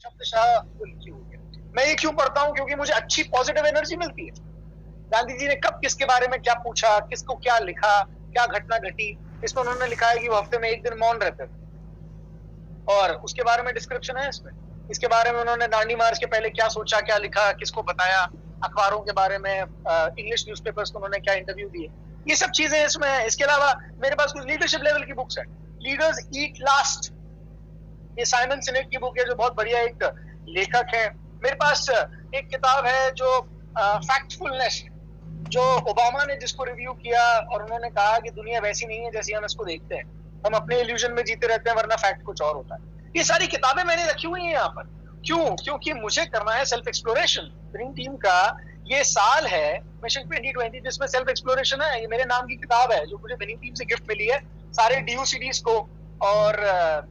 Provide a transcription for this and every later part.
शब्दशः उनकी हो गया। मैं ये क्यों पढ़ता हूँ? क्योंकि मुझे अच्छी पॉजिटिव एनर्जी मिलती है। गांधी जी ने कब किसके बारे में क्या पूछा, किसको क्या लिखा, क्या घटना घटी, इसमें उन्होंने लिखा है कि वो हफ्ते में एक दिन मौन रहते थे, और उसके बारे में डिस्क्रिप्शन है इसमें। इसके बारे में उन्होंने दांडी मार्च के पहले क्या सोचा, क्या लिखा, किसको बताया, अखबारों के बारे में, इंग्लिश न्यूज़पेपर्स को उन्होंने क्या इंटरव्यू दिए, ये सब चीजें इसमें है। इसके अलावा मेरे पास कुछ लीडरशिप लेवल की बुक्स है। लीडर्स ईट लास्ट, ये साइमन सिनेट की बुक है, जो बहुत बढ़िया एक लेखक है। मेरे पास एक किताब है जो फैक्टफुलनेस, जो ओबामा ने जिसको रिव्यू किया और उन्होंने कहा कि दुनिया वैसी नहीं है जैसी हम इसको देखते हैं, हम अपने इल्यूजन में जीते रहते हैं, वरना फैक्ट कुछ और होता है। ये सारी किताबें मैंने रखी हुई हैं यहाँ पर। क्यों? क्योंकि मुझे करना है सेल्फ एक्सप्लोरेशन। ड्रीम टीम का ये साल है मिशन 2020, जिसमें सेल्फ एक्सप्लोरेशन है। ये मेरे नाम की किताब है जो मुझे ड्रीम टीम से गिफ्ट मिली है। सारे DUCDs को और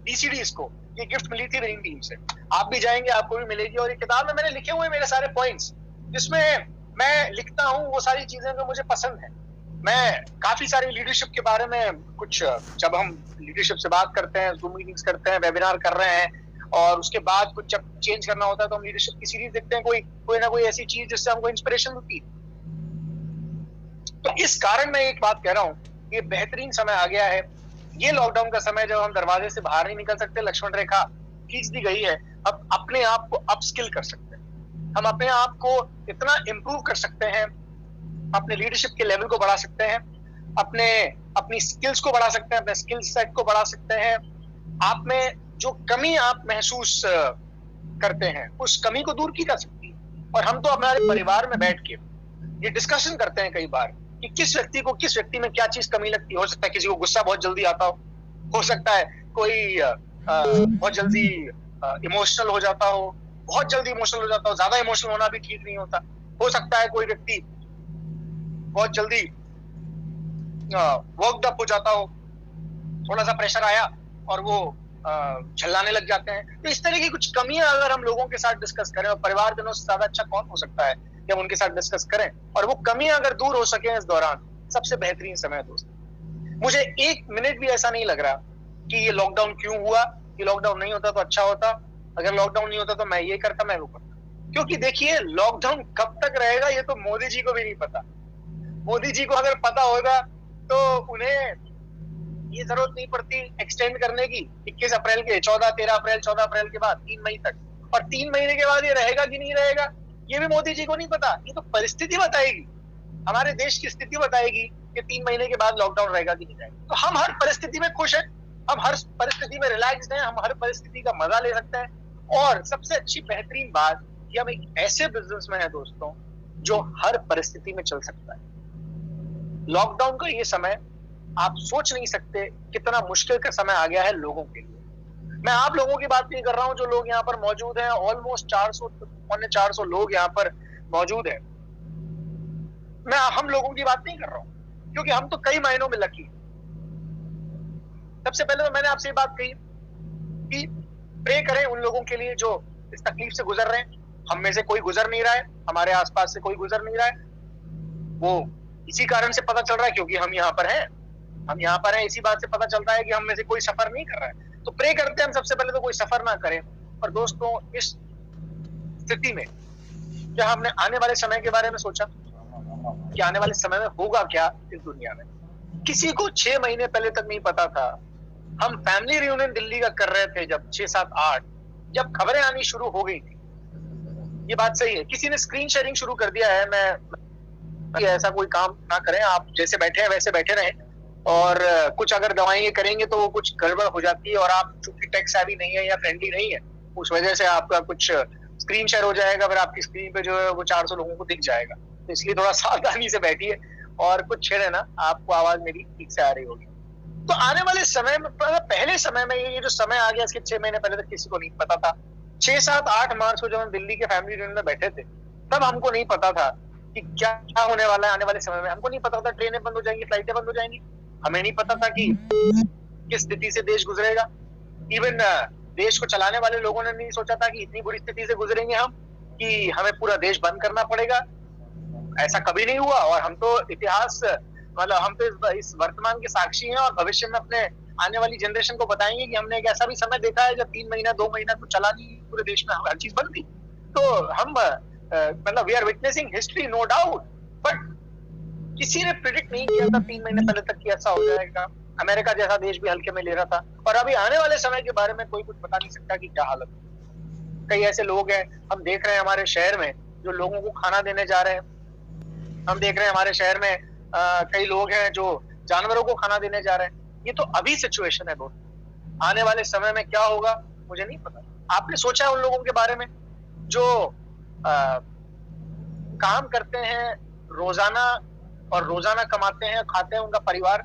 DCDs को ये गिफ्ट मिली थी ड्रीम टीम से। आप भी जाएंगे, आपको भी मिलेगी। और ये किताब में मैंने लिखे हुए मेरे सारे पॉइंट्स, जिसमें मैं लिखता हूँ वो सारी चीजें जो मुझे पसंद है। मैं काफी सारी लीडरशिप के बारे में कुछ, जब हम लीडरशिप से बात करते हैं, जूम मीटिंग्स करते हैं, वेबिनार कर रहे हैं, और उसके बाद कुछ जब चेंज करना होता है तो हम लीडरशिप की सीरीज देखते हैं, कोई ना कोई ऐसी चीज जिससे हमको इंस्पिरेशन होती है। तो इस कारण मैं एक बात कह रहा हूँ, ये बेहतरीन समय आ गया है। ये लॉकडाउन का समय, जब हम दरवाजे से बाहर नहीं निकल सकते, लक्ष्मण रेखा खींच दी गई है, अब अपने आप को अपस्किल कर सकते हैं। हम अपने आप को इतना इम्प्रूव कर सकते हैं, अपने लीडरशिप के लेवल को बढ़ा सकते हैं, अपनी स्किल्स को बढ़ा सकते हैं, अपने स्किल सेट को बढ़ा सकते हैं। आप में जो कमी आप महसूस करते हैं, उस कमी को दूर की जा सकती है। और हम तो हमारे परिवार में बैठ के ये डिस्कशन करते हैं कई बार कि किस व्यक्ति में क्या चीज कमी लगती है। हो सकता है किसी को गुस्सा बहुत जल्दी आता हो सकता है कोई बहुत जल्दी इमोशनल हो जाता हो, बहुत जल्दी इमोशनल हो जाता हो। ज्यादा इमोशनल होना भी ठीक नहीं होता। हो सकता है कोई व्यक्ति बहुत जल्दी वर्कड अप हो जाता हो, थोड़ा सा प्रेशर आया और वो झल्लाने लग जाते हैं। तो इस तरह की कुछ कमियां अगर हम लोगों के साथ डिस्कस करें, और परिवारजनों से ज्यादा अच्छा कौन हो सकता है कि हम उनके साथ डिस्कस करें, और वो कमियां अगर दूर हो सके इस दौरान, सबसे बेहतरीन समय है दोस्तों। मुझे एक मिनट भी ऐसा नहीं लग रहा कि ये लॉकडाउन क्यों हुआ, ये लॉकडाउन नहीं होता तो अच्छा होता, अगर लॉकडाउन नहीं होता तो मैं ये करता, मैं वो करता। क्योंकि देखिए, लॉकडाउन कब तक रहेगा ये तो मोदी जी को भी नहीं पता। मोदी जी को अगर पता होगा तो उन्हें ये जरूरत नहीं पड़ती एक्सटेंड करने की 21 अप्रैल के 14, 13 अप्रैल, 14 अप्रैल के बाद 3 मई तक। और 3 महीने के बाद ये रहेगा कि नहीं रहेगा, ये भी मोदी जी को नहीं पता। ये तो परिस्थिति बताएगी, हमारे देश की स्थिति बताएगी कि 3 महीने के बाद लॉकडाउन रहेगा कि नहीं रहेगा। तो हम हर परिस्थिति में खुश हैं, हम हर परिस्थिति में रिलैक्स्ड हैं, हम हर परिस्थिति का मजा ले सकते हैं। और सबसे अच्छी बेहतरीन बात कि हम एक ऐसे बिजनेस में हैं दोस्तों जो हर परिस्थिति में चल सकता है। लॉकडाउन का ये समय आप सोच नहीं सकते कितना मुश्किल का समय आ गया है लोगों के लिए। मैं आप लोगों की बात नहीं कर रहा हूं जो लोग यहाँ पर मौजूद हैं, ऑलमोस्ट 400 लोग यहाँ पर मौजूद हैं। मैं हम लोगों की बात नहीं कर रहा हूं, क्योंकि हम तो कई महीनों में लकी। सबसे पहले तो मैंने आपसे ये बात कही कि प्रे करें उन लोगों के लिए जो इस तकलीफ से गुजर रहे हैं। हम में से कोई गुजर नहीं रहा है, हमारे आसपास से कोई गुजर नहीं रहा है, वो इसी कारण से पता चल रहा है क्योंकि हम यहाँ पर हैं। हम यहाँ पर हैं, इसी बात से पता चलता है कि हम में से कोई सफर नहीं कर रहा है। तो प्रे करते हैं हम सबसे पहले तो कोई सफर ना करें। और दोस्तों, इस स्थिति में क्या हमने आने वाले समय के बारे में सोचा कि आने वाले समय में होगा क्या इस दुनिया में? किसी को 6 महीने पहले तक नहीं पता था। हम फैमिली रियूनियन दिल्ली का कर रहे थे जब 6, 7, 8, जब खबरें आनी शुरू हो गई थी। ये बात सही है, किसी ने स्क्रीन शेयरिंग शुरू कर दिया है। मैं ऐसा कोई काम ना करें, आप जैसे बैठे हैं वैसे बैठे रहें, और कुछ अगर दवाएं करेंगे तो वो कुछ गड़बड़ हो जाती है, और आप चूंकि टेक सेवी नहीं है या फ्रेंडली नहीं है, उस वजह से आपका कुछ स्क्रीन शेयर हो जाएगा, फिर आपकी स्क्रीन पे जो है वो 400 लोगों को दिख जाएगा। तो इसलिए थोड़ा सावधानी से बैठिए और कुछ छेड़े ना, आपको आवाज मेरी ठीक से आ रही होगी। तो आने वाले समय में, पहले समय में, ये जो समय आ गया इसके 6 महीने पहले तक किसी को नहीं पता था। 6, 7, 8 मार्च को जब हम दिल्ली के फैमिली रियूनियन में बैठे थे, तब हमको नहीं पता था कि क्या होने वाला है आने वाले समय में। हमको नहीं पता था ट्रेनें बंद हो जाएंगी, फ्लाइटें बंद हो जाएंगी। हमें नहीं पता था कि किस स्थिति से देश गुजरेगा। इवन देश को चलाने वाले लोगों ने नहीं सोचा था कि इतनी बुरी स्थिति से गुजरेंगे हम, कि हमें पूरा देश बंद करना पड़ेगा। ऐसा कभी नहीं हुआ। और हम तो इतिहास, मतलब हम तो इस वर्तमान के साक्षी हैं, और भविष्य में अपने आने वाली जनरेशन को बताएंगे कि हमने एक ऐसा भी समय देखा है जब 3 महीना 2 महीना कुछ चला नहीं। पूरे देश में हर चीज बंद थी। तो हम मतलब we are witnessing history, no doubt, but किसी ने प्रिडिक्ट नहीं किया था 3 महीने पहले तक कि ऐसा हो जाएगा। अमेरिका जैसा देश भी हल्के में ले रहा था, और अभी आने वाले समय के बारे में कोई कुछ बता नहीं सकता कि क्या हालत है। कई ऐसे लोग हैं, हम देख रहे हैं हमारे शहर में जो लोगों को खाना देने जा रहे हैं। हम देख रहे हैं हमारे शहर में कई लोग हैं जो जानवरों को खाना देने जा रहे हैं। ये तो अभी सिचुएशन है दोस्तों, आने वाले समय में क्या होगा मुझे नहीं पता। आपने सोचा है उन लोगों के बारे में जो काम करते हैं रोजाना, और रोजाना कमाते हैं, खाते हैं, उनका परिवार,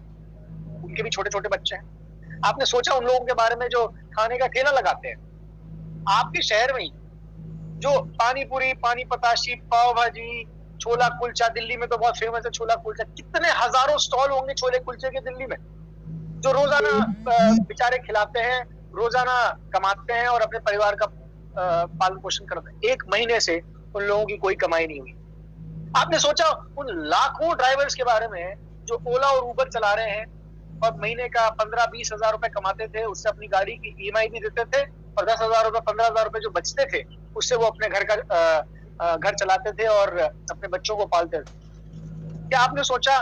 उनके भी छोटे छोटे बच्चे हैं। आपने सोचा उन लोगों के बारे में जो खाने का ठेला लगाते हैं आपके शहर में ही, जो पानी पूरी, पानी पताशी, पाव भाजी, छोला कुलचा, दिल्ली में तो बहुत फेमस है छोला कुलचा, कितने हजारों स्टॉल होंगे छोले कुलचे के दिल्ली में, जो रोजाना बेचारे खिलाते हैं, रोजाना कमाते हैं और अपने परिवार का पालन पोषण करते हैं। 1 महीने से उन लोगों की कोई कमाई नहीं हुई। आपने सोचा उन लाखों ड्राइवर्स के बारे में जो ओला और उबर चला रहे हैं और महीने का 15-20 हजार रुपए कमाते थे, उससे अपनी गाड़ी की ईएमआई भी देते थे, और 10,000 रुपए, 15,000 रुपए जो बचते थे उससे वो अपने घर चलाते थे और अपने बच्चों को पालते थे। क्या आपने सोचा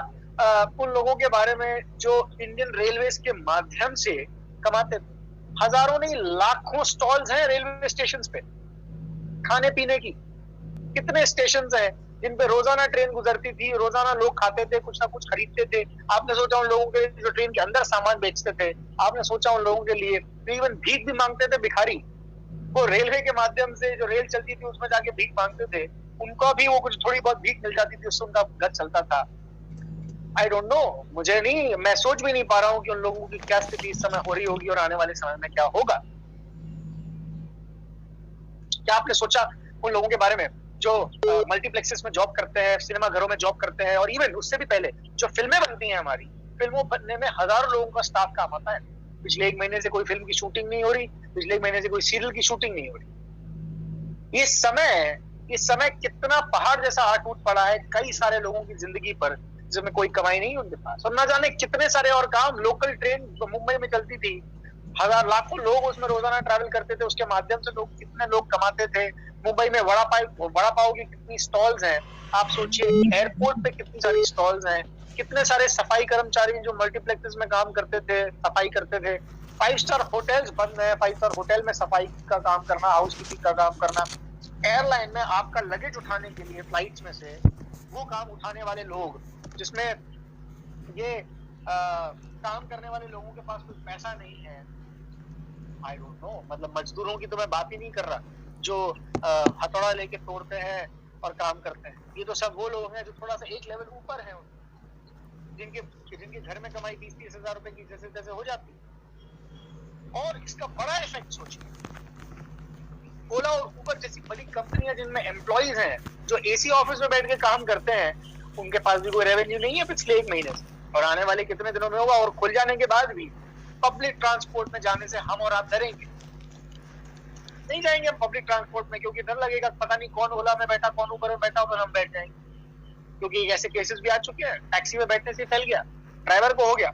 उन लोगों के बारे में जो इंडियन रेलवेज के माध्यम से कमाते थे? हजारों नहीं लाखों स्टॉल्स हैं रेलवे स्टेशन पे खाने पीने की। कितने स्टेशन हैं जिन पे रोजाना ट्रेन गुजरती थी, रोजाना लोग खाते थे, कुछ ना कुछ खरीदते थे। आपने सोचा उन लोगों के जो ट्रेन के अंदर सामान बेचते थे, आपने सोचा उन लोगों के लिए इवन भीख भी मांगते थे भिखारी, वो रेलवे के माध्यम से जो रेल चलती थी उसमें जाके भीख मांगते थे, उनको भी वो कुछ थोड़ी बहुत भीख मिल जाती थी, उससे उनका घर चलता था। आई डोंट नो, मुझे नहीं, मैं सोच भी नहीं पा रहा हूँ कि उन लोगों की क्या स्थिति इस समय हो रही होगी और आने वाले समय में क्या होगा। क्या आपने सोचा उन लोगों के बारे में जो मल्टीप्लेक्सेस में जॉब करते हैं, सिनेमा घरों में जॉब करते हैं, और इवन उससे भी पहले जो फिल्में बनती हैं, हमारी फिल्मों बनने में हजारों लोगों का स्टाफ काम आता है। पिछले 1 महीने से कोई फिल्म की शूटिंग नहीं हो रही, पिछले 1 महीने से कोई सीरियल की शूटिंग नहीं हो रही। ये समय कितना पहाड़ जैसा आ टूट पड़ा है कई सारे लोगों की जिंदगी पर, जिसमें कोई कमाई नहीं उनके पास, और ना जाने कितने सारे और काम। लोकल ट्रेन जो मुंबई में चलती थी, हजार लाखों लोग उसमें रोजाना ट्रैवल करते थे, उसके माध्यम से लोग कितने लोग कमाते थे। मुंबई में वड़ा पाव की कितनी स्टॉल्स हैं, आप सोचिए। एयरपोर्ट पे कितनी सारी स्टॉल्स हैं, कितने सारे सफाई कर्मचारी जो मल्टीप्लेक्सेस में काम करते थे, सफाई करते थे। 5 स्टार होटल्स बंद है, 5 स्टार होटल में सफाई का काम करना, हाउस कीपिंग का काम करना। एयरलाइन में आपका लगेज उठाने के लिए फ्लाइट्स में से वो काम उठाने वाले लोग, जिसमें ये काम करने वाले लोगों के पास कोई पैसा नहीं है। आई डोंट नो, मतलब मजदूरों की तो मैं बात ही नहीं कर रहा जो हथौड़ा लेके तोड़ते हैं और काम करते हैं। ये तो सब वो लोग हैं जो थोड़ा सा एक लेवल ऊपर है, जिनके घर में कमाई 20-30 हजार रुपए की जैसे तैसे हो जाती है। और इसका बड़ा इफेक्ट सोचिए, ओला और उबर जैसी बड़ी कंपनियां जिनमें एम्प्लॉइज हैं जो एसी ऑफिस में बैठ के काम करते हैं, उनके पास भी कोई रेवेन्यू नहीं है पिछले 1 महीने से, और आने वाले कितने दिनों में होगा। और खुल जाने के बाद भी पब्लिक ट्रांसपोर्ट में जाने से हम और आप डरेंगे, नहीं जाएंगे हम पब्लिक ट्रांसपोर्ट में, क्योंकि डर लगेगा पता नहीं कौन ओला में बैठा, कौन ऊबर में बैठा, और हम बैठ जाएंगे। क्योंकि ऐसे केसेस भी आ चुके हैं, टैक्सी में बैठने से फैल गया, ड्राइवर को हो गया।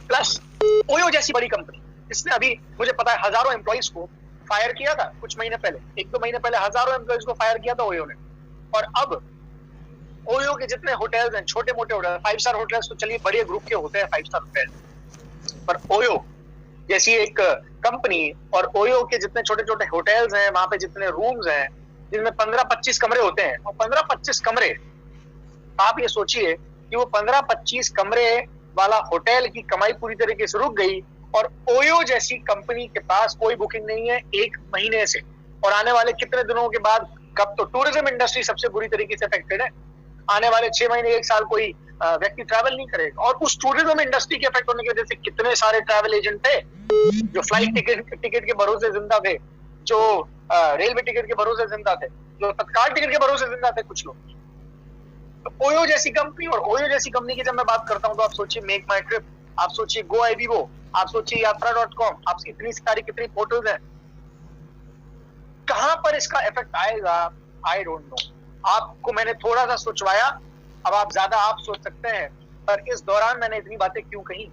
प्लस ओयो जैसी बड़ी कंपनी, इसने अभी मुझे पता है हजारों एम्प्लॉइज को फायर किया था कुछ महीने पहले, 1-2 महीने पहले हजारों एम्प्लॉइज को फायर किया था ओयो ने। और अब ओयो के जितने होटल्स हैं, छोटे मोटे होटल, 5 स्टार होटल्स तो चलिए बड़े ग्रुप के होते हैं 5 स्टार होटल, पर ओयो जैसी एक कंपनी और ओयो के जितने छोटे छोटे होटल्स हैं, वहां पे जितने रूम्स हैं जिनमें 15-25 कमरे होते हैं, और 15-25 कमरे, आप ये सोचिए कि वो 15-25 कमरे वाला होटल की कमाई पूरी तरीके से रुक गई, और ओयो जैसी कंपनी के पास कोई बुकिंग नहीं है 1 महीने से। और आने वाले कितने दिनों के बाद, कब तो टूरिज्म इंडस्ट्री सबसे बुरी तरीके से अफेक्टेड है, आने वाले 6 महीने 1 साल कोई व्यक्ति ट्रैवल नहीं करेगा। और उस टूरिज्म इंडस्ट्री के इफेक्ट होने की वजह से कितने सारे ट्रैवल एजेंट थे जो फ्लाइट टिकट के भरोसे जिंदा थे, जो रेलवे टिकट के भरोसे जिंदा थे, जो तत्काल टिकट के भरोसे जिंदा थे कुछ लोग। तो ओयो जैसी कंपनी, और ओयो जैसी कंपनी की जब मैं बात करता हूँ तो आप सोचिए मेक माई ट्रिप, आप सोचिए GoIbibo, आप सोचिए यात्रा.com, आप इतनी सारी कितनी पोर्टल्स हैं, कहां पर इसका इफेक्ट आएगा आई डोंट नो। आपको मैंने थोड़ा सा सोचवाया, अब आप ज्यादा आप सोच सकते हैं, पर इस दौरान मैंने इतनी बातें क्यों कही,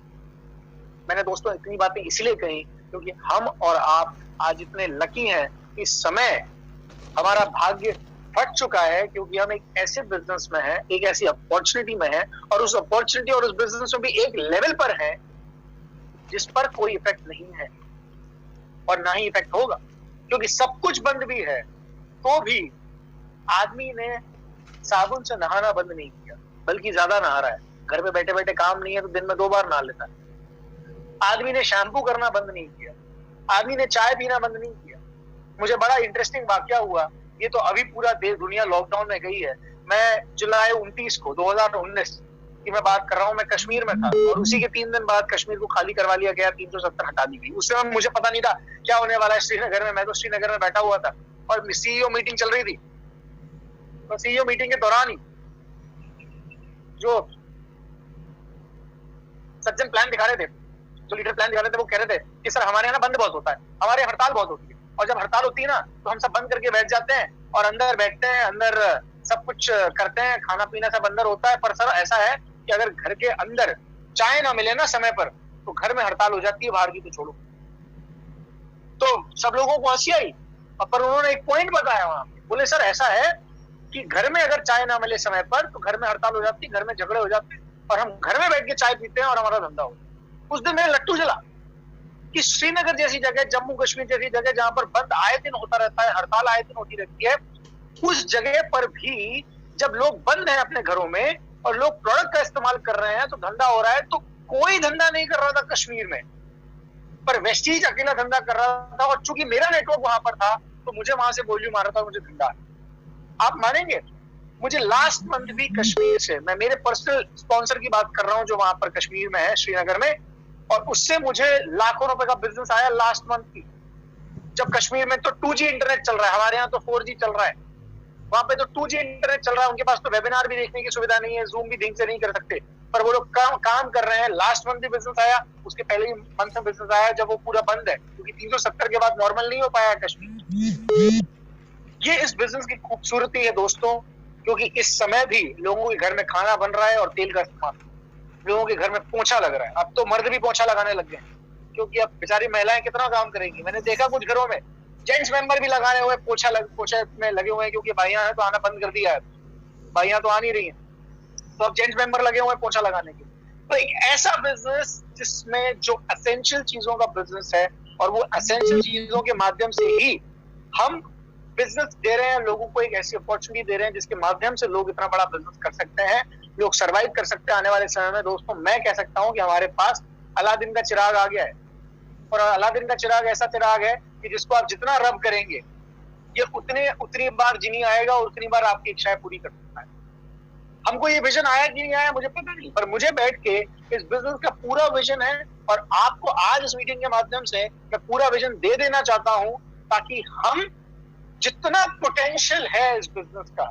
मैंने दोस्तों इतनी बातें इसलिए कही क्योंकि हम और आप आज इतने लकी हैं कि समय हमारा भाग्य फट चुका है, क्योंकि हम एक ऐसे बिजनेस में हैं, एक ऐसी अपॉर्चुनिटी में हैं, और उस अपॉर्चुनिटी और उस बिजनेस में भी एक लेवल पर है जिस पर कोई इफेक्ट नहीं है और ना ही इफेक्ट होगा, क्योंकि सब कुछ बंद भी है तो भी आदमी ने साबुन से नहाना बंद नहीं किया, बल्कि ज्यादा नहा रहा है। घर पे बैठे बैठे काम नहीं है तो दिन में 2 बार नहा लेता है। आदमी ने शैम्पू करना बंद नहीं किया, आदमी ने चाय पीना बंद नहीं किया। मुझे बड़ा इंटरेस्टिंग वाकया हुआ, ये तो अभी पूरा देश दुनिया लॉकडाउन में गई है। मैं जुलाई 29 को 2019 की मैं बात कर रहा हूँ, मैं कश्मीर में था और उसी के 3 दिन बाद कश्मीर को खाली करवा लिया गया, 370 हटा दी गई। उस समय मुझे पता नहीं था क्या होने वाला है श्रीनगर में। मैं तो श्रीनगर में बैठा हुआ था और सीईओ मीटिंग चल रही थी। तो सीईओ मीटिंग के दौरान ही जो सज्जन प्लान दिखा रहे थे, जो लीडर प्लान दिखा रहे थे, वो कह रहे थे कि सर हमारे यहाँ बंद बहुत होता है, हमारे यहाँ हड़ताल बहुत होती है, और जब हड़ताल होती है ना तो हम सब बंद करके बैठ जाते हैं और अंदर बैठते हैं, अंदर सब कुछ करते हैं, खाना पीना सब अंदर होता है। पर सर ऐसा है कि अगर घर के अंदर चाय ना मिले ना समय पर तो घर में हड़ताल हो जाती है, बाहर की तो छोड़ो। तो सब लोगों को हंसी आई, पर उन्होंने एक पॉइंट बताया वहां, बोले सर ऐसा है कि घर में अगर चाय ना मिले समय पर तो घर में हड़ताल हो जाती है, घर में झगड़े हो जाते हैं, और हम घर में बैठ के चाय पीते हैं और हमारा धंधा हो। उस दिन मेरे लट्टू जला कि श्रीनगर जैसी जगह, जम्मू कश्मीर जैसी जगह जहां पर बंद आए दिन होता रहता है, हड़ताल आए दिन होती रहती है, उस जगह पर भी जब लोग बंद हैं अपने घरों में और लोग प्रोडक्ट का इस्तेमाल कर रहे हैं तो धंधा हो रहा है। तो कोई धंधा नहीं कर रहा था कश्मीर में, पर वेस्टीज अकेला धंधा कर रहा था, और चूंकि मेरा नेटवर्क वहां पर था तो मुझे वहां से वॉल्यूम आ रहा था, मुझे धंधा है। आप मानेंगे, मुझे लास्ट मंथ भी कश्मीर से, मैं मेरे पर्सनल स्पॉन्सर की बात कर रहा हूँ जो वहां पर कश्मीर में है, श्रीनगर में, और उससे मुझे लाखों रुपए का बिजनेस आया लास्ट मंथ की। जब कश्मीर में तो 2G इंटरनेट चल रहा है, हमारे यहाँ तो 4G चल रहा है, वहां पे तो 2G इंटरनेट चल रहा है। उनके पास तो वेबिनार भी देखने की सुविधा नहीं है, जूम भी ढंग से नहीं कर सकते, पर वो लोग काम कर रहे हैं। लास्ट मंथ भी बिजनेस आया, उसके पहले ही मंथ में बिजनेस आया जब वो पूरा बंद है, क्योंकि 370 के बाद नॉर्मल नहीं हो पाया कश्मीर। ये इस बिजनेस की खूबसूरती है दोस्तों, क्योंकि इस समय भी लोगों के घर में खाना बन रहा है और तेल का इस्तेमाल, लोगों के घर में पोंछा लग रहा है। अब तो मर्द भी पोंछा लगाने लग गए, क्योंकि अब बेचारी महिलाएं कितना काम करेंगी। मैंने देखा कुछ घरों में जेंट्स मेंबर भी लगाए हुए पोछे में लगे हुए हैं, क्योंकि भाइयां हैं तो आना बंद कर दिया है, भाइयां तो आ नहीं रही हैं, तो अब जेंट्स मेंबर लगे हुए हैं पोछा लगाने के। तो एक ऐसा बिजनेस जिसमें जो एसेंशियल चीजों का बिजनेस है, और वो एसेंशियल चीजों के माध्यम से ही हम बिजनेस दे रहे हैं लोगों को, एक ऐसी अपॉर्चुनिटी दे रहे हैं जिसके माध्यम से लोग इतना बड़ा बिजनेस कर सकते हैं, लोग सरवाइव कर सकते हैं आने वाले समय में। दोस्तों मैं कह सकता हूं कि हमारे पास अलादीन का चिराग आ गया है, और अलादीन का चिराग ऐसा चिराग है कि जिसको आप जितना रब करेंगे ये उतनी बार जिनी आएगा और उतनी बार आपकी इच्छाएं पूरी कर सकता है। हमको ये विजन आया कि नहीं आया मुझे पता नहीं, पर मुझे बैठ के इस बिजनेस का पूरा विजन है, और आपको आज इस मीटिंग के माध्यम से मैं पूरा विजन दे देना चाहता हूं, ताकि हम जितना पोटेंशियल है इस बिजनेस का,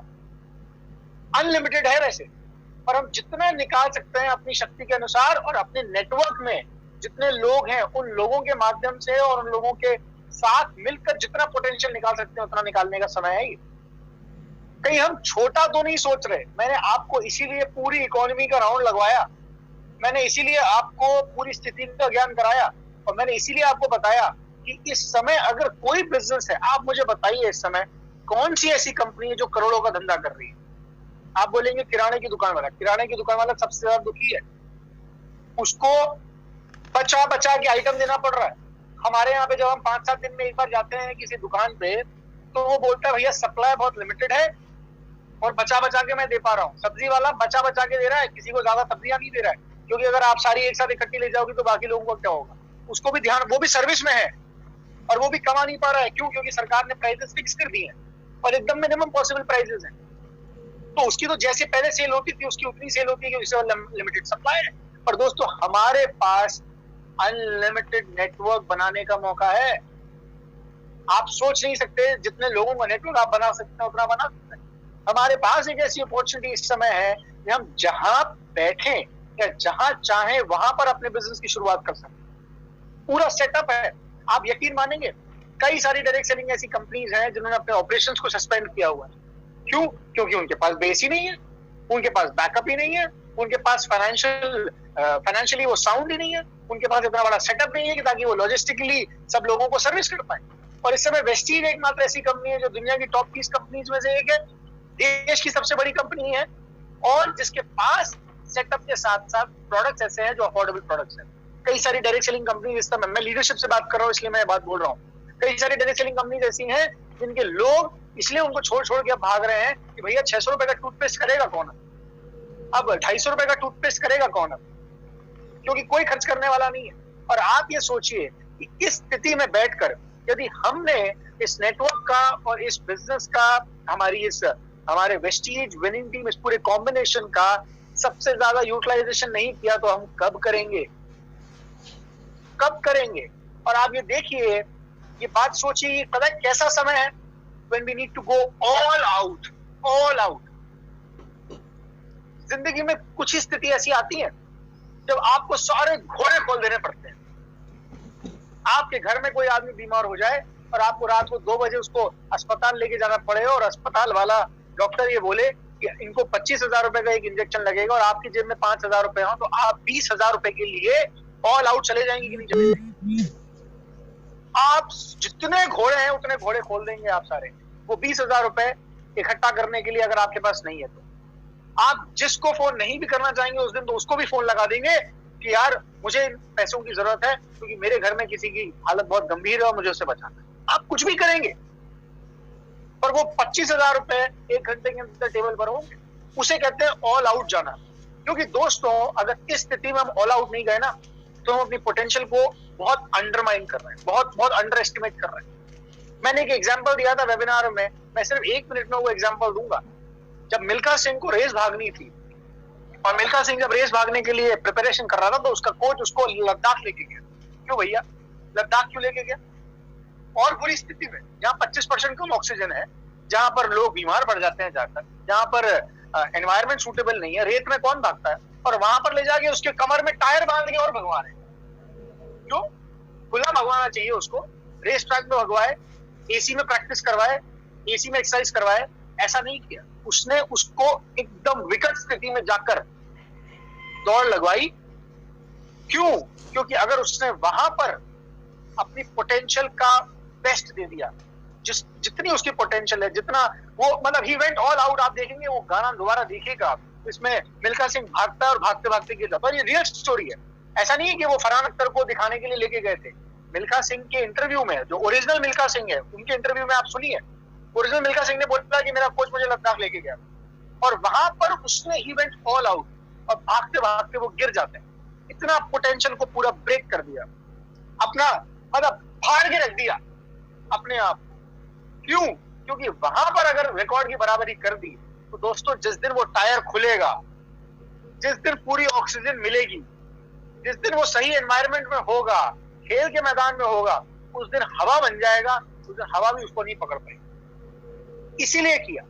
अनलिमिटेड है वैसे, पर हम जितना निकाल सकते हैं अपनी शक्ति के अनुसार, और अपने नेटवर्क में जितने लोग हैं उन लोगों के माध्यम से और उन लोगों के साथ मिलकर जितना पोटेंशियल निकाल सकते हैं उतना निकालने का समय है ये। कहीं हम छोटा तो नहीं सोच रहे। मैंने आपको इसीलिए पूरी इकोनॉमी का राउंड लगवाया, मैंने इसीलिए आपको पूरी स्थिति का ज्ञान कराया, और मैंने इसीलिए आपको बताया कि इस समय अगर कोई बिजनेस है, आप मुझे बताइए इस समय कौन सी ऐसी कंपनी है जो करोड़ों का धंधा कर रही है। आप बोलेंगे किराने की दुकान वाला, किराने की दुकान वाला सबसे ज्यादा दुखी है, उसको बचा बचा के आइटम देना पड़ रहा है। हमारे यहाँ पे जब हम 5-7 दिन में एक बार जाते हैं किसी दुकान पे, तो वो बोलता है भैया सप्लाई बहुत लिमिटेड है और बचा बचा के मैं दे पा रहा हूँ। सब्जी वाला बचा बचा के दे रहा है, किसी को ज्यादा सब्जियां नहीं दे रहा है, क्योंकि अगर आप सारी एक साथ इकट्ठी ले जाओगी तो बाकी लोगों को क्या होगा। उसको भी ध्यान, वो भी सर्विस में है और वो भी कमा नहीं पा रहा है। क्यों? क्योंकि सरकार ने प्राइसेस फिक्स कर दी है और एकदम मिनिमम पॉसिबल प्राइसेस है। तो उसकी तो जैसे पहले सेल होती थी उसकी उतनी सेल होती है, क्योंकि लिमिटेड सप्लाई है। पर दोस्तों हमारे पास अनलिमिटेड नेटवर्क बनाने का मौका है। आप सोच नहीं सकते जितने लोगों का नेटवर्क आप बना सकते हैं उतना बना सकते हैं। हमारे पास एक ऐसी अपॉर्चुनिटी इस समय है कि हम जहां बैठे या जहां चाहे वहां पर अपने बिजनेस की शुरुआत कर सकते हैं। पूरा सेटअप है। आप यकीन मानेंगे कई सारी डायरेक्ट सेलिंग ऐसी कंपनीज हैं जिन्होंने अपने ऑपरेशंस को सस्पेंड किया हुआ है। क्यों? क्योंकि उनके पास बेस ही नहीं है, उनके पास बैकअप ही नहीं है, उनके पास फाइनेंशियली वो साउंड ही नहीं है, उनके पास इतना बड़ा सेटअप नहीं है कि ताकि वो लॉजिस्टिकली सब लोगों को सर्विस कर पाए। और इस समय वेस्टीज एकमात्र ऐसी कंपनी है जो दुनिया की टॉप 30 कंपनीज में से एक है, देश की सबसे बड़ी कंपनी है, और जिसके पास सेटअप के साथ साथ प्रोडक्ट्स ऐसे हैं जो अफोर्डेबल प्रोडक्ट्स हैं। कई सारी डायरेक्ट सेलिंग कंपनी, इस समय मैं लीडरशिप से बात कर रहा हूँ इसलिए मैं बात बोल रहा हूँ, कई सारी डायरेक्ट सेलिंग कंपनीज ऐसी हैं जिनके लोग इसलिए उनको छोड़ छोड़ के भाग रहे हैं कि भैया 600 रुपए का टूथपेस्ट करेगा कौन, अब 250 रुपए का टूथपेस्ट करेगा कौन, क्योंकि कोई खर्च करने वाला नहीं है। और आप ये सोचिए कि इस स्थिति में बैठकर यदि हमने इस नेटवर्क का और इस बिजनेस का, हमारे वेस्टीज विनिंग टीम, इस पूरे कॉम्बिनेशन का सबसे ज्यादा यूटिलाइजेशन नहीं किया तो हम कब करेंगे, कब करेंगे। और आप ये देखिए, ये बात सोचिए, पता है कैसा समय है, when we need to go all out, all out। जिंदगी में कुछ ही स्थिति ऐसी आती है जब आपको सारे घोड़े खोल देने पड़ते हैं। आपके घर में कोई आदमी बीमार हो जाए और आपको रात को 2 बजे उसको अस्पताल लेके जाना पड़े और अस्पताल वाला डॉक्टर ये बोले कि इनको 25,000 रुपए का एक इंजेक्शन लगेगा और आपकी जेब में 5,000 रुपए हो, तो आप 20,000 रुपए के लिए ऑल आउट चले जाएंगे कि नहीं चले जाएंगे? आप जितने घोड़े हैं उतने घोड़े खोल देंगे आप सारे, वो 20,000 रुपए इकट्ठा करने के लिए अगर आपके पास नहीं है तो। आप जिसको फोन नहीं भी करना चाहेंगे उस दिन, तो उसको भी फोन लगा देंगे कि यार मुझे पैसों की जरूरत है क्योंकि मेरे घर में किसी की हालत बहुत गंभीर है और मुझे उससे बचाना है। आप कुछ भी करेंगे, पर वो 25,000 रुपए 1 घंटे के अंदर टेबल पर होंगे। उसे कहते हैं ऑल आउट जाना। क्योंकि दोस्तों, अगर इस स्थिति में हम ऑल आउट नहीं गए ना, तो हम अपनी पोटेंशियल को बहुत अंडरमाइन कर रहे हैं, बहुत अंडर एस्टिमेट कर रहे हैं। मैंने एक एग्जाम्पल दिया था वेबिनार में, मैं सिर्फ 1 मिनट में वो एग्जाम्पल दूंगा। जब मिल्खा सिंह को रेस भागनी थी और मिल्खा सिंह जब रेस भागने के लिए प्रिपरेशन कर रहा था, तो उसका कोच उसको लद्दाख लेके गया। क्यों भैया, लद्दाख क्यों लेके गया? और बुरी स्थिति में, जहाँ 25% कम ऑक्सीजन है, जहां पर लोग बीमार पड़ जाते हैं जाकर, जहां पर एनवायरमेंट सूटेबल नहीं है, रेत में कौन भागता है, और वहां पर ले जाके उसके कमर में टायर बांध के और भगवा रहे। क्यों? खुला भगवाना चाहिए उसको, रेस ट्रैक में भगवाए, एसी में प्रैक्टिस करवाए, एसी में एक्सरसाइज करवाए। ऐसा नहीं किया उसने, उसको एकदम विकट स्थिति में जाकर दौड़ लगवाई। क्यों? क्योंकि अगर उसने वहां पर अपनी पोटेंशियल का बेस्ट दे दिया, जितनी उसकी पोटेंशियल है, जितना वो, मतलब ही वेंट ऑल आउट। आप देखेंगे वो गाना दोबारा देखिएगा, इसमें मिल्खा सिंह भागता है और भागते भागते गिरता है। और ये रियल स्टोरी है, ऐसा नहीं है कि वो फरहान अख्तर को दिखाने के लिए लेके गए थे। मिल्खा सिंह के इंटरव्यू में, जो ओरिजिनल मिल्खा सिंह है, उनके इंटरव्यू में आप सुनिए, ओरिजिनल मिल्खा सिंह ने बोला कि मेरा कोच मुझे लद्दाख लेके गया, और वहां पर उसने ही वेंट ऑल आउट, और भागते भागते वो गिर जाते हैं। इतना पोटेंशियल को पूरा ब्रेक कर दिया, अपना मतलब फाड़ के रख दिया अपने आप। क्यों? क्योंकि वहां पर अगर रिकॉर्ड की बराबरी कर दी, तो दोस्तों जिस दिन वो टायर खुलेगा, जिस दिन पूरी ऑक्सीजन मिलेगी, जिस दिन वो सही एनवायरनमेंट में होगा, खेल के मैदान में होगा, उस दिन हवा बन जाएगा, उस दिन हवा भी उसको नहीं पकड़ पाएगी। इसीलिए किया।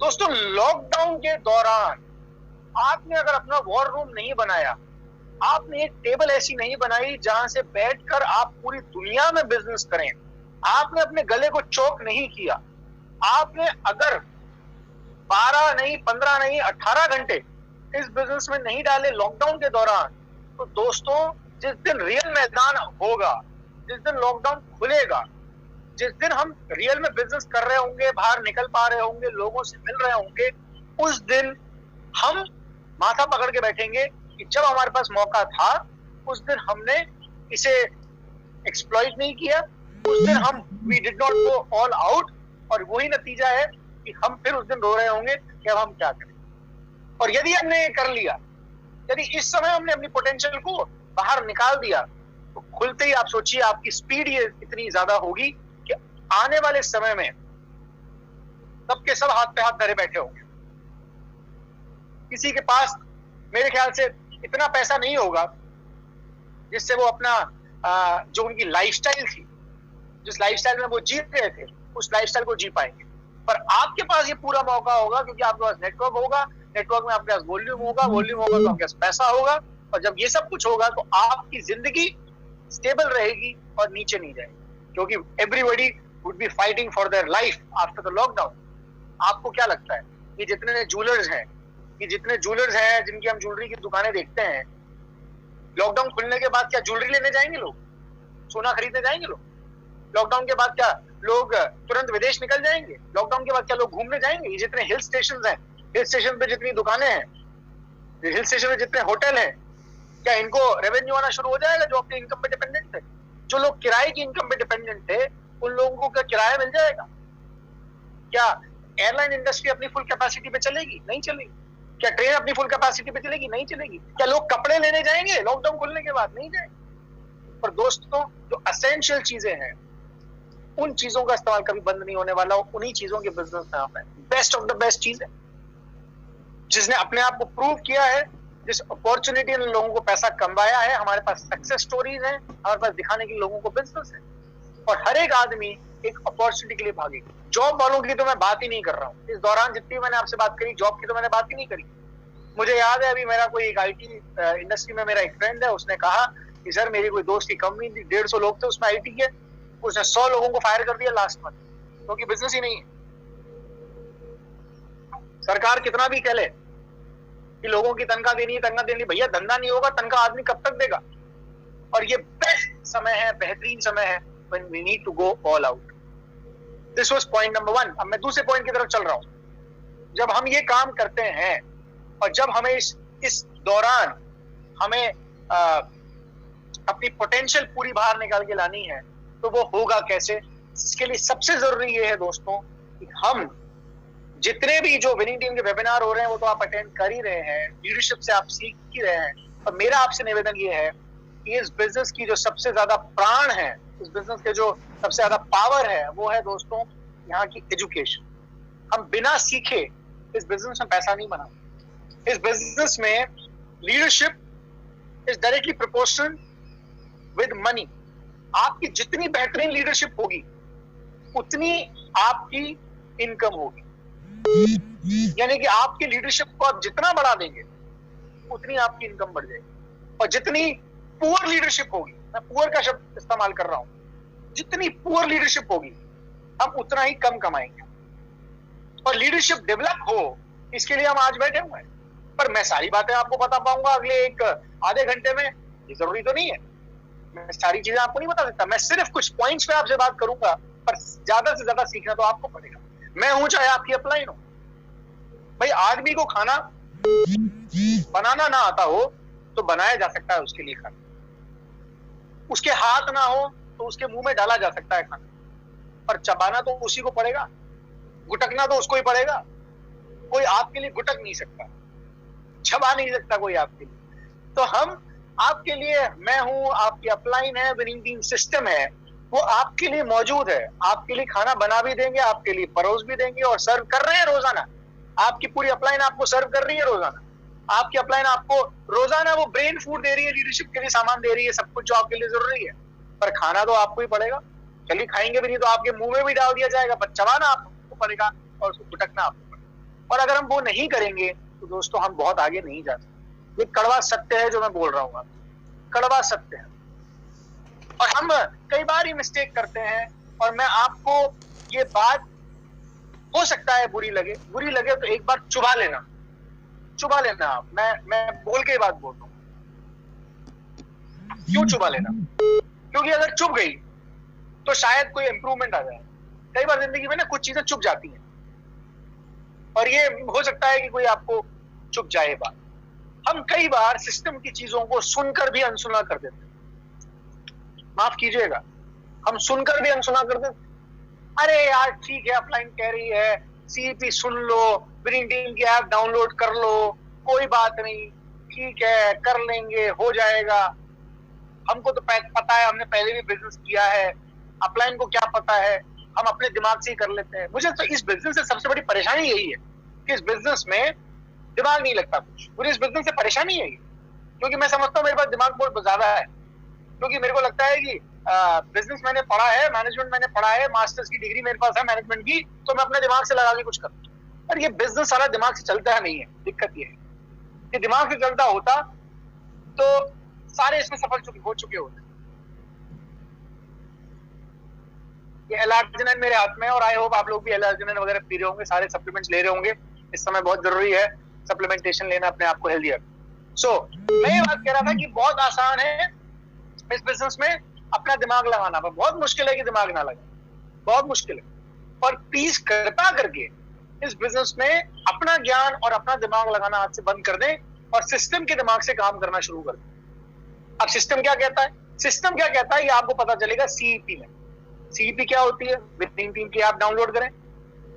दोस्तों, लॉकडाउन के दौरान आपने अगर अपना वॉर रूम नहीं बनाया, आपने एक टेबल ऐसी नहीं बनाई जहां से बैठकर आप पूरी दुनिया में बिजनेस करें, आपने अपने गले को चौक नहीं किया, आपने अगर 12 नहीं, 15 नहीं, 18 घंटे इस बिजनेस में नहीं डाले लॉकडाउन के दौरान, तो दोस्तों जिस दिन रियल मैदान होगा, जिस दिन लॉकडाउन खुलेगा, जिस दिन हम रियल में बिजनेस कर रहे होंगे, बाहर निकल पा रहे होंगे, लोगों से मिल रहे होंगे, उस दिन हम माथा पकड़ के बैठेंगे कि जब हमारे पास मौका था, उस दिन हमने इसे एक्सप्लॉइट नहीं किया, उस दिन हम we did not go all out, और वही नतीजा है कि हम फिर उस दिन रो रहे होंगे कि अब हम क्या करें। और यदि हमने ये कर लिया, यदि इस समय हमने अपनी पोटेंशियल को बाहर निकाल दिया, तो खुलते ही आप सोचिए आपकी स्पीड ये इतनी ज्यादा होगी कि आने वाले समय में सबके सब हाथ पे हाथ धरे बैठे होंगे। किसी के पास मेरे ख्याल से इतना पैसा नहीं होगा जिससे वो अपना जो उनकी लाइफस्टाइल थी, जिस लाइफस्टाइल में वो जी रहे थे, उस लाइफस्टाइल को जी पाएंगे। पर आपके पास ये पूरा मौका होगा क्योंकि आपके पास नेटवर्क होगा, नेटवर्क में आपके पास वॉल्यूम होगा, वॉल्यूम होगा तो आपके पास पैसा होगा, और जब ये सब कुछ होगा तो आपकी जिंदगी स्टेबल रहेगी और नीचे नहीं जाएगी, क्योंकि everybody would be fighting for their life after the lockdown. आपको क्या लगता है, ये जितने ज्वेलर्स हैं, कि जितने ज्वेलर्स हैं, जिनकी हम ज्वेलरी की दुकानें देखते हैं, लॉकडाउन खुलने के बाद क्या ज्वेलरी लेने जाएंगे लोग? सोना खरीदने जाएंगे लोग? लॉकडाउन के बाद क्या लोग तुरंत विदेश निकल जाएंगे? लॉकडाउन के बाद क्या लोग घूमने जाएंगे? ये जितने हिल स्टेशन हैं, हिल स्टेशन पे जितनी दुकानें हैं, हिल स्टेशन में जितने होटल हैं, क्या इनको रेवेन्यू आना शुरू हो जाएगा जो अपनी इनकम पे डिपेंडेंट थे? जो लोग किराए की इनकम पे डिपेंडेंट थे, उन लोगों को क्या किराया मिल जाएगा? क्या एयरलाइन इंडस्ट्री अपनी फुल कैपेसिटी पे चलेगी? नहीं चलेगी। क्या ट्रेन अपनी फुल कैपेसिटी पे चलेगी? नहीं चलेगी। क्या लोग कपड़े लेने जाएंगे लॉकडाउन खुलने के बाद? नहीं जाएंगे। पर दोस्तों, जो असेंशियल चीजें हैं, उन चीजों का इस्तेमाल कभी बंद नहीं होने वाला। उन्हीं चीजों के बिजनेस में आप है। बेस्ट ऑफ द बेस्ट चीज है, जिसने अपने आप को प्रूव किया है, जिस अपॉर्चुनिटी ने लोगों को पैसा कमाया है। हमारे पास सक्सेस स्टोरीज हैं, हमारे पास दिखाने के लिए लोगों को बिजनेस है, और हर एक आदमी एक अपॉर्चुनिटी के लिए भागेगा। जॉब वालों की तो मैं बात ही नहीं कर रहा हूँ। इस दौरान जितनी मैंने आपसे बात करी, जॉब की तो मैंने बात ही नहीं करी। मुझे याद है, अभी मेरा कोई एक आईटी इंडस्ट्री में मेरा एक फ्रेंड है, उसने कहा कि सर मेरी कोई दोस्त की कंपनी थी, 150 लोग थे उसमें आईटी के, उसने 100 लोगों को फायर कर दिया लास्ट मंथ, क्योंकि बिजनेस ही नहीं है। सरकार कितना भी कह ले कि लोगों की तनख्वाह देनी है, तनख्वाह देनी, भैया धंधा नहीं होगा, तनख्वाह आदमी कब तक देगा? और ये बेस्ट समय है, बेहतरीन समय है, when we need to go all out. This was point number 1. अब मैं दूसरे पॉइंट की तरफ चल रहा हूं। जब हम ये काम करते हैं और जब हमें इस दौरान हमें अपनी पोटेंशियल पूरी बाहर निकाल के लानी है, तो वो होगा कैसे? इसके लिए सबसे जरूरी ये है दोस्तों कि हम जितने भी जो विनिंग टीम के वेबिनार हो रहे हैं, वो तो आप अटेंड कर ही रहे हैं, लीडरशिप से आप सीख ही रहे हैं, और मेरा आपसे निवेदन ये है कि इस बिजनेस की जो सबसे ज्यादा प्राण है, इस बिजनेस के जो सबसे ज्यादा पावर है, वो है दोस्तों यहाँ की एजुकेशन। हम बिना सीखे इस बिजनेस में पैसा नहीं बना। इस बिजनेस में leadership is directly proportional with money. आपकी जितनी बेहतरीन लीडरशिप होगी, उतनी आपकी इनकम होगी। यानी कि आपकी लीडरशिप को आप जितना बढ़ा देंगे, उतनी आपकी इनकम बढ़ जाएगी। और जितनी पुअर लीडरशिप होगी, मैं पुअर का शब्द इस्तेमाल कर रहा हूं, जितनी पुअर लीडरशिप होगी, हम उतना ही कम कमाएंगे। और लीडरशिप डेवलप हो, इसके लिए हम आज बैठे हुए हैं। पर मैं सारी बातें आपको बता पाऊंगा अगले एक आधे घंटे में, ये जरूरी तो नहीं है। मैं सारी चीजें आपको नहीं बता सकता। मैं सिर्फ कुछ पॉइंट्स पे आपसे बात करूंगा, पर ज्यादा से ज्यादा सीखना तो आपको पड़ेगा। मैं हूं चाहे आपकी अपलाइन हो। भाई, आदमी को खाना बनाना ना आता हो तो बनाया जा सकता है उसके लिए खाना। उसके हाथ ना हो तो उसके मुंह में डाला जा सकता है खाना, पर चबाना तो उसी को पड़ेगा, गुटकना तो उसको ही पड़ेगा। कोई आपके लिए गुटक नहीं सकता, चबा नहीं सकता कोई आपके लिए। तो हम आपके लिए, मैं हूं, आपकी अपलाइन है, विनिंग टीम सिस्टम है, वो आपके लिए मौजूद है। आपके लिए खाना बना भी देंगे, आपके लिए परोस भी देंगे, और सर्व कर रहे हैं रोजाना। आपकी पूरी अपलाइन आपको सर्व कर रही है रोजाना। आपकी अपलाइन आपको रोजाना वो ब्रेन फूड दे रही है, लीडरशिप के लिए सामान दे रही है, सब कुछ जो आपके लिए जरूरी है। पर खाना तो आपको ही पड़ेगा। चलिए, खाएंगे भी नहीं तो आपके मुंह में भी डाल दिया जाएगा, पर चबाना आपको पड़ेगा और उसको गुटकना आपको पड़ेगा। और अगर हम वो नहीं करेंगे तो दोस्तों हम बहुत आगे नहीं जा सकते। ये कड़वा सत्य है जो मैं बोल रहा हूँ, कड़वा सत्य है। और हम कई बार ही मिस्टेक करते हैं, और मैं आपको ये बात, हो सकता है बुरी लगे तो एक बार चुबा लेना आप। मैं बोल के बात बोल रहा हूं। क्यों चुबा लेना? क्योंकि अगर चुभ गई तो शायद कोई इंप्रूवमेंट आ जाए। कई बार जिंदगी में ना कुछ चीजें चुभ जाती हैं, और ये हो सकता है कि कोई आपको चुभ जाए बात। हम कई बार सिस्टम की चीजों को सुनकर भी अनसुना कर देते हैं। माफ कीजिएगा, हम सुनकर भी अनसुना कर देते। अरे यार ठीक है, अपलाइन कह रही है, सीईपी सुन लो, विनिंग टीम की ऐप डाउनलोड कर लो, कोई बात नहीं, ठीक है, कर लेंगे, हो जाएगा। हमको तो पता है, हमने पहले भी बिजनेस किया है, अपलाइन को क्या पता है, हम अपने दिमाग से ही कर लेते हैं। मुझे तो इस बिजनेस से सबसे बड़ी परेशानी यही है कि इस बिजनेस में दिमाग नहीं लगता कुछ। मुझे इस बिजनेस से परेशानी है, क्योंकि मैं समझता हूँ मेरे पास दिमाग बहुत ज्यादा है। क्योंकि मेरे को लगता है कि बिजनेस मैंने पढ़ा है, मैनेजमेंट मैंने पढ़ा है, मास्टर्स की डिग्री मेरे पास है मैनेजमेंट की, तो मैं अपने दिमाग से लगा के कुछ करूँ। पर ये बिजनेस सारा दिमाग से चलता नहीं है। दिक्कत ये है कि दिमाग से चलता होता तो सारे इसमें सफल हो चुके होते। ये एल-आर्जिनिन मेरे हाथ में, और आई होप आप लोग भी एल-आर्जिनिन वगैरह पी रहे होंगे, सारे सप्लीमेंट्स ले रहे होंगे। इस समय बहुत जरूरी है सप्लीमेंटेशन लेना अपने आप को हेल्दी रखना। सो मैं ये बात कह रहा था कि बहुत आसान है इस बिजनेस में अपना दिमाग लगाना, पर बहुत मुश्किल है कि दिमाग ना लगे, बहुत मुश्किल है। और प्लीज कृपा करके इस बिजनेस में अपना ज्ञान और अपना दिमाग लगाना आज से बंद कर दें और सिस्टम के दिमाग से काम करना शुरू कर दें। अब सिस्टम क्या कहता है? सिस्टम क्या कहता है ये आपको पता चलेगा सीईपी में। सीईपी क्या होती है? विद टीम की ऐप डाउनलोड करें,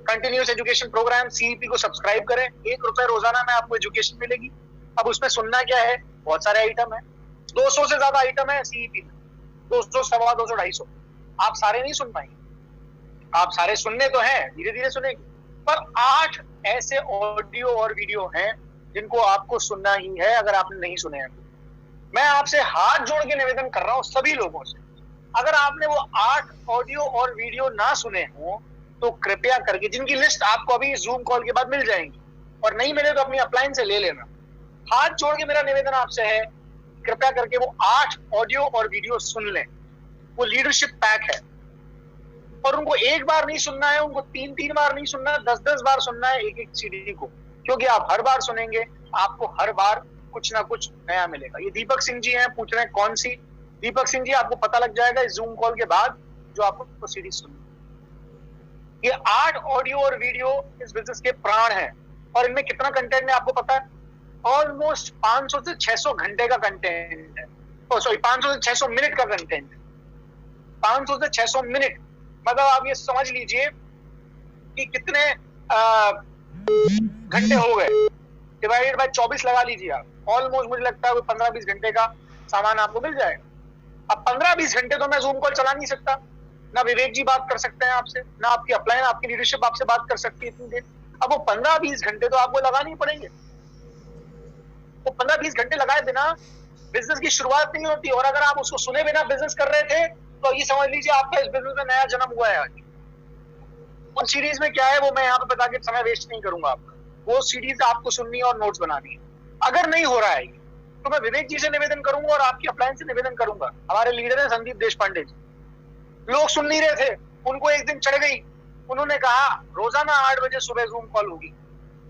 कंटिन्यूस एजुकेशन प्रोग्राम सीईपी को सब्सक्राइब करें, ₹1 रोजाना में आपको एजुकेशन मिलेगी। अब उसमें सुनना क्या है? बहुत सारे आइटम है, 200 से ज्यादा आइटम है सीईपी में, 200, 250, 250। आप सारे नहीं सुन पाएंगे, आप सारे सुनने तो हैं, धीरे धीरे सुनेंगे, पर 8 ऐसे ऑडियो और वीडियो हैं जिनको आपको सुनना ही है अगर आपने नहीं सुने हैं। मैं आपसे हाथ जोड़ के निवेदन कर रहा हूं सभी लोगों से, अगर आपने वो 8 ऑडियो और वीडियो ना सुने हो तो कृपया करके, जिनकी लिस्ट आपको अभी जूम कॉल के बाद मिल जाएंगी और नहीं मिले तो अपनी अपलाइन से ले लेना, हाथ जोड़ के मेरा निवेदन आपसे है कृपया करके वो 8 ऑडियो और वीडियो सुन लें। वो लीडरशिप पैक है और उनको एक बार नहीं सुनना है, उनको 3-3 बार नहीं सुनना है, 10-10 बार सुनना है एक एक सीडी को, क्योंकि आप हर बार सुनेंगे आपको हर बार कुछ ना कुछ नया मिलेगा। ये दीपक सिंह जी हैं, पूछ रहे हैं कौन सी? दीपक सिंह जी आपको पता लग जाएगा इस जूम कॉल के बाद जो आपको सीरीज सुननी। ये 8 ऑडियो और वीडियो इस बिजनेस के प्राण है और इनमें कितना कंटेंट है आपको पता है? ऑलमोस्ट 500 से 600 घंटे का कंटेंट है, सॉरी 500 से 600 मिनट का कंटेंट है। 500 से 600 मिनट मतलब आप ये समझ लीजिए कि कितने घंटे हो गए, डिवाइडेड बाय 24 लगा लीजिए आप, ऑलमोस्ट मुझे लगता है 15-20 घंटे का सामान आपको मिल जाएगा। अब 15-20 घंटे तो मैं जूम कॉल चला नहीं सकता, ना विवेक जी बात कर सकते हैं आपसे, ना आपकी अपलाइन, आपकी लीडरशिप आपसे बात कर सकती है इतनी देर। अब वो 15-20 घंटे तो आपको लगाने ही पड़ेंगे। वो 15-20 घंटे लगाए बिना बिजनेस की शुरुआत नहीं होती, और अगर आप उसको सुने बिना बिजनेस कर रहे थे तो ये समझ लीजिए आपका इस बिजनेस में नया जन्म हुआ है आज। उन सीरीज में क्या है वो मैं यहाँ पे बता के समय वेस्ट नहीं करूंगा आपका, वो सीरीज आपको सुननी है और नोट्स बनानी है। अगर नहीं हो रहा है तो मैं विवेक जी से निवेदन करूंगा और आपकी अपलाइन से निवेदन करूंगा। हमारे लीडर है संदीप देशपांडे जी, लोग सुन नहीं रहे थे, उनको एक दिन चढ़ गई, उन्होंने कहा रोजाना 8 बजे सुबह जूम कॉल होगी,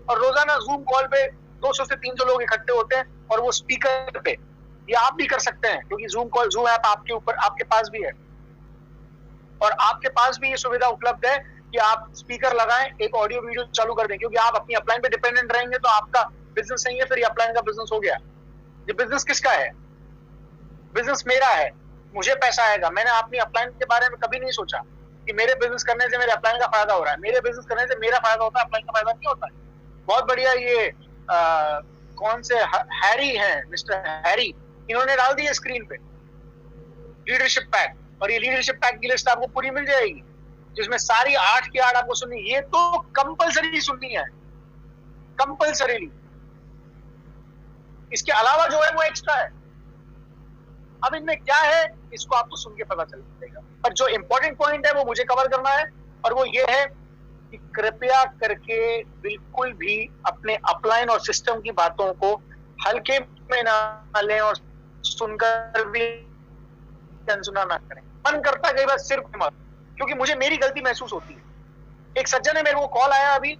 और रोजाना जूम कॉल पे 200 से 300 लोग इकट्ठे होते हैं और वो स्पीकर पे, ये आप भी कर सकते हैं क्योंकि जूम ऐप आपके ऊपर आपके पास भी है और आपके पास भी ये सुविधा उपलब्ध है कि आप स्पीकर लगाएं, एक ऑडियो वीडियो चालू कर दें, क्योंकि आप अपनी अपलाइन पे डिपेंडेंट रहेंगे तो आपका बिजनेस नहीं है, फिर ये अपलाइन का बिजनेस हो गया। ये बिजनेस किसका है? बिजनेस मेरा है, मुझे पैसा आएगा। मैंने अपनी अपलाइन के बारे में कभी नहीं सोचा कि मेरे बिजनेस करने से मेरे अपलाइन का फायदा हो रहा है, मेरे बिजनेस करने से मेरा फायदा होता है, अपलाइन का फायदा नहीं होता है। बहुत बढ़िया, ये कौन से हैरी हैं, मिस्टर हैरी, इन्होंने डाल दी है स्क्रीन पे लीडरशिप पैक, और ये लीडरशिप पैक की लिस्ट आपको पूरी मिल जाएगी जिसमें सारी 8 की 8 आपको सुननी, ये तो कंपलसरी सुननी है, कंपलसरीली। इसके अलावा जो है वो एक्स्ट्रा है। अब इनमें क्या है इसको आपको सुन के पता चल जाएगा, पर जो इंपॉर्टेंट पॉइंट है वो मुझे कवर करना है, और वो ये है कि कृपया करके बिल्कुल भी अपने अपलाइन और सिस्टम की बातों को हल्के में ना लें और सुनकर भी अनसुना ना करें। मन करता है कई बार सिर्फ मत, क्योंकि मुझे मेरी गलती महसूस होती है। एक सज्जन है, मेरे को कॉल आया अभी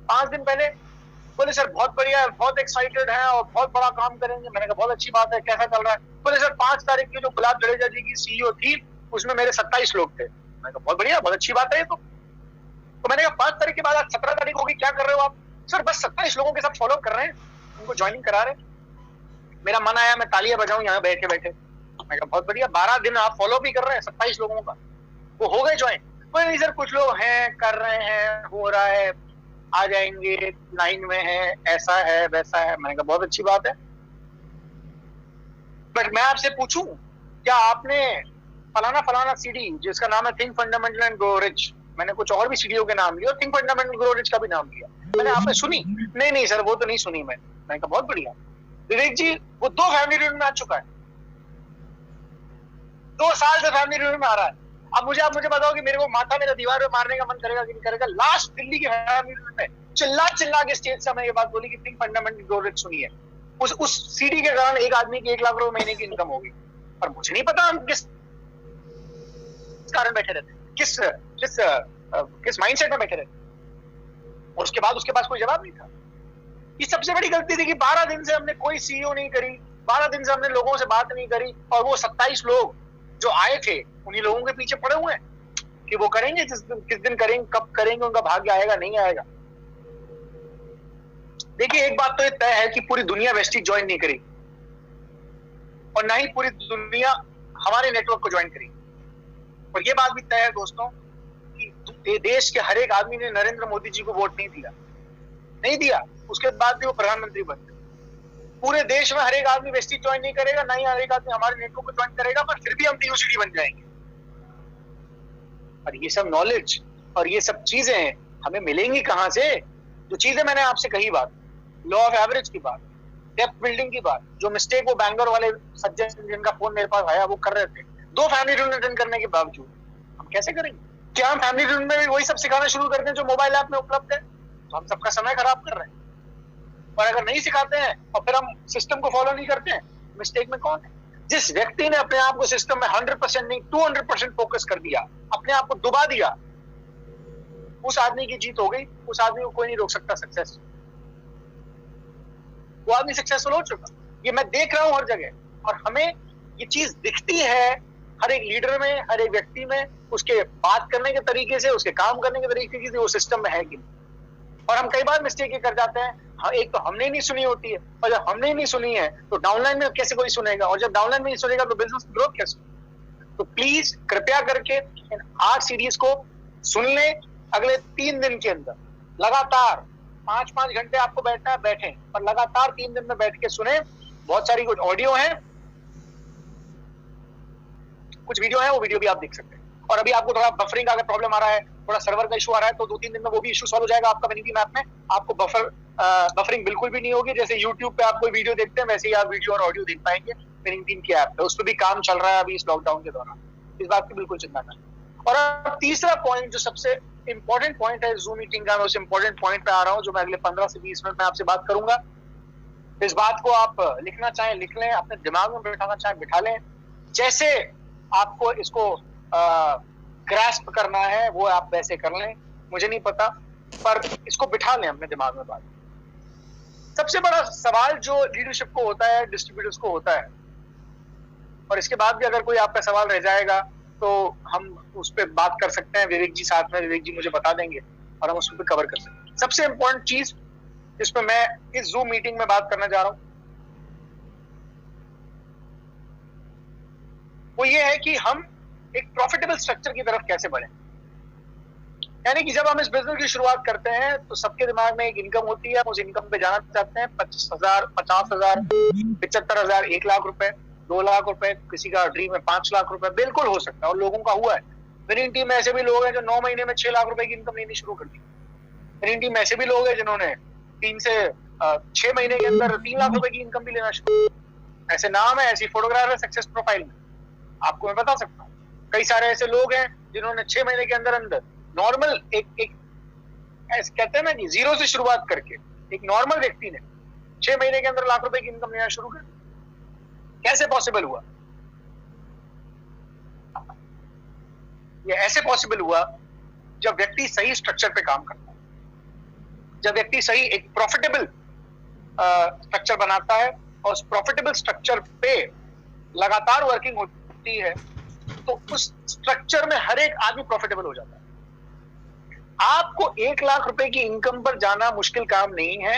5 दिन पहले, बोले सर बहुत बढ़िया है, बहुत एक्साइटेड है और बहुत बड़ा काम करेंगे। मैंने कहा बहुत अच्छी बात है, कैसा चल रहा है? बोले सर 5 तारीख की जो गुलाब जडेजा जी की सीईओ थी उसमें मेरे 27 लोग थे। मैंने कहा बहुत बढ़िया, बहुत अच्छी बात है ये तो मैंने कहा 5 तारीख के बाद आज 17 तारीख होगी, क्या कर रहे हो आप? सर बस 27 लोगों के साथ फॉलो कर रहे हैं, उनको ज्वाइनिंग करा रहे हैं। मेरा मन आया मैं तालियां बजाऊं यहाँ बैठे बैठे। मैं कहा बहुत बढ़िया, 12 दिन आप फॉलो भी कर रहे हैं 27 लोगों का, वो हो गए ज्वाइन? बोले नहीं सर कुछ लोग हैं, कर रहे हैं, हो रहा है, आ जाएंगे, लाइन में है, ऐसा है वैसा है। मैंने कहा बहुत अच्छी बात है, बट मैं आपसे पूछूं क्या आपने फलाना फलाना सीडी जिसका नाम है think fundamental and grow rich, मैंने कुछ और भी सीडीओ के नाम लिया और थिंक फंडामेंटल ग्रो रिच का भी नाम लिया, मैंने आपने सुनी? नहीं सर वो तो नहीं सुनी मैंने कहा बहुत बढ़िया। विवेक जी वो 2 फैमिली रियूनियन में आ चुका है, 2 साल से फैमिली रियूनियन में आ रहा है। अब मुझे बताओ कि मेरे को माथा मेरा दीवार पे मारने का मन करेगा कि नहीं करेगा? लास्ट दिल्ली की फैमिली रियूनियन में चिल्ला के स्टेज से मैं ये बात बोली कि थिंक फंडामेंटल ग्रो रिच सुनी है। उस सीडी के कारण एक आदमी की 1 लाख रुपए महीने की इनकम होगी, और मुझे नहीं पता हम किस कारण बैठे रहते, किस माइंडसेट में बैठे रहते। उसके पास कोई जवाब नहीं था। ये सबसे बड़ी गलती थी कि 12 दिन से हमने कोई सीईओ नहीं करी, 12 दिन से हमने लोगों से बात नहीं करी, और वो 27 लोग जो आए थे उन्हीं लोगों के पीछे पड़े हुए हैं कि वो करेंगे, किस दिन करेंगे, कब करेंगे, उनका भाग्य आएगा नहीं आएगा। देखिए एक बात तो ये तय है कि पूरी दुनिया वेस्टीज ज्वाइन नहीं करी, और ना ही पूरी दुनिया हमारे नेटवर्क को ज्वाइन करी। और ये बात भी तय है दोस्तों कि देश के हर एक आदमी ने नरेंद्र मोदी जी को वोट नहीं दिया, उसके बाद भी वो प्रधानमंत्री बन गए। पूरे देश में हर एक आदमी वेस्टीज ज्वाइन नहीं करेगा, ना ही हर एक आदमी हमारे नेटवर्क को ज्वाइन करेगा, पर फिर भी हम टीयूसीडी बन जाएंगे। और ये सब नॉलेज और ये सब चीजें हमें मिलेंगी कहां से? जो चीजें मैंने आपसे कही, बात लॉ ऑफ एवरेज की बात, डेप्थ बिल्डिंग की बात, जो मिस्टेक वो बैंगलोर वाले सज्जन जिनका फोन मेरे पास आया वो कर रहे थे, 2 फैमिली रियूनियन अटेंड करने के बावजूद हम कैसे करेंगे? क्या हम फैमिली रियूनियन में भी वही सब सिखाना शुरू कर दें जो मोबाइल ऐप में उपलब्ध है? तो हम सबका समय खराब कर रहे हैं। और अगर नहीं सिखाते हैं और फिर हम सिस्टम को फॉलो नहीं करते हैं, मिस्टेक में कौन है? जिस व्यक्ति ने अपने आप को सिस्टम में 100% नहीं 200% फोकस कर दिया, अपने आप को डुबा दिया, उस आदमी की जीत हो गई। उस आदमी को कोई नहीं रोक सकता सक्सेस। वो आदमी सक्सेसफुल हो चुका। ये मैं देख रहा हूं हर जगह, और हमें ये चीज दिखती है हर एक लीडर में, हर एक व्यक्ति में, उसके बात करने के तरीके से, उसके काम करने के तरीके से वो सिस्टम में है कि नहीं। और हम कई बार मिस्टेक ये कर जाते हैं, हाँ, एक तो हमने नहीं सुनी होती है, और जब हमने नहीं सुनी है तो डाउनलाइन में कैसे कोई सुनेगा, और जब डाउनलाइन में नहीं सुनेगा तो बिजनेस ग्रोथ कैसे? तो प्लीज कृपया करके इन 8 सीरीज को सुन लें। अगले 3 दिन के अंदर लगातार 5-5 घंटे आपको बैठना है, बैठें, और लगातार 3 दिन में बैठ के सुने। बहुत सारी कुछ ऑडियो है, कुछ वीडियो है, वो वीडियो भी आप देख सकते हैं। और अभी आपको थोड़ा बफरिंग का अगर प्रॉब्लम आ रहा है, थोड़ा सर्वर का इशू आ रहा है, तो 2-3 दिन में वो भी इशू सॉल्व हो जाएगा आपका वेनिटी मैप में। आपको बफरिंग बिल्कुल भी नहीं होगी। जैसे यूट्यूब पे आप कोई वीडियो देखते हैं, वैसे ही आप वीडियो और ऑडियो देख पाएंगे वेनिटी की ऐप पे। उस पर भी काम चल रहा है अभी इस लॉकडाउन के दौरान, इस बात की बिल्कुल चिंता करें। और अब तीसरा पॉइंट, जो सबसे इंपॉर्टेंट पॉइंट है जूम मीटिंग का, मैं उस इंपॉर्टेंट पॉइंट पे आ रहा हूँ, जो मैं अगले 15 से 20 मिनट में आपसे बात करूंगा। इस बात को आप लिखना चाहें लिख लें, अपने दिमाग में बैठाना चाहें बिठा लें। जैसे आपको इसको ग्रास्प करना है वो आप वैसे कर लें, मुझे नहीं पता, पर इसको बिठा लें अपने दिमाग में बात। सबसे बड़ा सवाल जो लीडरशिप को होता है, डिस्ट्रीब्यूटर्स को होता है, और इसके बाद भी अगर कोई आपका सवाल रह जाएगा तो हम उस पर बात कर सकते हैं। विवेक जी साथ में, विवेक जी मुझे बता देंगे और हम उस पर कवर कर सकते हैं। सबसे इंपॉर्टेंट चीज जिस पर मैं इस जूम मीटिंग में बात करना जा रहा हूं वो ये है कि हम एक प्रॉफिटेबल स्ट्रक्चर की तरफ कैसे बढ़े। यानी कि जब हम इस बिजनेस की शुरुआत करते हैं तो सबके दिमाग में एक इनकम होती है, हम उस इनकम पे जाना चाहते हैं। 25,000, 50,000, 75,000, 1 लाख रुपए, 2 लाख रुपए, किसी का ड्रीम है 5 लाख रुपए, बिल्कुल हो सकता है, और लोगों का हुआ है। मेरी टीम में ऐसे भी लोग हैं जो 9 महीने में 6 लाख रुपए की इनकम लेनी शुरू कर दी। मेरी टीम में ऐसे भी लोग हैं जिन्होंने 3 से 6 महीने के अंदर 3 लाख रुपए की इनकम भी लेना शुरू। ऐसे नाम है, ऐसी फोटोग्राफ है सक्सेस प्रोफाइल में, आपको मैं बता सकता हूँ। कई सारे ऐसे लोग हैं जिन्होंने 6 महीने के अंदर अंदर नॉर्मल एक ऐसे कहते हैं ना कि जीरो से शुरुआत करके एक नॉर्मल व्यक्ति ने 6 महीने के अंदर लाख रुपए की इनकम लेना शुरू कर। कैसे पॉसिबल हुआ? ये ऐसे पॉसिबल हुआ जब व्यक्ति सही स्ट्रक्चर पे काम करता है, जब व्यक्ति सही एक प्रॉफिटेबल स्ट्रक्चर बनाता है, और उस प्रॉफिटेबल स्ट्रक्चर पे लगातार वर्किंग होती है, तो उस स्ट्रक्चर में हर एक आदमी प्रॉफिटेबल हो जाता है। आपको 1 लाख रुपए की इनकम पर जाना मुश्किल काम नहीं है।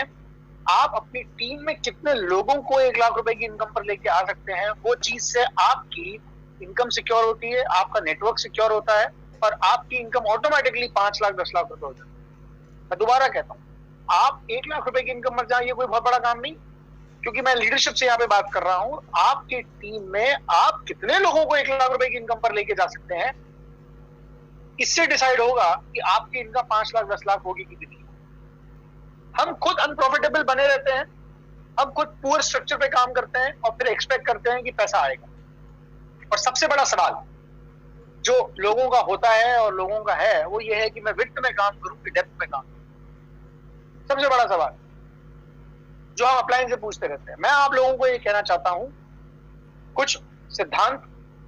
आप अपनी टीम में कितने लोगों को 1 लाख रुपए की इनकम पर लेके आ सकते हैं, वो चीज से आपकी इनकम सिक्योर होती है, आपका नेटवर्क सिक्योर होता है, और आपकी इनकम ऑटोमेटिकली 5 लाख 10 लाख रुपए हो जाती है। मैं दोबारा कहता हूँ, आप 1 लाख रुपए की इनकम पर जाए, ये कोई बहुत बड़ा काम नहीं, क्योंकि मैं लीडरशिप से यहाँ पे बात कर रहा हूँ। आपकी टीम में आप कितने लोगों को 1 लाख रुपए की इनकम पर लेके जा सकते हैं, इससे डिसाइड होगा कि आपकी इनकम 5 लाख 10 लाख होगी कि नहीं। हम खुद अनप्रॉफिटेबल बने रहते हैं, हम खुद पुअर स्ट्रक्चर पे काम करते हैं, और फिर एक्सपेक्ट करते हैं कि पैसा आएगा। और सबसे बड़ा सवाल जो लोगों का होता है और लोगों का है वो ये है कि मैं विड्थ में काम करूं कि डेप्थ में काम करूं। सबसे बड़ा सवाल जो हम अप्लायंस से पूछते रहते हैं। मैं आप लोगों को ये कहना चाहता हूं, कुछ सिद्धांत,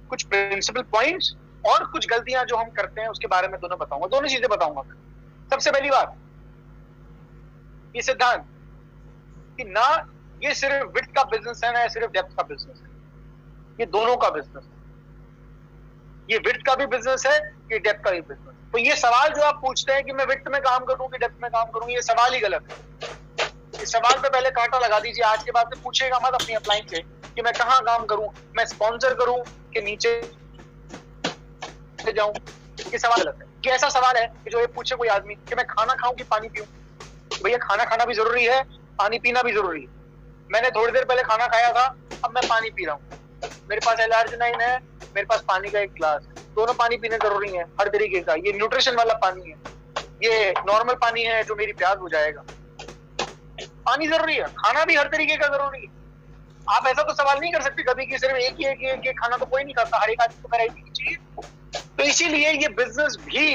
कुछ प्रिंसिपल पॉइंट्स और कुछ गलतियां जो हम करते हैं उसके बारे में दोनों बताऊंगा, दोनों चीजें बताऊंगा। सबसे पहली बात, ये सिद्धांत कि ना ये सिर्फ विड्थ का बिजनेस है ना सिर्फ डेप्थ का बिजनेस है, ये दोनों का बिजनेस है। ये विड्थ का भी बिजनेस है, ये डेप्थ का भी बिजनेस है। तो ये सवाल जो आप पूछते हैं कि मैं विड्थ में काम करूं कि डेप्थ में काम करूं, ये सवाल ही गलत है। इस सवाल पे पहले कांटा लगा दीजिए। आज के बाद से पूछेगा मत अपनी अपलाइन से कि मैं कहाँ काम करूं, मैं स्पॉन्सर करूं कि नीचे जाऊं। ये सवाल गलत है। ये ऐसा सवाल है कि जो ये पूछे कोई आदमी कि मैं खाना खाऊं कि पानी पीऊं। भैया खाना खाना भी जरूरी है, पानी पीना भी जरूरी है। मैंने थोड़ी देर पहले खाना खाया था, अब मैं पानी पी रहा हूँ। मेरे पास L-arginine है, मेरे पास पानी का एक गिलास है। दोनों पानी पीने जरूरी है हर तरीके का। ये न्यूट्रिशन वाला पानी है, ये नॉर्मल पानी है जो मेरी प्यास बुझाएगा। पानी जरूरी है, खाना भी हर तरीके का जरूरी है। आप ऐसा तो सवाल नहीं कर सकते कभी कि सिर्फ एक खाना तो कोई नहीं खाता, हर एक आदमी को वैरायटी चाहिए। तो इसीलिए ये बिजनेस भी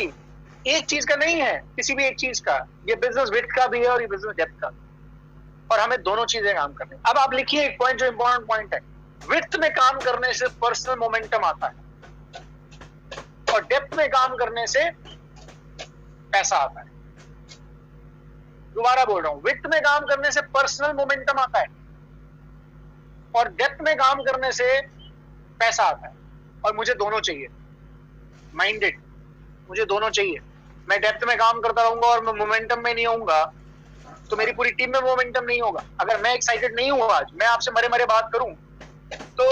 एक चीज का नहीं है, किसी भी एक चीज का। ये बिजनेस विड्थ का भी है और ये बिजनेस डेप्थ का, और हमें दोनों चीजें काम करनी। अब आप लिखिए एक पॉइंट जो इंपॉर्टेंट पॉइंट है, विड्थ में काम करने से पर्सनल मोमेंटम आता है और डेप्थ में काम करने से पैसा आता है। दोबारा बोल रहा हूं, विड्थ में काम करने से पर्सनल मोमेंटम आता है और डेप्थ में काम करने से पैसा आता है। और मुझे दोनों चाहिए, माइंडेड, मुझे दोनों चाहिए। मैं डेप्थ में काम करता रहूंगा और मैं मोमेंटम में नहीं होऊंगा तो मेरी पूरी टीम में मोमेंटम नहीं होगा। अगर मैं एक्साइटेड नहीं हूं, आज मैं आपसे मरे मरे बात करूं तो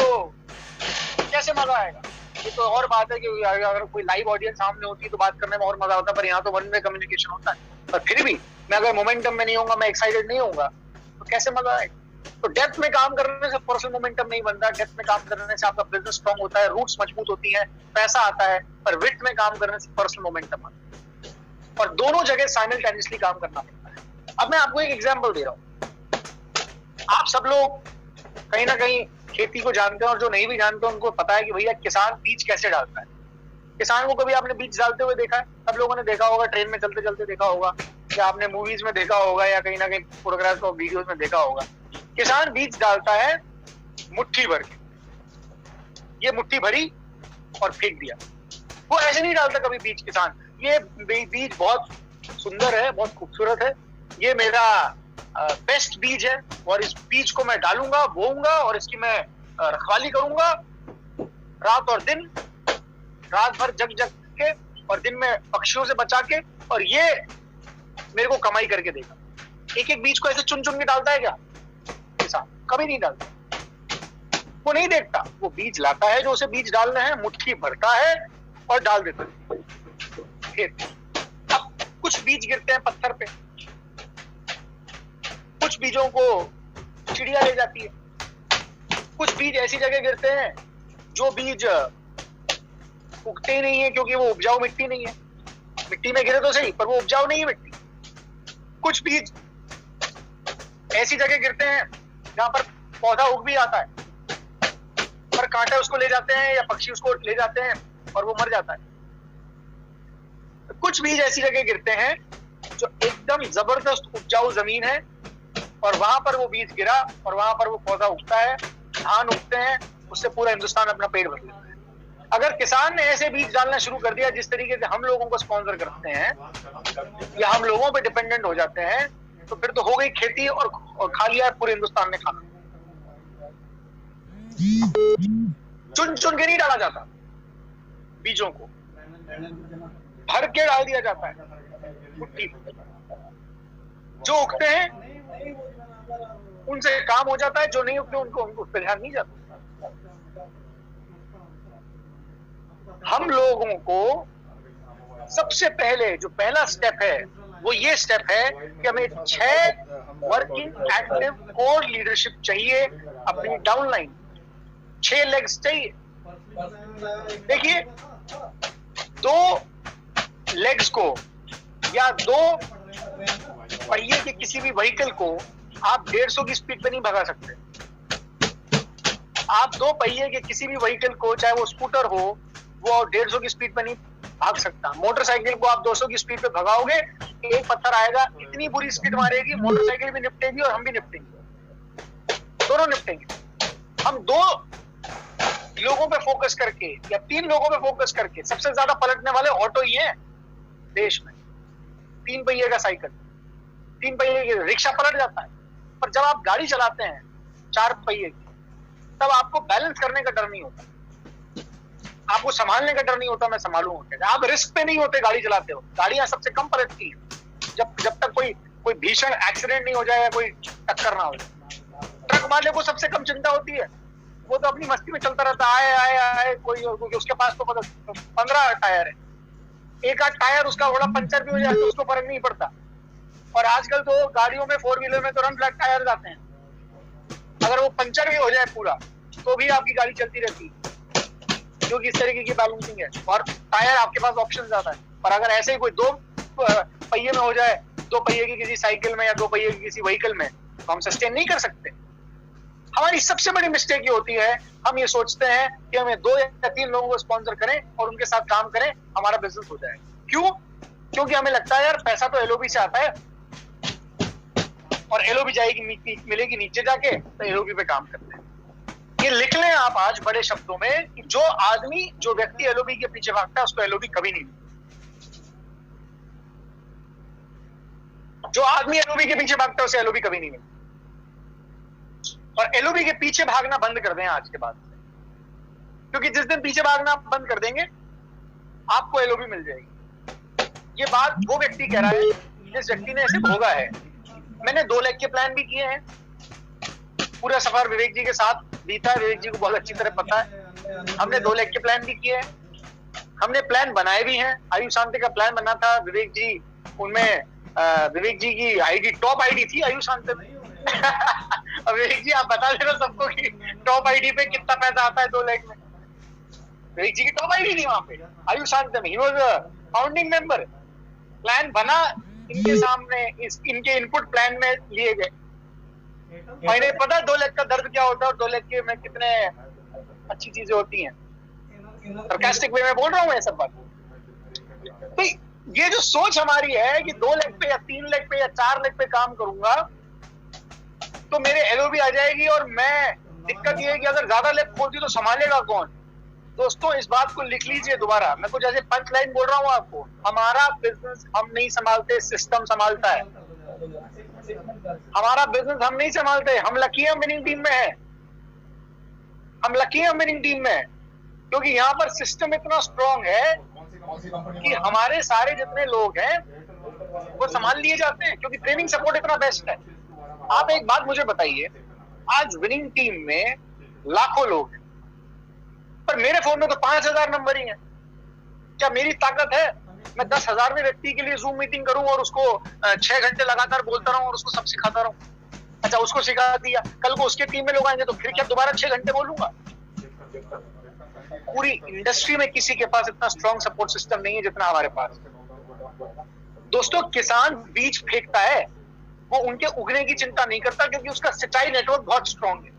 कैसे मजा आएगा। ये तो और बात है कि अगर कोई लाइव ऑडियंस सामने होती है तो बात करने में और मजा होता है, पर यहाँ तो वन वे कम्युनिकेशन होता है। पर फिर भी मैं अगर मोमेंटम में नहीं होऊंगा, मैं एक्साइटेड नहीं होऊंगा तो कैसे मजा आएगा। तो डेप्थ में काम करने से पर्सनल मोमेंटम नहीं बनता, डेप्थ में काम करने से आपका बिजनेस स्ट्रांग होता है, रूट्स मजबूत होती है, पैसा आता है। पर विड्थ में काम करने से पर्सनल मोमेंटम आता है और दोनों जगह साइमल्टेनियसली काम करना पड़ता है। अब मैं आपको एक एग्जांपल दे रहा हूं। आप सब लोग कहीं ना कहीं खेती को जानते हैं और जो नहीं भी जानते उनको पता है कि भैया किसान बीज कैसे डालता है। किसान को कभी आपने बीज डालते हुए देखा है? सब लोगों ने देखा होगा, ट्रेन में चलते चलते देखा होगा, या आपने मूवीज में देखा होगा, या कहीं ना कहीं फोटोग्राफ्स और वीडियोस में देखा होगा। किसान बीज डालता है मुट्ठी भर के, ये मुट्ठी भरी और फेंक दिया। वो ऐसे नहीं डालता कभी बीज किसान, ये बीज बहुत सुंदर है, बहुत खूबसूरत है, ये मेरा बेस्ट बीज है और इस बीज को मैं डालूंगा, बोऊंगा और इसकी मैं रखवाली करूंगा रात और दिन, रात भर जग जग के और दिन में पक्षियों से बचा के, और ये मेरे को कमाई करके देगा। एक एक बीज को ऐसे चुन चुन के डालता है क्या किसान? कभी नहीं डालता। वो नहीं देखता, वो बीज लाता है जो उसे बीज डालने हैं, मुट्ठी भरता है और डाल देता है खेत। अब कुछ बीज गिरते हैं पत्थर पे, कुछ बीजों को चिड़िया ले जाती है, कुछ बीज ऐसी जगह गिरते हैं जो बीज उगते ही नहीं है क्योंकि वो उपजाऊ मिट्टी नहीं है। मिट्टी में गिरे तो सही पर वो उपजाऊ नहीं है मिट्टी। कुछ बीज ऐसी जगह गिरते हैं जहां पर पौधा उग भी आता है पर कांटे उसको ले जाते हैं या पक्षी उसको ले जाते हैं और वो मर जाता है। कुछ बीज ऐसी जगह गिरते हैं जो एकदम जबरदस्त उपजाऊ जमीन है और वहां पर वो बीज गिरा और वहां पर वो पौधा उगता है, धान उगते हैं, उससे पूरा हिंदुस्तान अपना पेट भर लेता है। अगर किसान ने ऐसे बीज डालना शुरू कर दिया जिस तरीके से हम लोगों को स्पॉन्सर करते हैं या हम लोगों पे डिपेंडेंट हो जाते हैं, तो फिर तो हो गई खेती और खा लिया पूरे हिंदुस्तान ने खाना। चुन चुन के नहीं डाला जाता, बीजों को भर के डाल दिया जाता है मुट्ठी। जो उगते हैं उनसे काम हो जाता है, जो नहीं उगते उनको उस पर ध्यान नहीं जाता। हम लोगों को सबसे पहले जो पहला स्टेप है वो ये स्टेप है कि हमें 6 वर्किंग एक्टिव कोर लीडरशिप चाहिए अपनी डाउनलाइन, 6 लेग्स चाहिए। देखिए 2 लेग्स को या 2 पहिए के किसी भी व्हीकल को आप 150 की स्पीड पे नहीं भगा सकते। आप 2 पहिए के किसी भी व्हीकल को, चाहे वो स्कूटर हो, वो 150 की स्पीड पे नहीं भाग सकता। मोटरसाइकिल को आप 200 की स्पीड पे भगाओगे, एक पत्थर आएगा, इतनी बुरी स्पीड मारेगी, मोटरसाइकिल भी निपटेगी और हम भी निपटेंगे, दोनों निपटेंगे। हम 2 लोगों पे फोकस करके या 3 लोगों पे फोकस करके, सबसे ज्यादा पलटने वाले ऑटो ही हैं देश में। 3 पहिए का साइकिल, 3 पहिए की रिक्शा पलट जाता है, पर जब आप गाड़ी चलाते हैं 4 पहिए की, तब आपको बैलेंस करने का डर नहीं होता, आपको संभालने का डर नहीं होता, मैं संभालूंगा। आप रिस्क पे नहीं होते गाड़ी चलाते हो। गाड़ियां सबसे कम पलटती है जब तक कोई भीषण एक्सीडेंट नहीं हो जाए या कोई टक्कर ना हो जाए। ट्रक वाले को सबसे कम चिंता होती है, वो तो अपनी मस्ती में चलता रहता है, आए कोई उसके पास तो 15 टायर है, एक आध टायर उसका थोड़ा पंचर भी हो जाए तो उसको फर्क नहीं पड़ता। और आजकल तो गाड़ियों में 4 व्हीलर में तो रन फ्लैट टायर आते हैं, अगर वो पंचर भी हो जाए पूरा तो भी आपकी गाड़ी चलती रहती है, क्योंकि इस तरीके की बैलेंसिंग है। और टायर आपके पास ऑप्शन ज्यादा है। पर अगर ऐसे ही कोई 2 पहिए में हो जाए, 2 पहिए की किसी साइकिल में या 2 पहिए की किसी व्हीकल में, तो हम सस्टेन नहीं कर सकते। हमारी सबसे बड़ी मिस्टेक ये होती है, हम ये सोचते हैं कि हमें 2 या 3 लोगों को स्पॉन्सर करें और उनके साथ काम करें, हमारा बिजनेस हो जाए। क्यों? क्योंकि हमें लगता है यार पैसा तो एलओबी से आता है, और एलओबी जाएगी मिलेगी नीचे जाके, तो एलओबी पे काम करते हैं। ये लिख लें आप आज बड़े शब्दों में कि जो व्यक्ति एलओबी के पीछे भागता है उसको एलओबी कभी नहीं मिलती। जो आदमी एलओबी के पीछे भागता है उसे एलओबी कभी नहीं मिलती। और एलओबी के पीछे भागना बंद कर दें आज के बाद से, क्योंकि जिस दिन पीछे भागना बंद कर देंगे आपको एलओबी मिल जाएगी। ये बात वो व्यक्ति कह रहा है जिस व्यक्ति ने इसे भोगा है। मैंने 2 लाख के प्लान भी किए हैं, पूरा सफर विवेक जी के साथ बीता है, विवेक जी को बहुत अच्छी तरह पता है। हमने 2 लाख के प्लान भी किए हैं, हमने प्लान बनाए भी हैं। आयुष शांति का प्लान बना था, विवेक जी उनमें विवेक जी की आईडी टॉप आईडी थी आयुष शांति में। अब विवेक जी आप बता देना सबको कि टॉप आईडी पे कितना पैसा आता है 2 लाख में। विवेक जी की टॉप आईडी थी वहां पे आयुष शांति में, he was founding member. Plan बना इनके सामने, इनके इनपुट प्लान में लिए गए। मैंने पता 2 लाख का दर्द क्या होता है और 2 लाख के में कितने अच्छी चीजें होती हैं। सरकास्टिक वे में बोल रहा हूँ ये सब बात। तो ये जो सोच हमारी है कि 2 लाख पे या 3 लाख पे या 4 लाख पे काम करूंगा तो मेरे एलओबी आ जाएगी, और मैं दिक्कत ये है कि अगर ज्यादा लाख खोल दी तो संभालेगा कौन। दोस्तों इस बात को लिख लीजिए दोबारा, मैं कुछ ऐसे पंच लाइन बोल रहा हूँ आपको। हमारा बिजनेस हम नहीं संभालते, सिस्टम संभालता है। हमारा बिजनेस हम नहीं संभालते। हम लकी हम विनिंग टीम में है, हम लकी हम विनिंग टीम में है, क्योंकि यहाँ पर सिस्टम इतना स्ट्रांग है कि हमारे सारे जितने लोग हैं वो संभाल लिए जाते हैं, क्योंकि ट्रेनिंग सपोर्ट इतना बेस्ट है। आप एक बात मुझे बताइए, आज विनिंग टीम में लाखों लोग हैं, पर मेरे फोन में तो 5000 नंबर ही हैं। क्या मेरी ताकत है मैं 10,000वें व्यक्ति के लिए जूम मीटिंग करूं और उसको 6 घंटे लगातार बोलता रहूं और उसको सब सिखाता रहूं? अच्छा, उसको सिखा दिया, कल को उसके टीम में लोग आएंगे तो फिर क्या दोबारा 6 घंटे बोलूंगा? पूरी इंडस्ट्री में किसी के पास इतना स्ट्रॉन्ग सपोर्ट सिस्टम नहीं है जितना हमारे पास। दोस्तों किसान बीज फेंकता है, वो उनके उगने की चिंता नहीं करता, क्योंकि उसका सिंचाई नेटवर्क बहुत स्ट्रॉन्ग है।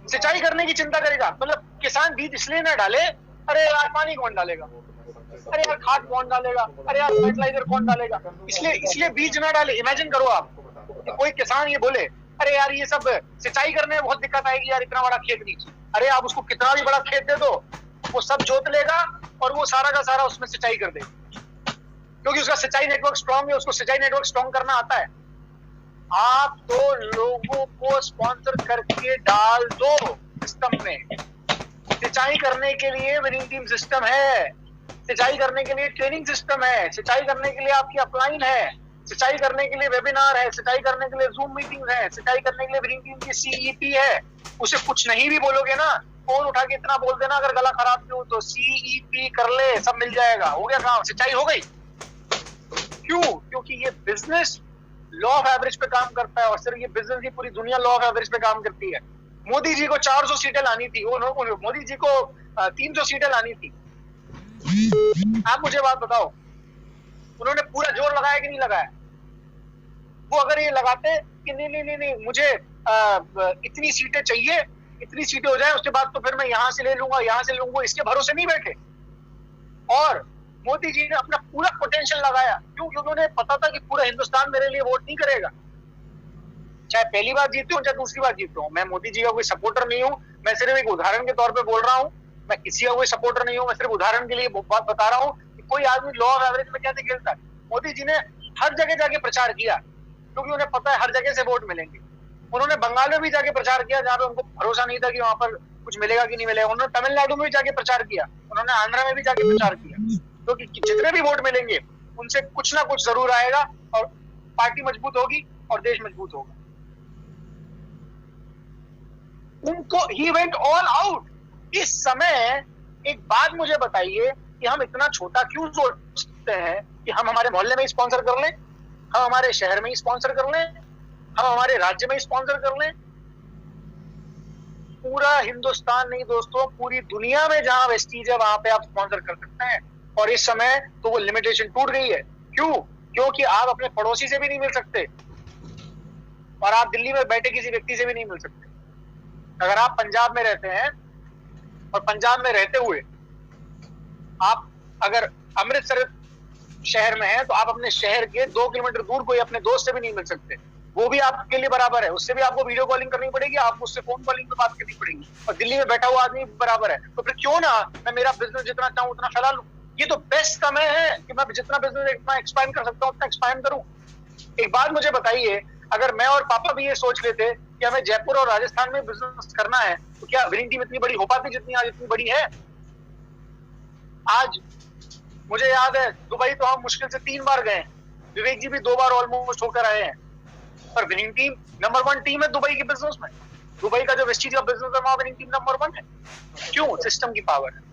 सिंचाई करने की चिंता करेगा, मतलब किसान बीज इसलिए ना डाले, अरे यार पानी कौन डालेगा, अरे यार खाद कौन डालेगा, अरे यार फर्टिलाइजर कौन डालेगा, इसलिए बीज ना डाले। इमेजिन करो आप कि कोई किसान ये बोले, अरे यार ये सब सिंचाई करने में बहुत दिक्कत आएगी यार, इतना बड़ा खेत नहीं। अरे आप उसको कितना भी बड़ा खेत दे दो, वो सब जोत लेगा और वो सारा का सारा उसमें सिंचाई कर देगा, क्योंकि उसका सिंचाई नेटवर्क स्ट्रॉन्ग है, उसको सिंचाई नेटवर्क स्ट्रॉन्ग करना आता है। आप तो लोगों को स्पॉन्सर करके डाल दो सिस्टम में। सिंचाई करने के लिए विनिंग टीम सिस्टम है, सिंचाई करने के लिए ट्रेनिंग सिस्टम है, सिंचाई करने के लिए आपकी अपलाइन है, सिंचाई करने के लिए वेबिनार है, सिंचाई करने के लिए जूम मीटिंग है, सिंचाई करने के लिए विनिंग टीम की सीईपी है। उसे कुछ नहीं भी बोलोगे ना, फोन उठा के इतना बोल देना अगर गला खराब भी हो तो सीईपी कर ले, सब मिल जाएगा, हो गया काम, सिंचाई हो गई। क्यों? क्योंकि ये बिजनेस लॉ ऑफ एवरेज पे काम करता है, और सिर्फ ये बिजनेस की पूरी दुनिया लॉ ऑफ एवरेज पे काम करती है। मोदी जी को 400 सीटें लानी थी, मोदी जी को 300 सीटें लानी थी। आप मुझे बात बताओ, उन्होंने पूरा जोर लगाया कि नहीं लगाया? वो अगर ये लगाते कि नहीं मुझे इतनी सीटें चाहिए, इतनी सीटें हो जाए उसके बाद तो फिर मैं यहां से ले लूंगा, यहां से लूंगा, इसके भरोसे नहीं बैठे। और मोदी जी ने अपना पूरा पोटेंशियल लगाया। क्यों? क्योंकि उन्हें पता था कि पूरा हिंदुस्तान मेरे लिए वोट नहीं करेगा, चाहे पहली बार जीते हो चाहे दूसरी बार जीते हो। मैं मोदी जी का कोई सपोर्टर नहीं हूं, मैं सिर्फ एक उदाहरण के तौर पे बोल रहा हूं। मैं किसी का कोई सपोर्टर नहीं हूं, मैं सिर्फ उदाहरण के लिए बात बता रहा हूं कि कोई आदमी लॉ ऑफ एवरेज में कैसे खेलता है। मोदी जी ने हर जगह जाके प्रचार किया, क्योंकि उन्हें पता है हर जगह से वोट मिलेंगे। उन्होंने बंगाल में भी जाके प्रचार किया जहां पे उनको भरोसा नहीं था कि वहां पर कुछ मिलेगा कि नहीं मिलेगा। उन्होंने तमिलनाडु में भी जाके प्रचार किया, उन्होंने आंध्रा में भी जाके प्रचार किया, क्योंकि जितने भी वोट मिलेंगे उनसे कुछ ना कुछ जरूर आएगा और पार्टी मजबूत होगी और देश मजबूत होगा। उनको ही वेंट ऑल आउट। इस समय एक बात मुझे बताइए कि हम इतना छोटा क्यों सोचते हैं कि हम हमारे मोहल्ले में स्पॉन्सर कर लें, हम हमारे शहर में स्पॉन्सर कर लें, हम हमारे राज्य में स्पॉन्सर कर लें। पूरा हिंदुस्तान नहीं दोस्तों, पूरी दुनिया में जहां वेस्टीज है वहां पे आप स्पॉन्सर कर सकते हैं। और इस समय तो वो लिमिटेशन टूट गई है। क्यों? क्योंकि आप अपने पड़ोसी से भी नहीं मिल सकते और आप दिल्ली में बैठे किसी व्यक्ति से भी नहीं मिल सकते। अगर आप पंजाब में रहते हैं और पंजाब में रहते हुए आप अगर अमृतसर शहर में हैं तो आप अपने शहर के 2 किलोमीटर दूर कोई अपने दोस्त से भी नहीं मिल सकते। वो भी आपके लिए बराबर है, उससे भी आपको वीडियो कॉलिंग करनी पड़ेगी, आपको उससे फोन कॉलिंग पे बात करनी पड़ेगी। और दिल्ली में बैठा हुआ आदमी बराबर है। तो फिर क्यों ना मैं मेरा बिजनेस जितना चाहूं उतना फैला लूं। ये तो बेस्ट समय है कि मैं जितना बिजनेस इतना एक्सपैंड कर सकता हूं उतना एक्सपैंड करूं। एक बात मुझे बताइए, अगर मैं और पापा भी ये सोच लेते कि हमें जयपुर और राजस्थान में बिजनेस करना है तो क्या विनिंग टीम इतनी बड़ी हो पाती जितनी आज इतनी बड़ी है? आज मुझे याद है दुबई तो हम मुश्किल से 3 बार गए, विवेक जी भी 2 बार ऑलमोस्ट होकर आए हैं, पर विनिंग टीम नंबर 1 टीम है दुबई के बिजनेस में। दुबई का जो वेस्टीज का बिजनेस है वहां विनिंग टीम नंबर 1 है। क्यों? सिस्टम की पावर है।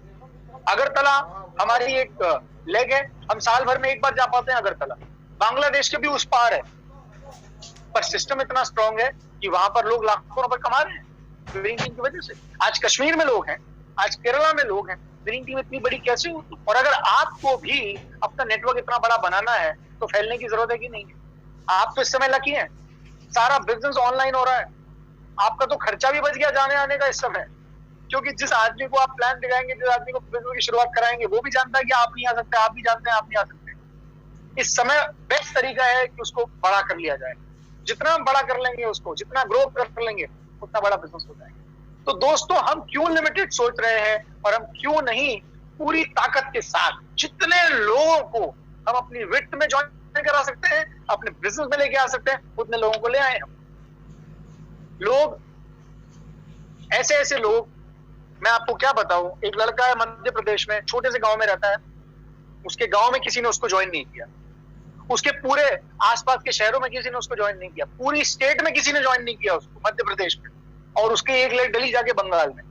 अगरतला हमारी एक लेग है, हम साल भर में एक बार जा पाते हैं अगरतला। बांग्लादेश के भी उस पार है, पर सिस्टम इतना स्ट्रांग है कि वहां पर लोग लाखों रुपए कमा रहे हैं विनिंग टीम की वजह से। आज कश्मीर में लोग हैं, आज केरला में लोग हैं, विनिंग टीम इतनी बड़ी कैसे होती? और अगर आपको भी अपना नेटवर्क इतना बड़ा बनाना है तो फैलने की जरूरत है कि नहीं? आप तो इस समय लकी हैं, सारा बिजनेस ऑनलाइन हो रहा है, आपका तो खर्चा भी बच गया जाने आने का इस समय। क्योंकि जिस आदमी को आप प्लान दिखाएंगे, जिस आदमी को बिजनेस की शुरुआत कराएंगे, वो भी जानता है कि आप नहीं आ सकते, आप भी जानते हैं आप नहीं आ सकते। इस समय बेस्ट तरीका है कि उसको बड़ा कर लिया जाए। जितना हम बड़ा कर लेंगे उसको, जितना ग्रो कर लेंगे उतना बड़ा बिजनेस हो जाएगा। तो दोस्तों हम क्यों लिमिटेड सोच रहे हैं और हम क्यों नहीं पूरी ताकत के साथ जितने लोगों को हम अपनी वित्त में ज्वाइन करा सकते हैं, अपने बिजनेस में लेके आ सकते हैं, उतने लोगों को ले आए हम। लोग ऐसे ऐसे लोग, मैं आपको क्या बताऊं, एक लड़का है मध्य प्रदेश में, छोटे से गांव में रहता है, उसके गांव में किसी ने उसको ज्वाइन नहीं किया, उसके पूरे आसपास के शहरों में किसी ने उसको ज्वाइन नहीं किया, पूरी स्टेट में किसी ने ज्वाइन नहीं किया उसको, मध्य प्रदेश में। और उसकी एक लेग डली जाके बंगाल में,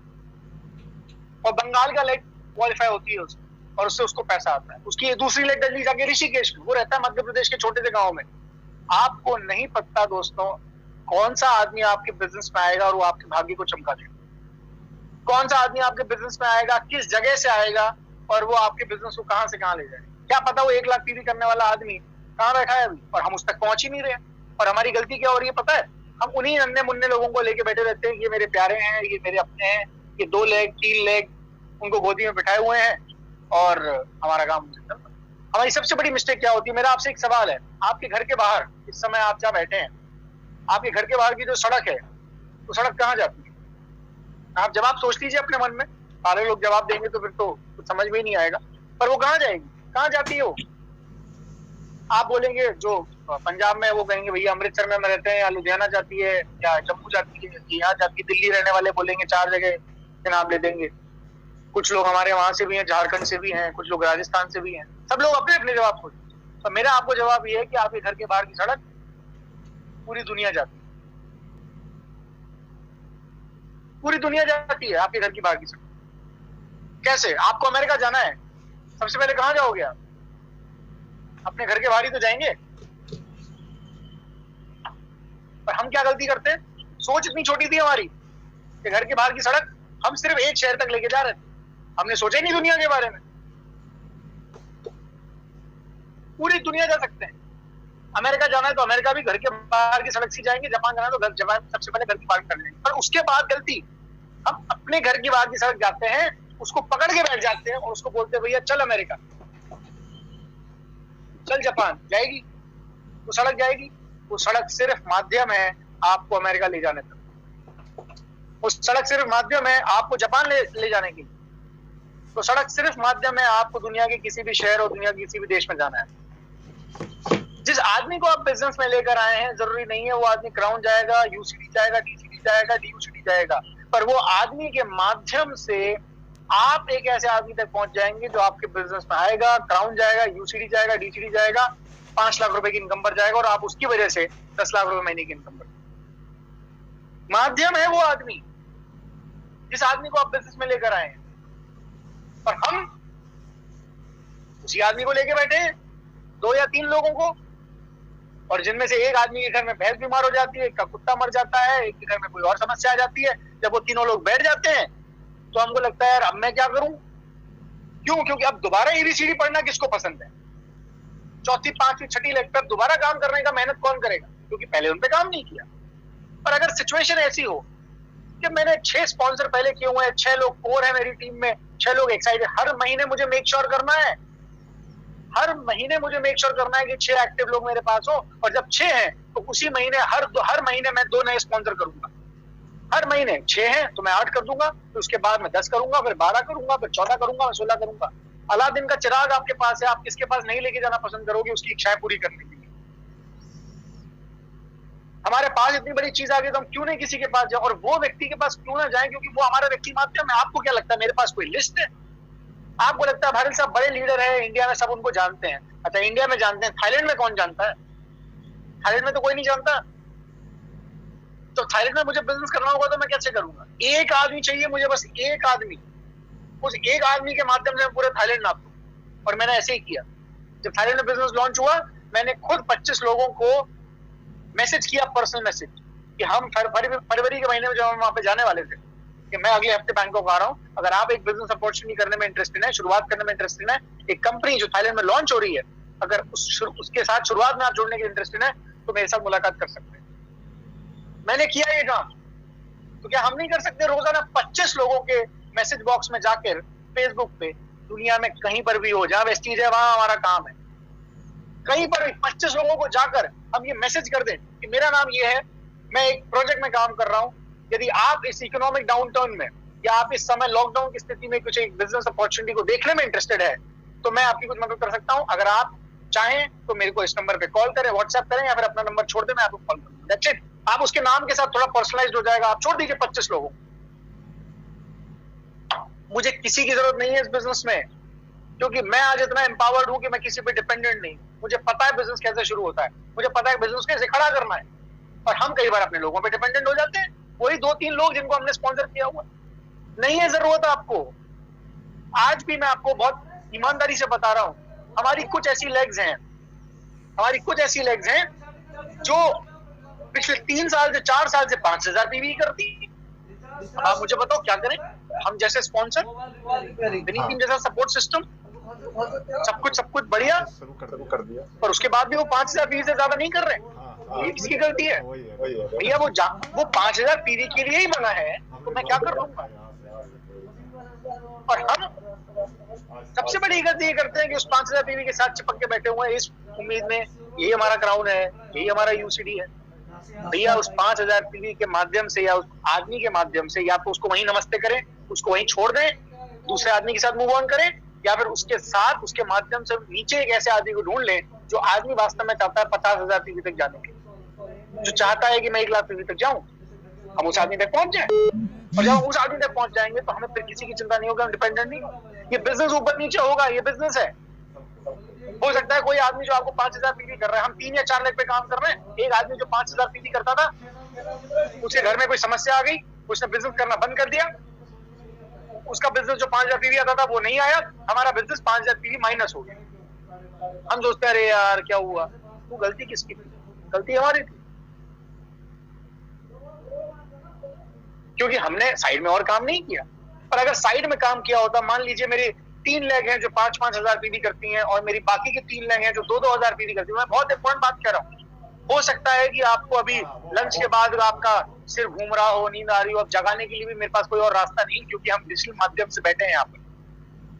और बंगाल का लेग क्वालिफाई होती है उसको, और उससे उसको पैसा आता है। उसकी ये दूसरी लेग डली जाके ऋषिकेश में, वो रहता है मध्य प्रदेश के छोटे से गांव में। आपको नहीं पता दोस्तों कौन सा आदमी आपके बिजनेस में आएगा और वो आपके भाग्य को चमका देगा। कौन सा आदमी आपके बिजनेस में आएगा, किस जगह से आएगा और वो आपके बिजनेस को कहां से कहां ले जाएगा। क्या पता वो 1 लाख पीवी करने वाला आदमी कहां बैठा है अभी और हम उस तक पहुंच ही नहीं रहे। और हमारी गलती क्या हो रही है पता है? हम उन्हीं नन्हे मुन्ने लोगों को लेके बैठे रहते हैं, ये मेरे प्यारे हैं, ये मेरे अपने हैं, ये 2 लेग 3 लेग उनको गोदी में बिठाए हुए हैं और हमारा काम चलता है। हमारी सबसे बड़ी मिस्टेक क्या होती है? मेरा आपसे एक सवाल है, आपके घर के बाहर इस समय आप जहाँ बैठे हैं, आपके घर के बाहर की जो सड़क है वो सड़क कहाँ जाती है? आप जवाब सोच लीजिए अपने मन में। सारे लोग जवाब देंगे तो फिर तो कुछ समझ में ही नहीं आएगा, पर वो कहाँ जाएगी, कहाँ जाती है वो? आप बोलेंगे जो पंजाब में, वो कहेंगे भैया अमृतसर में रहते हैं, या लुधियाना जाती है, या जम्मू जाती है, यहाँ जाती है। दिल्ली रहने वाले बोलेंगे 4 जगह के नाम ले देंगे। कुछ लोग हमारे वहां से भी हैं, झारखंड से भी हैं, कुछ लोग राजस्थान से भी हैं। सब लोग अपने अपने जवाब सोचते। तो मेरा आपको जवाब ये है कि आपके घर के बाहर की सड़क पूरी दुनिया जाती है, पूरी दुनिया जाती है आपके घर की बाहर की सड़क। कैसे? आपको अमेरिका जाना है, सबसे पहले कहां जाओगे आप? अपने घर के बाहर ही तो जाएंगे। पर हम क्या गलती करते हैं? सोच इतनी छोटी थी हमारी कि घर के बाहर की सड़क हम सिर्फ एक शहर तक लेके जा रहे थे, हमने सोचा ही नहीं दुनिया के बारे में। पूरी दुनिया जा सकते हैं। अमेरिका जाना है तो अमेरिका भी घर के बाहर की सड़क से जाएंगे, जापान जाना है तो जापान सबसे पहले घर की बाहर कर लेंगे। पर उसके बाद गलती, हम अपने घर की बाहर की सड़क जाते हैं, उसको पकड़ के बैठ जाते हैं और उसको बोलते हैं भैया चल अमेरिका, चल जापान, जाएगी वो सड़क, जाएगी। वो सड़क सिर्फ माध्यम है आपको अमेरिका ले जाने तक, वो सड़क सिर्फ माध्यम है आपको जापान ले जाने की। तो सड़क सिर्फ माध्यम है आपको दुनिया के किसी भी शहर और दुनिया के किसी भी देश में जाना है। जिस आदमी को आप बिजनेस में लेकर आए हैं, जरूरी नहीं है वो आदमी क्राउन जाएगा, यूसीडी जाएगा, डीसीडी जाएगा, डीयूसीडी जाएगा, पर वो आदमी के माध्यम से आप एक ऐसे आदमी तक पहुंच जाएंगे जो आपके बिजनेस में आएगा, क्राउन जाएगा, यूसीडी जाएगा, डीसीडी जाएगा, 5 लाख रुपए की इनकम पर जाएगा और आप उसकी वजह से 10 लाख रुपए महीने की इनकम पर। माध्यम है वो आदमी जिस आदमी को आप बिजनेस में लेकर आए हैं, और हम उसी आदमी को लेके बैठे हैं, 2 या 3 लोगों को, और जिनमें से एक आदमी के घर में भैंस बीमार हो जाती है, एक का कुत्ता मर जाता है, एक के घर में कोई और समस्या आ जाती है। जब वो तीनों लोग बैठ जाते हैं तो हमको लगता है यार अब मैं क्या करूं? क्यों? क्योंकि अब दोबारा एबीसीडी पढ़ना किसको पसंद है? चौथी, पांचवी, छठी लेक्चर दोबारा काम करने का मेहनत कौन करेगा? क्योंकि पहले उन पे काम नहीं किया। पर अगर सिचुएशन ऐसी हो कि मैंने 6 स्पॉन्सर पहले किए हुए हैं, 6 लोग कोर है मेरी टीम में, 6 लोग एक्साइटेड, हर महीने मुझे मेक श्योर करना है, हर महीने मुझे मेक श्योर करना है कि 6 एक्टिव लोग मेरे पास हो, और जब 6 हैं तो उसी महीने हर महीने मैं 2 नए स्पॉन्सर करूंगा। हर महीने 6 हैं तो मैं 8 कर दूंगा, फिर उसके बाद मैं 10 करूंगा, फिर 12 करूंगा, फिर 14 करूंगा, मैं 16 करूंगा। अलादीन का चिराग आपके पास है, आप किसके पास नहीं लेके जाना पसंद करोगे उसकी इच्छाएं पूरी करने के लिए? हमारे पास इतनी बड़ी चीज आ गई तो हम क्यों नहीं किसी के पास जाए, और वो व्यक्ति के पास क्यों ना जाए क्योंकि वो हमारा व्यक्ति माध्यम है। आपको क्या लगता है मेरे पास कोई लिस्ट है? आपको लगता है भारत साहब बड़े लीडर है इंडिया में, सब उनको जानते हैं? अच्छा, इंडिया में जानते हैं, थाईलैंड में कौन जानता है? थाईलैंड में तो कोई नहीं जानता। तो थाईलैंड में मुझे बिजनेस करना होगा तो मैं कैसे करूंगा? एक आदमी चाहिए मुझे, बस एक आदमी, उस एक आदमी के माध्यम से मैं पूरे थाईलैंड नाप दूं। और मैंने ऐसे ही किया। जब थाईलैंड में बिजनेस लॉन्च हुआ, मैंने खुद 25 लोगों को मैसेज किया, पर्सनल मैसेज, कि हम फरवरी के महीने में जब हम वहां पे जाने वाले थे कि मैं अगले हफ्ते बैंकॉक आ रहा हूँ, अगर आप एक बिजनेस अपॉर्चुनिटी करने में इंटरेस्टेड है, शुरुआत करने में इंटरेस्टेड है, एक कंपनी जो थाईलैंड में लॉन्च हो रही है, अगर उसके साथ शुरुआत में आप जुड़ने के इंटरेस्टेड है तो मेरे साथ मुलाकात कर सकते हैं। मैंने किया ये काम। तो क्या हम नहीं कर सकते रोजाना 25 लोगों के मैसेज बॉक्स में जाकर फेसबुक पे, दुनिया में कहीं पर भी हो, जहां वेस्टीज है वहां हमारा काम है, कहीं पर 25 लोगों को जाकर हम ये मैसेज कर दें कि मेरा नाम ये है, मैं एक प्रोजेक्ट में काम कर रहा हूं, यदि आप इस इकोनॉमिक डाउनटर्न में या आप इस समय लॉकडाउन की स्थिति में कुछ एक बिजनेस अपॉर्चुनिटी को देखने में इंटरेस्टेड है तो मैं आपकी कुछ मदद कर सकता हूं। अगर आप चाहें तो मेरे को इस नंबर पे कॉल करें, व्हाट्सएप करें, या फिर अपना नंबर छोड़ दें, मैं आपको कॉल करूंगा। That's it. आप उसके नाम के साथ थोड़ा पर्सनलाइज्ड हो जाएगा। आप छोड़ दीजिए 25 लोगों। मुझे किसी की जरूरत नहीं है इस बिजनेस में, क्योंकि मैं आज इतना एम्पावर्ड हूं कि मैं किसी पे डिपेंडेंट नहीं। मुझे पता है बिजनेस कैसे शुरू होता है, मुझे पता है बिजनेस कैसे खड़ा करना है। और हम कई बार अपने लोगों पे डिपेंडेंट हो जाते हैं, वही 2-3 लोग जिनको हमने स्पॉन्सर किया हुआ। नहीं है जरूरत आपको। आज भी मैं आपको बहुत ईमानदारी से बता रहा हूं, हमारी कुछ ऐसी लेग्स हैं जो पिछले 3 साल से 4 साल से 5,000 पीवी करती। अब आप मुझे बताओ क्या करें? हम जैसे स्पॉन्सर, विनी टीम जैसा सपोर्ट सिस्टम, सब कुछ बढ़िया शुरू कर दिया, पर उसके बाद भी वो 5,000 पीवी से ज्यादा नहीं कर रहे। ये किसकी गलती है? भैया वो 5,000 पीवी के लिए ही बना है, तो मैं क्या कर लूंगा? और हम सबसे बड़ी गलती ये करते हैं कि उस 5,000 पीवी के साथ चिपक के बैठे हुए हैं इस उम्मीद में यही हमारा क्राउन है, यही हमारा यूसीडी है। भैया उस 5,000 पीवी के माध्यम से या उस आदमी के माध्यम से या तो उसको वहीं नमस्ते करें, उसको वहीं छोड़ दें, दूसरे आदमी के साथ मूव ऑन करें, या फिर उसके साथ उसके माध्यम से नीचे एक ऐसे आदमी को ढूंढ लें जो आदमी वास्तव में चाहता है 50,000 पीवी तक जाने के, जो चाहता है कि मैं 1 लाख पीवी तक जाऊं। हम उस आदमी तक पहुंच जाए, और जब उस आदमी तक पहुंच जाएंगे तो हमें फिर किसी की चिंता नहीं होगी, हम डिपेंडेंट नहीं। ये बिजनेस ऊपर नीचे होगा, ये बिजनेस है। हो सकता है कोई आदमी जो आपको 5,000 पीवी कर रहा है, हम 3 या 4 लाख पे काम कर रहे हैं, एक आदमी जो 5,000 पीवी करता था, उसके घर में कोई समस्या आ गई, उसने बिजनेस करना बंद कर दिया, उसका बिजनेस जो 5,000 पीवी आता था वो नहीं आया, हमारा बिजनेस 5,000 पीवी माइनस हो गया। हम सोचते हैं अरे यार क्या हुआ? वो गलती किसकी थी? गलती हमारी थी, क्योंकि हमने साइड में और काम नहीं किया। पर अगर साइड में काम किया होता, मान लीजिए मेरी 3 लेग हैं जो 5-5 हजार पीवी करती हैं, और मेरी बाकी की 3 लेग हैं जो 2-2 हजार पीवी करती हैं। मैं बहुत इंपॉर्टेंट बात कह रहा हूँ। हो सकता है कि आपको अभी लंच के बाद आपका सिर घूम रहा हो, नींद आ रही हो, अब जगाने के लिए भी मेरे पास कोई और रास्ता नहीं, क्योंकि हम डिजिटल माध्यम से बैठे हैं यहाँ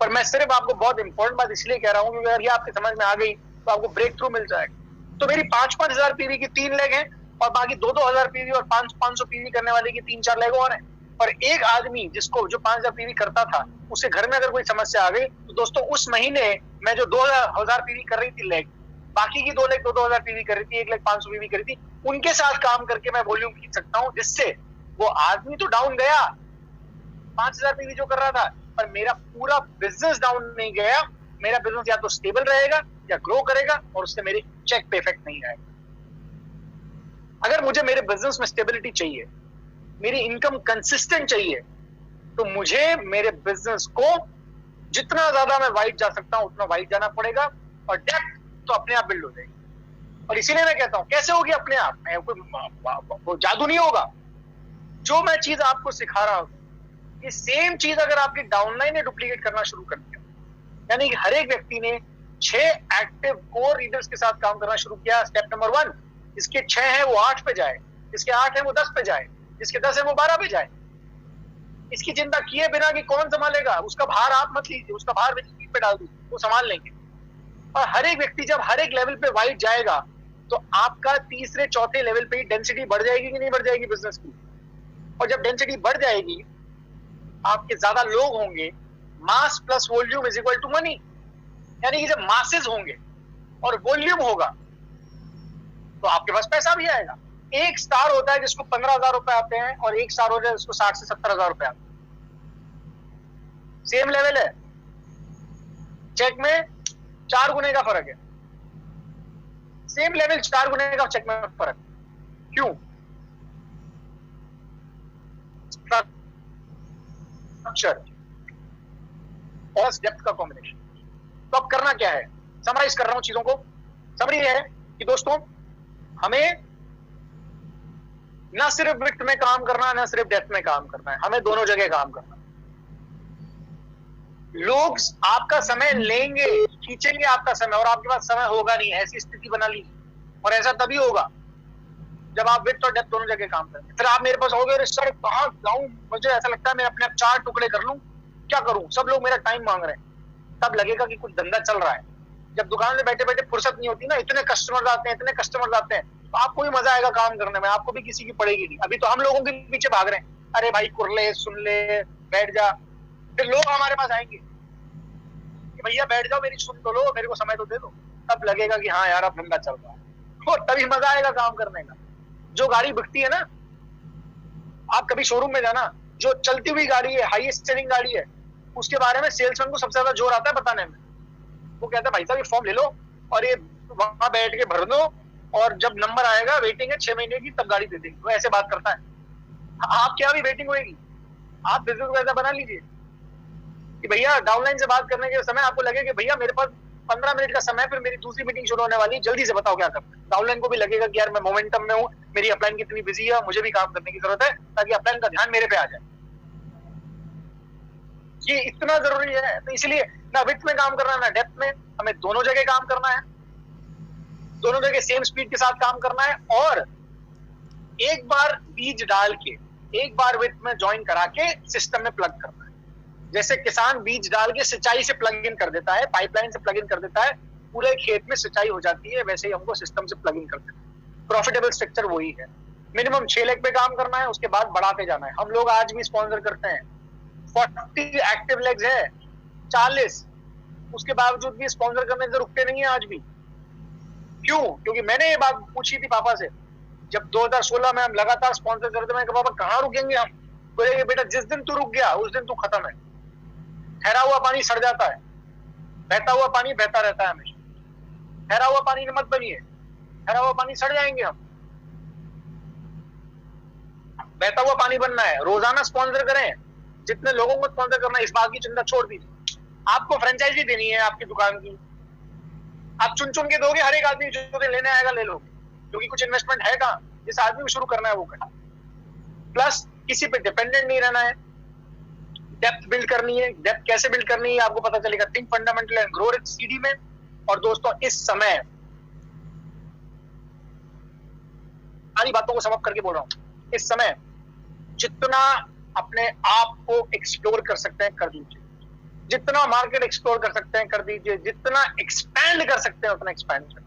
पर मैं सिर्फ आपको बहुत इंपॉर्टेंट बात इसलिए कह रहा हूँ क्योंकि अगर ये आपके समझ में आ गई तो आपको ब्रेक थ्रू मिल जाएगा। तो मेरी 5-5 हजार पीवी की 3 लेग हैं, और बाकी 2-2 हजार पीवी और 500 पीवी करने वाले की 3-4 लेग और हैं। और एक आदमी जिसको जो 5,000 पीवी करता था, उसके घर में अगर कोई समस्या आ गई तो दोस्तों उस महीने मैं जो 2,000 पीवी कर रही थी लेग, बाकी की 2 लाख 2,000 पीवी कर रही थी, 1,500,000 पीवी कर रही थी, उनके साथ काम करके मैं वॉल्यूम खींच सकता हूं, जिससे वो आदमी तो डाउन गया 5,000 पीवी जो कर रहा था, पर मेरा पूरा बिजनेस डाउन नहीं गया। मेरा बिजनेस या तो स्टेबल रहेगा या ग्रो करेगा और उससे मेरे चेक पे इफेक्ट नहीं आएगा। अगर मुझे मेरे बिजनेस में स्टेबिलिटी चाहिए, मेरी इनकम कंसिस्टेंट चाहिए, तो मुझे मेरे बिजनेस को जितना ज्यादा मैं वाइड जा सकता हूं उतना वाइड जाना पड़ेगा, और डेप्थ तो अपने आप बिल्ड हो जाएगी। और इसीलिए मैं कहता हूं कैसे होगी अपने आप, कोई जादू नहीं होगा। जो मैं चीज आपको सिखा रहा हूं, ये सेम चीज अगर आपकी डाउनलाइन ने डुप्लीकेट करना शुरू कर दिया, यानी कि हर एक व्यक्ति ने 6 एक्टिव कोर रीडर्स के साथ काम करना शुरू किया। स्टेप नंबर 1, जिसके 6 है वो 8 पे जाए, जिसके 8 है वो 10 पे जाए, जिसके 10 है वो 12 पे जाए। इसकी चिंता किए बिना कि कौन संभालेगा, उसका भार आप मत लीजिए, उसका भार व्यक्ति पे डाल दीजिए, वो संभाल लेंगे। और हर एक व्यक्ति जब हर एक लेवल पे वाइड जाएगा, तो आपका तीसरे चौथे लेवल पे ही डेंसिटी बढ़ जाएगी कि नहीं बढ़ जाएगी बिजनेस की। और जब डेंसिटी बढ़ जाएगी, आपके ज्यादा लोग होंगे, mass plus volume is equal to money, यानी कि जब मासेस होंगे और वॉल्यूम होगा तो आपके पास पैसा भी आएगा। एक स्टार होता है जिसको 15,000 रुपए आते हैं, और एक स्टार होता है जिसको 60 से 70,000 रुपए आते हैं। सेम लेवल है, चेक में 4 गुने का फर्क है। सेम लेवल 4 गुने का चेक में फर्क। क्यों? स्ट्रक्चर और डेप्थ का कॉम्बिनेशन। तो अब करना क्या है, समराइज कर रहा हूं चीजों को। समरी है कि दोस्तों, हमें ना सिर्फ विड्थ में काम करना है, ना सिर्फ डेप्थ में काम करना है, हमें दोनों जगह काम करना है। लोग आपका समय लेंगे, खींचेंगे आपका समय, और आपके पास समय होगा नहीं। ऐसी स्थिति बना ली, और ऐसा तभी होगा जब आप विड्थ और डेप्थ दोनों जगह काम करेंगे। फिर आप मेरे पास होगे, सर कहां जाऊं, मुझे ऐसा लगता है मैं अपने आप 4 टुकड़े कर लूं, क्या करूं, सब लोग मेरा टाइम मांग रहे हैं। तब लगेगा कि कुछ धंधा चल रहा है। जब दुकान में बैठे बैठे फुर्सत नहीं होती ना, इतने कस्टमर आते हैं, इतने कस्टमर आते हैं, तो आपको भी मजा आएगा काम करने में, आपको भी किसी की पड़ेगी नहीं। अभी तो हम लोगों के पीछे भाग रहे हैं, अरे भाई कुरले, सुन ले, बैठ जा। फिर लोग हमारे पास आएंगे कि भैया बैठ जाओ, मेरी सुन तो लो, मेरे को समय तो दे दो। तब लगेगा कि हाँ यार अब धंधा चल रहा है, और तभी मजा आएगा काम करने का। जो गाड़ी बिकती है ना, आप कभी शोरूम में जाना, जो चलती हुई गाड़ी है, हाईएस्ट सेलिंग गाड़ी है, उसके बारे में सेल्समैन को सबसे ज्यादा जोर आता है बताने में। वो कहता है भाई साहब ये फॉर्म ले लो और ये वहां बैठ के भर दो, और जब नंबर आएगा, वेटिंग है 6 महीने की, तब गाड़ी दे देंगे। वो ऐसे बात करता है। आप क्या भी वेटिंग होगी, आप बिजनेस को ऐसा बना लीजिए कि भैया डाउनलाइन से बात करने के समय आपको लगे कि भैया मेरे पास 15 मिनट का समय, फिर मेरी दूसरी मीटिंग शुरू होने वाली है, जल्दी से बताओ क्या करना है। डाउनलाइन को भी लगेगा कि यार मैं मोमेंटम में हूँ, मेरी अपलाइन कितनी बिजी है, मुझे भी काम करने की जरूरत है, ताकि अपलाइन का ध्यान मेरे पे आ जाए। ये इतना जरूरी है। तो इसलिए ना विड्थ में काम करना है, ना डेप्थ में, हमें दोनों जगह काम करना है, दोनों जगह सेम स्पीड के साथ काम करना है। और एक बार बीज डाल के, एक बार विड्थ में ज्वाइन करा के सिस्टम में प्लग करना है। जैसे किसान बीज डाल के सिंचाई से प्लग इन कर देता है, पाइपलाइन से प्लग इन कर देता है, पूरे खेत में सिंचाई हो जाती है, वैसे ही हमको सिस्टम से प्लग इन कर देना है। प्रॉफिटेबल स्ट्रक्चर वही है। मिनिमम 6 लाख पे काम करना है, उसके बाद बढ़ाते जाना है। हम लोग आज भी स्पॉन्सर करते हैं, 40 एक्टिव लेग्स है, 40, उसके बावजूद भी स्पॉन्सर करने से रुकते नहीं है आज भी। क्यों? क्योंकि मैंने ये बात पूछी थी पापा से, जब 2016 में हम लगातार स्पॉन्सर करते, मैं पापा कहाँ रुकेंगे हम? बोले बेटा जिस दिन तू रुक गया उस दिन तू खत्म है। ठहरा हुआ पानी सड़ जाता है, बहता हुआ पानी बहता रहता है हमेशा। ठहरा हुआ पानी में मत बनिए, ठहरा हुआ पानी सड़ जाएंगे हम। बहता हुआ पानी बनना है, रोजाना स्पॉन्सर करें, जितने लोगों को स्पॉन्सर करना है, इस बात की चिंता छोड़ दीजिए। आपको फ्रेंचाइजी देनी है आपकी दुकान की, आप चुन चुन के दोगे, हर एक आदमी जो लेने आएगा ले लो, क्योंकि कुछ इन्वेस्टमेंट है कहाँ, जिस आदमी को शुरू करना है वो करे। प्लस किसी पे डिपेंडेंट नहीं रहना है, डेप्थ बिल्ड करनी है। डेप्थ कैसे बिल्ड करनी है आपको पता चलेगा, think fundamental and grow rich CD में। और दोस्तों इस समय सारी बातों को समाप्त करके बोल रहा हूं, इस समय जितना अपने आप को एक्सप्लोर कर सकते हैं कर दीजिए, जितना मार्केट एक्सप्लोर कर सकते हैं कर दीजिए, जितना एक्सपैंड कर सकते हैं उतना एक्सपैंड करें।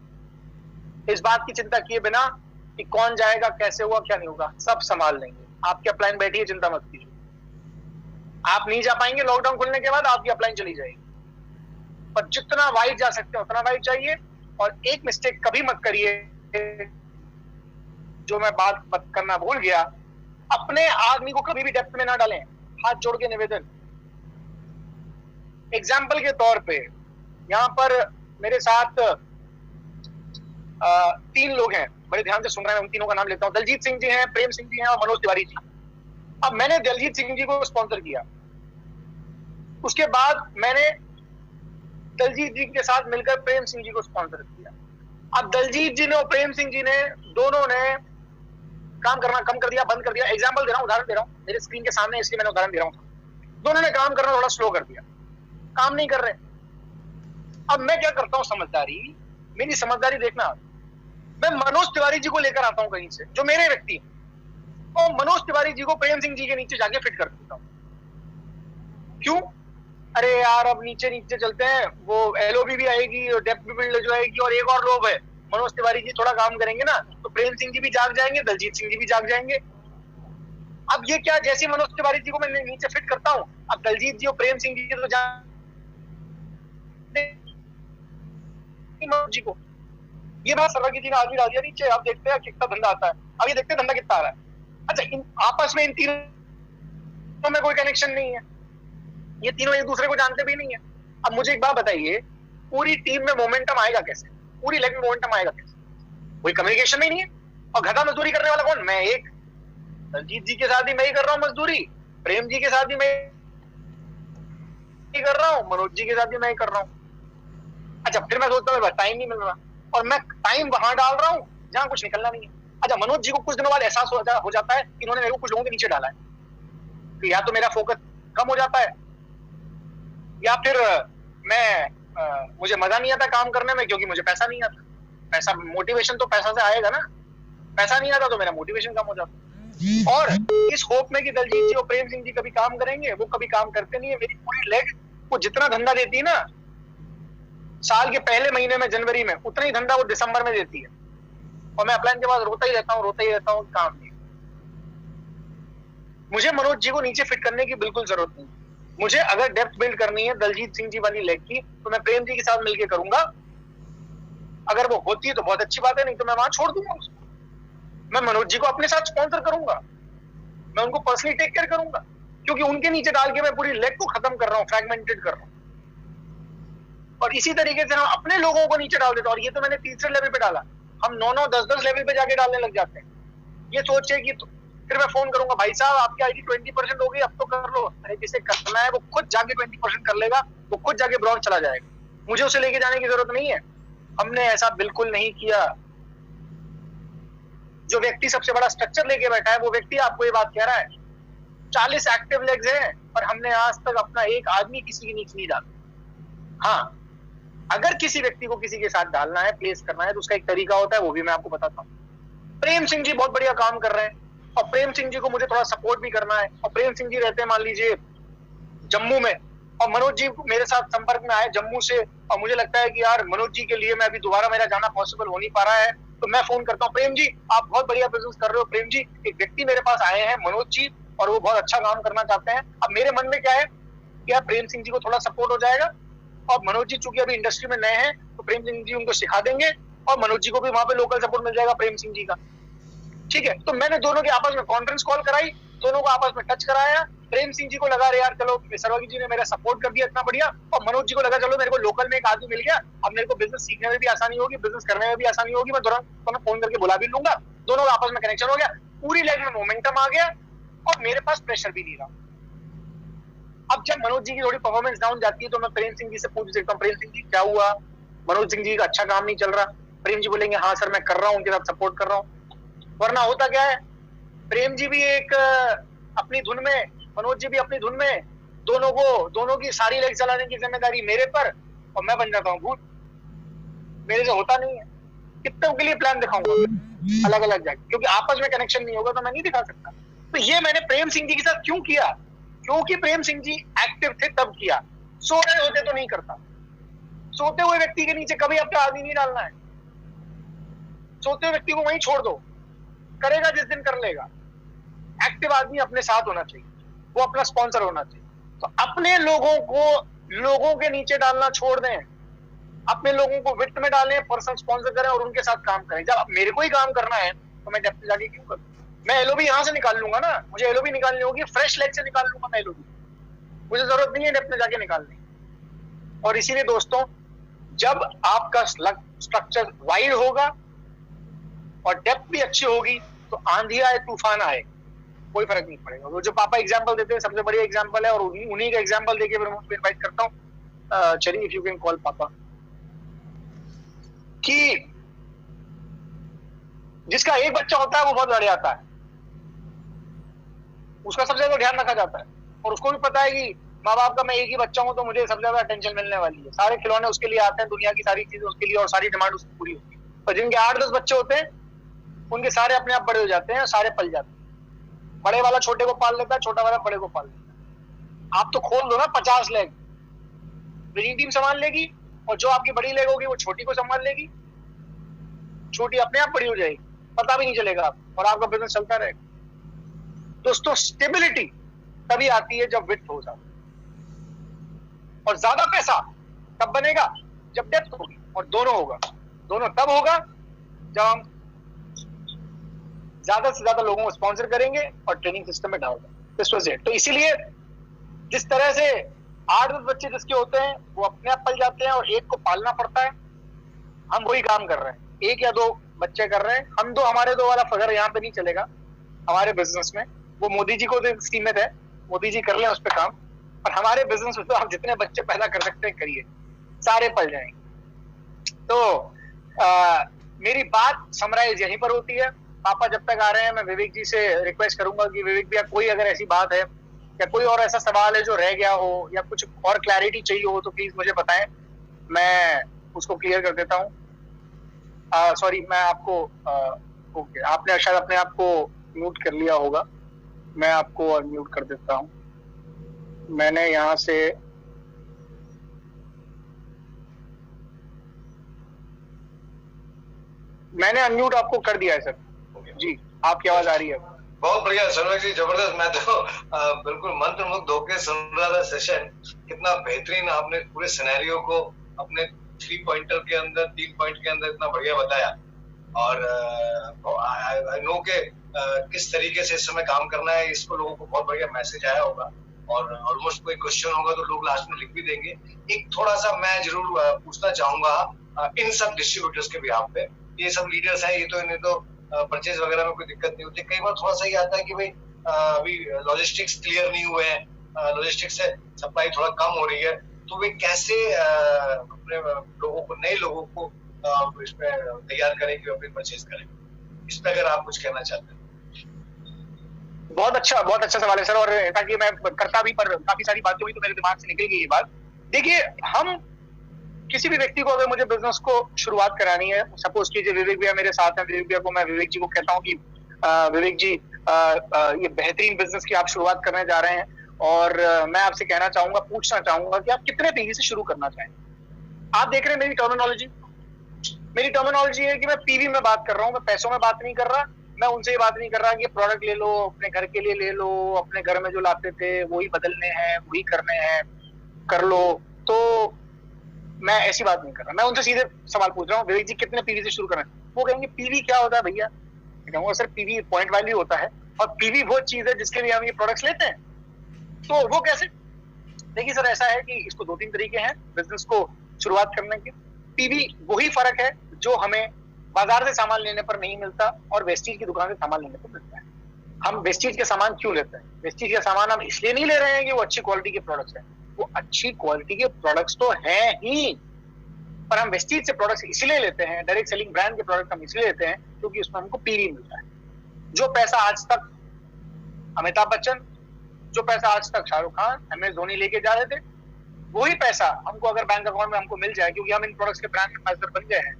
इस बात की चिंता किए बिना कि कौन जाएगा, कैसे हुआ, क्या नहीं होगा, सब संभाल लेंगे। आपकी अपलाइन बैठी है, चिंता मत कीजिए। आप नहीं जा पाएंगे, लॉकडाउन खुलने के बाद आपकी अपलाइन चली जाएगी। पर जितना वाइड जा सकते हैं उतना वाइड चाहिए, और एक मिस्टेक कभी मत करिए, जो मैं बात करना भूल गया, अपने आदमी को कभी भी डेप्थ में ना डालें। हाथ जोड़ के निवेदन। एग्जाम्पल के तौर पे यहाँ पर मेरे साथ 3 लोग हैं, बड़े ध्यान से सुन रहे हैं, उन तीनों का नाम लेता हूँ। दलजीत सिंह जी हैं, प्रेम सिंह जी हैं और मनोज तिवारी जी। अब मैंने दलजीत सिंह जी को स्पॉन्सर किया, उसके बाद मैंने दलजीत जी के साथ मिलकर प्रेम सिंह जी को स्पॉन्सर किया। अब दलजीत जी ने और प्रेम सिंह जी ने दोनों ने काम करना कम कर दिया, बंद कर दिया। एग्जाम्पल दे रहा हूँ, उदाहरण दे रहा हूँ, मेरे स्क्रीन के सामने, इसलिए मैंने उदाहरण दे रहा हूँ। दोनों ने काम करना थोड़ा स्लो कर दिया, काम नहीं कर रहे। अब मैं क्या करता हूँ, समझदारी, मेरी समझदारी देखना, मैं मनोज तिवारी जी को लेकर आता हूँ कहीं से, जो मेरे व्यक्ति है, और मनोज तिवारी जी को प्रेम सिंह जी के नीचे जाके फिट कर देता हूँ। क्यों? अरे यार, अब नीचे नीचे चलते हैं, वो एलओबी भी आएगी और डेप्थ भी बिल्ड जो आएगी, और एक और लोग है, मनोज तिवारी जी थोड़ा काम करेंगे ना, तो प्रेम सिंह जी भी जाग जाएंगे, दलजीत सिंह जी भी जाग जाएंगे। अब ये क्या, जैसे मनोज तिवारी जी को मैं नीचे फिट करता हूँ, अब दलजीत जी और प्रेम सिंह जी तो मनोज जी को, ये बात सर्वज्ञ जी ने आदमी डाल दिया नीचे। अब देखते हैं कितना धंधा आता है, अब ये देखते हैं धंधा कितना आ रहा है। अच्छा, आपस में इन तीनों में कोई कनेक्शन नहीं है, ये तीनों एक दूसरे को जानते भी नहीं है। अब मुझे एक बात बताइए, पूरी टीम में मोमेंटम आएगा कैसे, पूरी लेग में मोमेंटम आएगा कैसे? कोई कम्युनिकेशन ही नहीं है। और घटा मजदूरी करने वाला कौन? मैं एक। दलजीत जी के साथ भी मैं ही कर रहा हूँ मजदूरी, प्रेम जी के साथ भी मैं ही कर रहा हूँ, मनोज जी के साथ भी मैं ही कर रहा हूँ। अच्छा, फिर मैं सोचता हूँ टाइम नहीं मिल रहा, और मैं टाइम वहां डाल रहा हूँ जहां कुछ निकलना नहीं है। अच्छा, मनोज जी को कुछ दिनों बाद एहसास हो जाता है कि इन्होंने मेरे को कुछ लोगों के नीचे डाला है, तो या तो मेरा फोकस कम हो जाता है, या फिर मुझे मजा नहीं आता काम करने में, क्योंकि मुझे पैसा नहीं आता। पैसा, मोटिवेशन तो पैसा से आएगा ना, पैसा नहीं आता तो मेरा मोटिवेशन कम हो जाता। और इस होप में कि दलजीत जी और प्रेम सिंह जी कभी काम करेंगे, वो कभी काम करते नहीं है। मेरी पूरी लेग वो जितना धंधा देती है ना साल के पहले महीने में, जनवरी में, उतना ही धंधा वो दिसंबर में देती है, और मैं अपलाइन के बाद रोता ही रहता हूँ, काम नहीं। मुझे मनोज जी को नीचे फिट करने की बिल्कुल जरूरत नहीं। मुझे अगर डेप्थ बिल्ड करनी है दलजीत सिंह जी वाली लेग की, तो मैं प्रेम जी के साथ मिलकर करूंगा। अगर वो होती है तो बहुत अच्छी बात है, नहीं तो मैं वहां छोड़ दूंगा उसको। मैं मनोज जी को अपने साथ स्पॉन्सर करूंगा, मैं उनको पर्सनली टेक केयर करूंगा, क्योंकि उनके नीचे डाल के मैं पूरी लेग को खत्म कर रहा हूँ, फ्रैगमेंटेड कर रहा हूँ। और इसी तरीके से हम अपने लोगों को नीचे डाल देते हैं। और ये तो मैंने तीसरे लेवल पे डाला, हम 9-9, 10-10 लेवल पे जाके डालने लग जाते हैं। ये सोचे कि फिर मैं फोन करूंगा, भाई साहब आपकी आईडी 20% हो गई, अब तो कर लो। अरे जिसे करना है वो खुद जाके 20% कर लेगा, वो खुद जाके ब्रॉन्ज चला जाएगा, मुझे उसे लेके जाने की जरूरत नहीं है। हमने ऐसा बिल्कुल नहीं किया। जो व्यक्ति सबसे बड़ा स्ट्रक्चर लेके बैठा है, वो व्यक्ति आपको ये बात कह रहा है 40 एक्टिव लेग्स हैं, और हमने आज तक अपना एक आदमी किसी के नीचे नहीं डाला। हाँ, अगर किसी व्यक्ति को किसी के साथ डालना है, प्लेस करना है, तो उसका एक तरीका होता है, वो भी मैं आपको बताता हूँ। प्रेम सिंह जी बहुत बढ़िया काम कर रहे हैं, और प्रेम सिंह जी को मुझे थोड़ा सपोर्ट भी करना है। और प्रेम सिंह जी रहते हैं मान लीजिए जम्मू में, और मनोज जी मेरे साथ संपर्क में आए जम्मू से, और मुझे लगता है कि यार मनोज जी के लिए मैं अभी दोबारा मेरा जाना पॉसिबल हो नहीं पा रहा है, तो मैं फोन करता हूँ, प्रेम जी आप बहुत बढ़िया बिजनेस कर रहे हो, प्रेम जी एक व्यक्ति मेरे पास आए हैं मनोज जी, और वो बहुत अच्छा काम करना चाहते हैं। अब मेरे मन में क्या है कि यार प्रेम सिंह जी को थोड़ा सपोर्ट हो जाएगा, और मनोज जी चूंकि अभी इंडस्ट्री में नए हैं, तो प्रेम सिंह जी उनको सिखा देंगे, और मनोज जी को भी वहां पे लोकल सपोर्ट मिल जाएगा प्रेम सिंह जी का। ठीक है, तो मैंने दोनों के आपस में कॉन्फ्रेंस कॉल कराई, दोनों को आपस में टच कराया। प्रेम सिंह जी को लगा रहे यार चलो सर्वज्ञ जी ने मेरा सपोर्ट कर दिया इतना बढ़िया, और मनोज जी को लगा चलो मेरे को लोकल में एक आदमी मिल गया, अब मेरे को बिजनेस सीखने में भी आसानी होगी, बिजनेस करने में भी आसानी होगी, मैं तुरंत फोन करके बुला भी लूंगा। दोनों का आपस में कनेक्शन हो गया, पूरी लाइफ में मोमेंटम आ गया, और मेरे पास प्रेशर भी नहीं रहा। अब जब मनोज जी की थोड़ी परफॉर्मेंस डाउन जाती है, तो मैं प्रेम सिंह जी से पूछ सकता हूँ, प्रेम सिंह जी क्या हुआ, मनोज सिंह जी का अच्छा काम नहीं चल रहा? प्रेम जी बोलेंगे हाँ सर मैं कर रहा हूँ, उनके साथ सपोर्ट कर रहा हूँ। वरना होता क्या है, प्रेम जी भी एक अपनी धुन में, मनोज जी भी अपनी धुन में, दोनों की सारी लेग चलाने की जिम्मेदारी मेरे पर, और मैं बन जाता हूँ भूत। मेरे से होता नहीं है। कितनों के लिए प्लान दिखाऊंगा अलग अलग जाके, क्योंकि आपस में कनेक्शन नहीं होगा तो मैं नहीं दिखा सकता। तो ये मैंने प्रेम सिंह जी के साथ क्यों किया? क्योंकि प्रेम सिंह जी एक्टिव थे तब किया, सो रहे होते तो नहीं करता। सोते हुए व्यक्ति के नीचे कभी अपना आदमी नहीं डालना है। सोते हुए व्यक्ति को वहीं छोड़ दो, करेगा जिस दिन कर लेगा। एक्टिव आदमी अपने साथ होना चाहिए, वो अपना स्पॉन्सर होना चाहिए। तो अपने लोगों को लोगों के नीचे डालना छोड़ दें, अपने लोगों को वित्त में डालें, पर्सनल स्पॉन्सर करें और उनके साथ काम करें। जब मेरे को ही काम करना है तो मैं डेप्थ में जाके क्यों करूं? मैं एलओबी यहां से निकाल लूंगा ना, मुझे एलओबी निकालनी होगी फ्रेश लेग से निकाल लूंगा मैं एलओबी, मुझे जरूरत नहीं है डेप्थ में जाके निकालने। और इसीलिए दोस्तों, जब आपका स्ट्रक्चर वाइड होगा और डेप्थ भी अच्छी होगी तो आंधी आए तूफान आए कोई फर्क नहीं पड़ेगा। वो जो पापा एग्जांपल देते हैं सबसे बढ़िया एग्जांपल है, और उन्हीं का एग्जांपल देके फिर मैं उसको इनवाइट करता हूँ। चलिए, इफ यू कैन कॉल पापा, कि जिसका एक बच्चा होता है वो बहुत लड़ जाता है, उसका सबसे ज्यादा ध्यान रखा जाता है, और उसको भी पता है कि माँ बाप का मैं एक ही बच्चा हूं तो मुझे सबसे ज्यादा अटेंशन मिलने वाली है, सारे खिलौने उसके लिए आते हैं, दुनिया की सारी चीजें उसके लिए, और सारी डिमांड उसकी पूरी होती है। और जिनके 8-10 बच्चे होते हैं उनके सारे अपने आप बड़े हो जाते हैं, सारे पल जाते हैं। बड़े वाला छोटे को पाल लेता है, छोटा वाला बड़े को पाल लेता है। आप तो खोल दो ना 50 लेग, विनिंग टीम संभाल लेगी, और जो आपकी बड़ी लेग होगी वो छोटी को संभाल लेगी, छोटी अपने आप बड़ी हो जाएगी, पता भी नहीं चलेगा आपको, और आपका बिजनेस चलता रहेगा। दोस्तों, स्टेबिलिटी तभी आती है जब वित्त हो जाता है, और ज्यादा पैसा तब बनेगा जब डेप्थ होगी, और दोनों होगा। दोनों तब होगा जब हम ज्यादा से ज्यादा लोगों को स्पॉन्सर करेंगे और ट्रेनिंग सिस्टम में डालेंगे। This was it. तो इसीलिए जिस तरह से 8-10 बच्चे जिसके होते हैं वो अपने आप पल जाते हैं और एक को पालना पड़ता है, हम वही काम कर रहे हैं, 1 या 2 बच्चे कर रहे हैं। हम दो, हमारे 2 वाला फगर यहाँ पे नहीं चलेगा हमारे बिजनेस में, वो मोदी जी को सीमित है, मोदी जी कर लें उस पर काम। और हमारे बिजनेस में तो आप जितने बच्चे पैदा कर सकते हैं करिए, सारे पल जाएंगे। तो मेरी बात समराइज यहीं पर होती है। पापा जब तक आ रहे हैं, मैं विवेक जी से रिक्वेस्ट करूंगा कि विवेक भैया, कोई अगर ऐसी बात है या कोई और ऐसा सवाल है जो रह गया हो या कुछ और क्लैरिटी चाहिए हो तो प्लीज मुझे बताएं, मैं उसको क्लियर कर देता हूँ। सॉरी, मैं आपको ओके, आपने शायद अपने आप को म्यूट कर लिया होगा, मैं आपको अनम्यूट कर देता हूँ। मैंने यहाँ से अनम्यूट आपको कर दिया है सर। जी, आपकी आवाज आ रही है। बहुत बढ़िया सनोज जी, जबरदस्त। मैं तो बिल्कुल मंत्रमुग्ध होकर सुन रहा था सेशन। कितना बेहतरीन आपने पूरे सिनेरियो को अपने 3 पॉइंटर के अंदर, 3 पॉइंट के अंदर इतना बढ़िया बताया। और आई नो के किस तरीके से इस समय काम करना है, इसको लोगों को बहुत बढ़िया मैसेज आया होगा। और ऑलमोस्ट कोई क्वेश्चन होगा तो लोग लास्ट में लिख भी देंगे। एक थोड़ा सा मैं जरूर पूछना चाहूंगा इन सब डिस्ट्रीब्यूटर्स के बिहाफ पे। ये सब लीडर्स है, ये तो इन्हें तो परचेज वगैरह में कोई दिक्कत नहीं होती। कई बार थोड़ा सा ये आता है कि भाई अभी लॉजिस्टिक्स क्लियर नहीं हुए हैं, लॉजिस्टिक्स से सप्लाई थोड़ा कम हो रही है, तो वे कैसे अपने लोगों को, नए लोगों को इसमें तैयार करें कि अपनी परचेज करें। इस पे अगर आप कुछ कहना चाहते हैं। बहुत अच्छा सवाल है सर, और ताकि मैं करता भी, पर काफी सारी बातें हुई तो मेरे दिमाग से निकल गई ये बात। देखिए, हम किसी भी व्यक्ति को अगर मुझे बिजनेस को शुरुआत करानी है, सपोज कीजिए विवेक भैया मेरे साथ हैं, विवेक भैया को मैं विवेक जी को कहता हूँ कि विवेक जी ये बेहतरीन बिजनेस की आप शुरुआत करने जा रहे हैं, और मैं आपसे कहना चाहूंगा, पूछना चाहूंगा कि आप कितने पीवी से शुरू करना चाहें। आप देख रहे हैं मेरी टर्मिनोलॉजी है कि मैं पीवी में बात कर रहा हूँ, मैं पैसों में बात नहीं कर रहा। मैं उनसे ये बात नहीं कर रहा कि प्रोडक्ट ले लो, अपने घर के लिए ले लो, अपने घर में जो लाते थे वही बदलने हैं, वही करने हैं, कर लो। तो मैं ऐसी बात नहीं कर रहा, मैं उनसे सीधे सवाल पूछ रहा हूँ, विवेक जी कितने पीवी से शुरू करना है? वो कहेंगे पीवी क्या होता है भैया? मैं कहूँगा सर, पीवी पॉइंट वैल्यू होता है, और पीवी वो चीज है जिसके लिए हम ये प्रोडक्ट्स लेते हैं। तो वो कैसे? देखिए सर, ऐसा है कि इसको 2-3 तरीके हैं बिजनेस को शुरुआत करने के। पीवी वही फर्क है जो हमें बाजार से सामान लेने पर नहीं मिलता और वेस्टीज की दुकान से सामान लेने पर मिलता है। हम वेस्टीज के सामान क्यों लेते हैं? वेस्टीज का सामान हम इसलिए नहीं ले रहे हैं कि वो अच्छी क्वालिटी के प्रोडक्ट्स हैं, वो अच्छी क्वालिटी के प्रोडक्ट्स तो हैं ही, पर हम वेस्टीज से प्रोडक्ट्स इसलिए लेते हैं, डायरेक्ट सेलिंग ब्रांड के प्रोडक्ट हम इसलिए लेते हैं क्योंकि उसमें हमको पीवी मिलता है। जो पैसा आज तक अमिताभ बच्चन, जो पैसा आज तक शाहरुख खान, MS धोनी लेके जा रहे थे, वही पैसा हमको अगर बैंक अकाउंट में हमको मिल जाए क्योंकि हम इन प्रोडक्ट्स के ब्रांड एम्बेसडर बन गए हैं,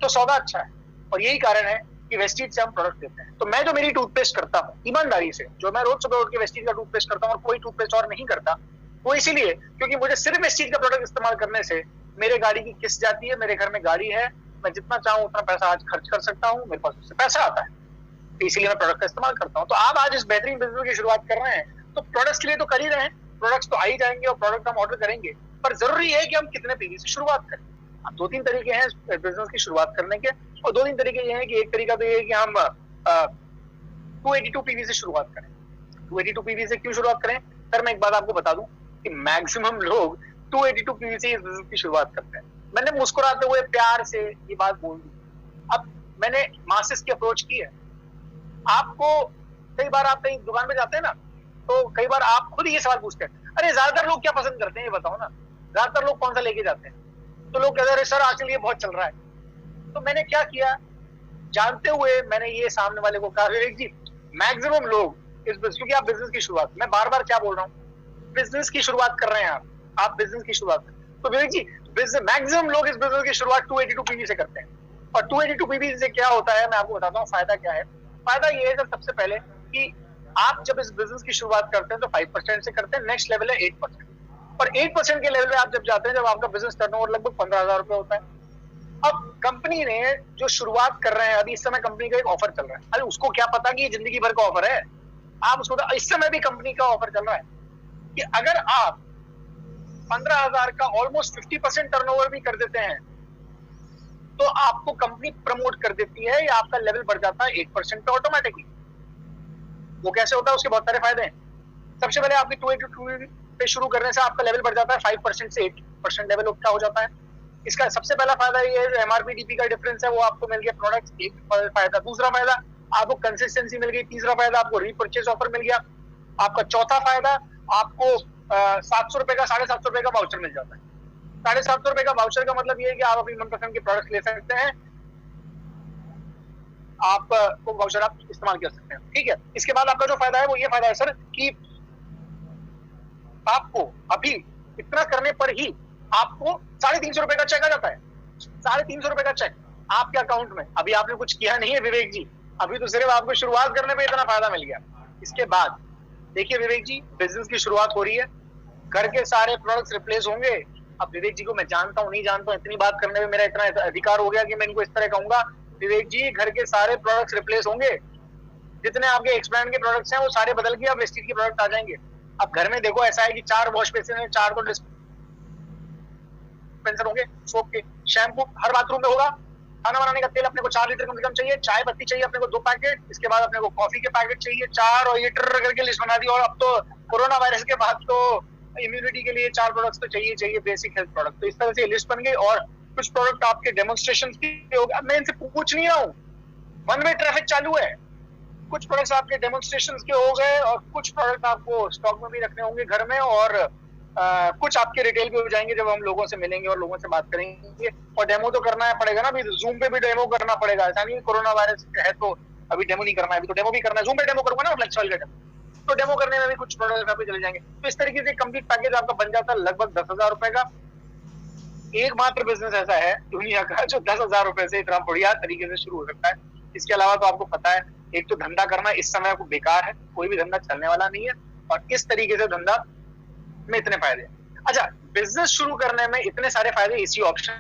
तो सौदा अच्छा है। और यही कारण है कि वेस्टीज से हम प्रोडक्ट लेते हैं। तो मैं जो मेरी टूथपेस्ट करता हूँ ईमानदारी से, जो मैं रोज सुबह उठ के वेस्टीज का टूथपेस्ट करता हूँ और कोई टूथपेस्ट और नहीं करता, वो इसीलिए क्योंकि मुझे सिर्फ वेस्टीज का प्रोडक्ट इस्तेमाल करने से मेरे गाड़ी की किस्त जाती है, मेरे घर में गाड़ी है, मैं जितना चाहूँ उतना पैसा आज खर्च कर सकता हूँ, मेरे पास उससे पैसा आता है, तो इसीलिए मैं प्रोडक्ट का इस्तेमाल करता हूँ। तो आप आज इस बेहतरीन बिजनेस की शुरुआत कर रहे हैं तो प्रोडक्ट्स के लिए तो कर ही रहे हैं, प्रोडक्ट्स तो आ ही जाएंगे और प्रोडक्ट हम ऑर्डर करेंगे, पर जरूरी है कि हम कितने पीवी से शुरुआत करें। अब 2-3 तरीके हैं बिजनेस की शुरुआत करने के, और 2-3 तरीके ये हैं कि एक तरीका तो ये है कि हम 282 पीवी से शुरुआत करें। 282 पीवी से क्यों शुरुआत करें? सर मैं एक बात आपको बता दूं कि मैक्सिमम लोग 282 पीवी से इस बिजनेस की शुरुआत करते हैं। मैंने मुस्कुराते हुए प्यार से ये बात बोल दी। अब मैंने मासेस की अप्रोच की है। आपको कई बार आप कहीं दुकान पे जाते हैं ना, तो कई बार आप खुद ये सवाल पूछते हैं, अरे ज्यादातर लोग क्या पसंद करते हैं ये बताओ ना, ज्यादातर लोग कौन सा लेके जाते हैं? तो लोग कहते हैं सर आजकल ये बहुत चल रहा है। तो मैंने क्या किया, जानते हुए मैंने ये सामने वाले को कहा, विवेक जी मैक्सिमम लोग इस बिजनेस, क्योंकि आप बिजनेस की शुरुआत, मैं बार बार क्या बोल रहा हूँ, बिजनेस की शुरुआत कर रहे हैं आप बिजनेस की शुरुआत, तो विवेक जी मैक्सिमम लोग इस बिजनेस की शुरुआत 282 पीवी से करते हैं। और 282 पीवी से क्या होता है मैं आपको बताता हूँ, फायदा क्या है। फायदा ये है सर सबसे पहले कि आप जब इस बिजनेस की शुरुआत करते हैं तो 5% से करते हैं, नेक्स्ट लेवल है 8%, और 8% के लेवल पे आप जब जाते हैं, जब आपका बिजनेस टर्नओवर लगभग 15,000 रुपए होता है। अब कंपनी ने जो शुरुआत कर रहे हैं, अभी इस समय कंपनी का एक ऑफर चल रहा है, अरे उसको क्या पता कि ये जिंदगी भर का ऑफर है, आप उसको, इस समय भी कंपनी का ऑफर चल रहा है कि अगर आप 15,000 का ऑलमोस्ट 50% टर्नओवर भी कर देते हैं तो आपको कंपनी प्रमोट कर देती है, या आपका लेवल बढ़ जाता है 8% पे ऑटोमेटिकली। वो कैसे होता है, उसके बहुत सारे फायदे हैं। सबसे पहले आपकी 282 पे शुरू करने से आपका लेवल बढ़ जाता है 5% से 8% लेवल उठा हो जाता है। इसका सबसे पहला फायदा ये है, एमआरपी डीपी का डिफरेंस है वो आपको मिल गया, प्रोडक्ट, एक फायदा। दूसरा फायदा आपको कंसिस्टेंसी मिल गई। तीसरा फायदा आपको रीपरचेज ऑफर मिल गया। आपका चौथा फायदा आपको 700 रुपए का, 750 रुपए का वाउचर मिल जाता है। 750 रुपए का वाउचर का मतलब ये है कि आप अपनी मनपसंद के प्रोडक्ट ले सकते हैं, आप वो वाउचर आप इस्तेमाल कर सकते हैं, ठीक है। इसके बाद आपका जो फायदा है वो ये फायदा है सर कि आपको अभी इतना करने पर ही आपको 350 रुपए का चेक आ जाता है। 350 रुपए का चेक आपके अकाउंट में। अभी आपने कुछ किया नहीं है विवेक जी, अभी तो सिर्फ आपको शुरुआत करने पे इतना फायदा मिल गया। इसके बाद देखिए विवेक जी, बिजनेस की शुरुआत हो रही है, घर के सारे प्रोडक्ट्स रिप्लेस होंगे। अब विवेक जी को मैं जानता हूं, नहीं जानता हूं, इतनी बात करने में मेरा इतना अधिकार हो गया कि मैं इनको इस तरह कहूंगा, विवेक जी घर के सारे प्रोडक्ट्स रिप्लेस होंगे, जितने आपके एक्सब्रांड के प्रोडक्ट्स हैं वो सारे बदल के अब वेस्टीज के प्रोडक्ट आ जाएंगे। अब घर में देखो ऐसा है कि 4 वॉश बेसिन है, 4 तो डिस्पेंसर होंगे, सोप के, शैम्पू हर बाथरूम में होगा, खाना बनाने का तेल अपने को 4 लीटर कम से कम चाहिए, चाय पत्ती चाहिए अपने को 2 पैकेट, इसके बाद अपने को कॉफी के पैकेट चाहिए 4, और ये ट्र करके लिस्ट बना दी। और अब तो कोरोना वायरस के बाद तो इम्यूनिटी के लिए 4 प्रोडक्ट्स तो चाहिए, बेसिक हेल्थ प्रोडक्ट। तो इस तरह से लिस्ट बन गई। और कुछ प्रोडक्ट आपके डेमोन्स्ट्रेशन के हो गए। मैं इनसे पूछ नहीं रहा हूँ, वन वे ट्रैफिक चालू है, कुछ प्रोडक्ट्स आपके डेमोन्स्ट्रेशन के हो गए, और कुछ प्रोडक्ट आपको स्टॉक में भी रखने होंगे घर में, और कुछ आपके रिटेल भी हो जाएंगे जब हम लोगों से मिलेंगे और लोगों से बात करेंगे। और डेमो तो करना पड़ेगा ना, अभी जूम पे भी डेमो करना पड़ेगा। ऐसा नहीं कोरोना वायरस है तो अभी डेमो नहीं करना है, अभी तो डेमो भी करना है। जूम पे डेमो करूंगा ना फ्लेक्स ऑयल का डेमो, तो डेमो करने में भी कुछ प्रोडक्ट आपके चले जाएंगे। तो इस तरीके से कंप्लीट पैकेज आपका बन जाता है लगभग 10,000 रुपए का। एकमात्र बिजनेस ऐसा है दुनिया का जो 10,000 रुपए से इतना बढ़िया तरीके से शुरू हो सकता है। इसके अलावा तो आपको पता है, एक तो धंधा करना इस समय आपको बेकार है, कोई भी धंधा चलने वाला नहीं है, और इस तरीके से धंधा में इतने फायदे। अच्छा, बिजनेस शुरू करने में इतने सारे फायदे इसी ऑप्शन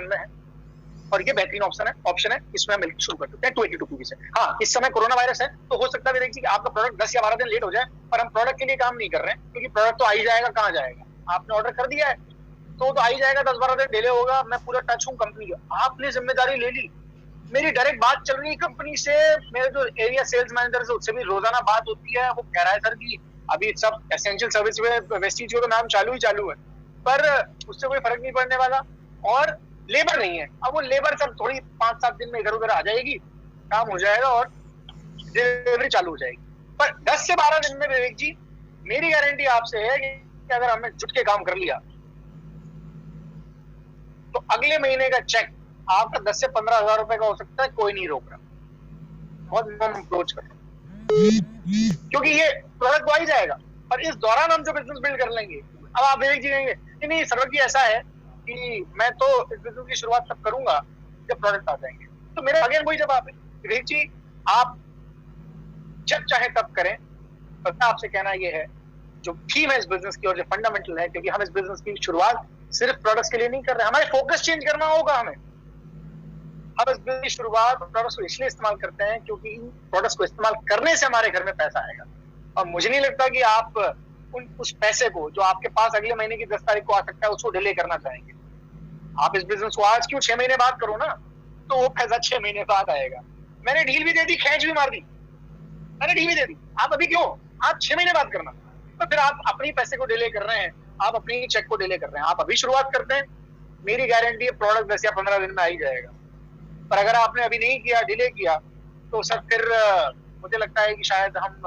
में है, और ये बेहतरीन ऑप्शन है, इसमें मिलकर शुरू कर सकते हैं 282 पीवी से। हाँ, इस समय कोरोना वायरस है तो हो सकता है विवेक जी कि आपका प्रोडक्ट 10 या 12 दिन लेट हो जाए, पर हम प्रोडक्ट के लिए काम नहीं कर रहे हैं, क्योंकि प्रोडक्ट तो आ ही जाएगा। कहाँ जाएगा, आपने ऑर्डर कर दिया है तो आ ही जाएगा। 10-12 दिन डिले होगा, मैं पूरा टच हूँ कंपनी का, आपने जिम्मेदारी ले ली। मेरी डायरेक्ट बात चल रही है कंपनी से, मेरे जो एरिया सेल्स मैनेजर है उससे भी रोजाना बात होती है। वो कह रहा है सर कि अभी सब एसेंशियल सर्विस में वेस्टीज का तो नाम चालू है, पर उससे कोई फर्क नहीं पड़ने वाला, और लेबर नहीं है। अब वो लेबर सब थोड़ी 5-7 दिन में इधर उधर आ जाएगी, काम हो जाएगा और डिलीवरी चालू हो जाएगी। पर 10 से 12 दिन में विवेक जी मेरी गारंटी आपसे है कि अगर हमने जुट के काम कर लिया तो अगले महीने का चेक आपका 10 से 15,000 रुपए का हो सकता है, कोई नहीं रोक रहा। बहुत मिनिमम अप्रोच कर, क्योंकि ये प्रोडक्ट आ ही जाएगा, और इस दौरान हम जो बिजनेस बिल्ड कर लेंगे। अब आप विवेक जी कहेंगे नहीं सर्वर जी ऐसा है कि मैं तो इस बिजनेस की शुरुआत तब करूंगा जब प्रोडक्ट आ जाएंगे। तो मेरा अगेन वही जवाब है विवेक जी, आप जब चाहे तब करें। पर आपसे कहना ये है, जो थीम है इस बिजनेस की और जो फंडामेंटल है, क्योंकि हम इस बिजनेस की शुरुआत सिर्फ प्रोडक्ट्स के लिए नहीं कर रहे, हमारे फोकस चेंज करना होगा हमें। हम इस बिजनेस की शुरुआत प्रोडक्ट्स को इसलिए इस्तेमाल करते हैं क्योंकि इन प्रोडक्ट्स को इस्तेमाल करने से हमारे घर में पैसा आएगा, और मुझे नहीं लगता कि आप उस पैसे को जो आपके पास अगले महीने की 10 तारीख को आ सकता है उसको डिले करना चाहेंगे। आप इस बिजनेस को आज क्यों 6 महीने बाद करो ना, तो वो पैसा 6 महीने बाद आएगा। मैंने डील भी दे दी, खींच भी मार दी, मैंने डील भी दे दी, आप अभी क्यों, आप 6 महीने बाद करना। तो फिर आप अपने पैसे को डिले कर रहे हैं, आप अपनी चेक को डिले कर रहे हैं। आप अभी शुरुआत करते हैं, मेरी गारंटी है प्रोडक्ट 10 या 15 दिन में आ ही जाएगा। पर अगर आपने अभी नहीं किया, डिले किया, तो सर फिर मुझे लगता है कि शायद हम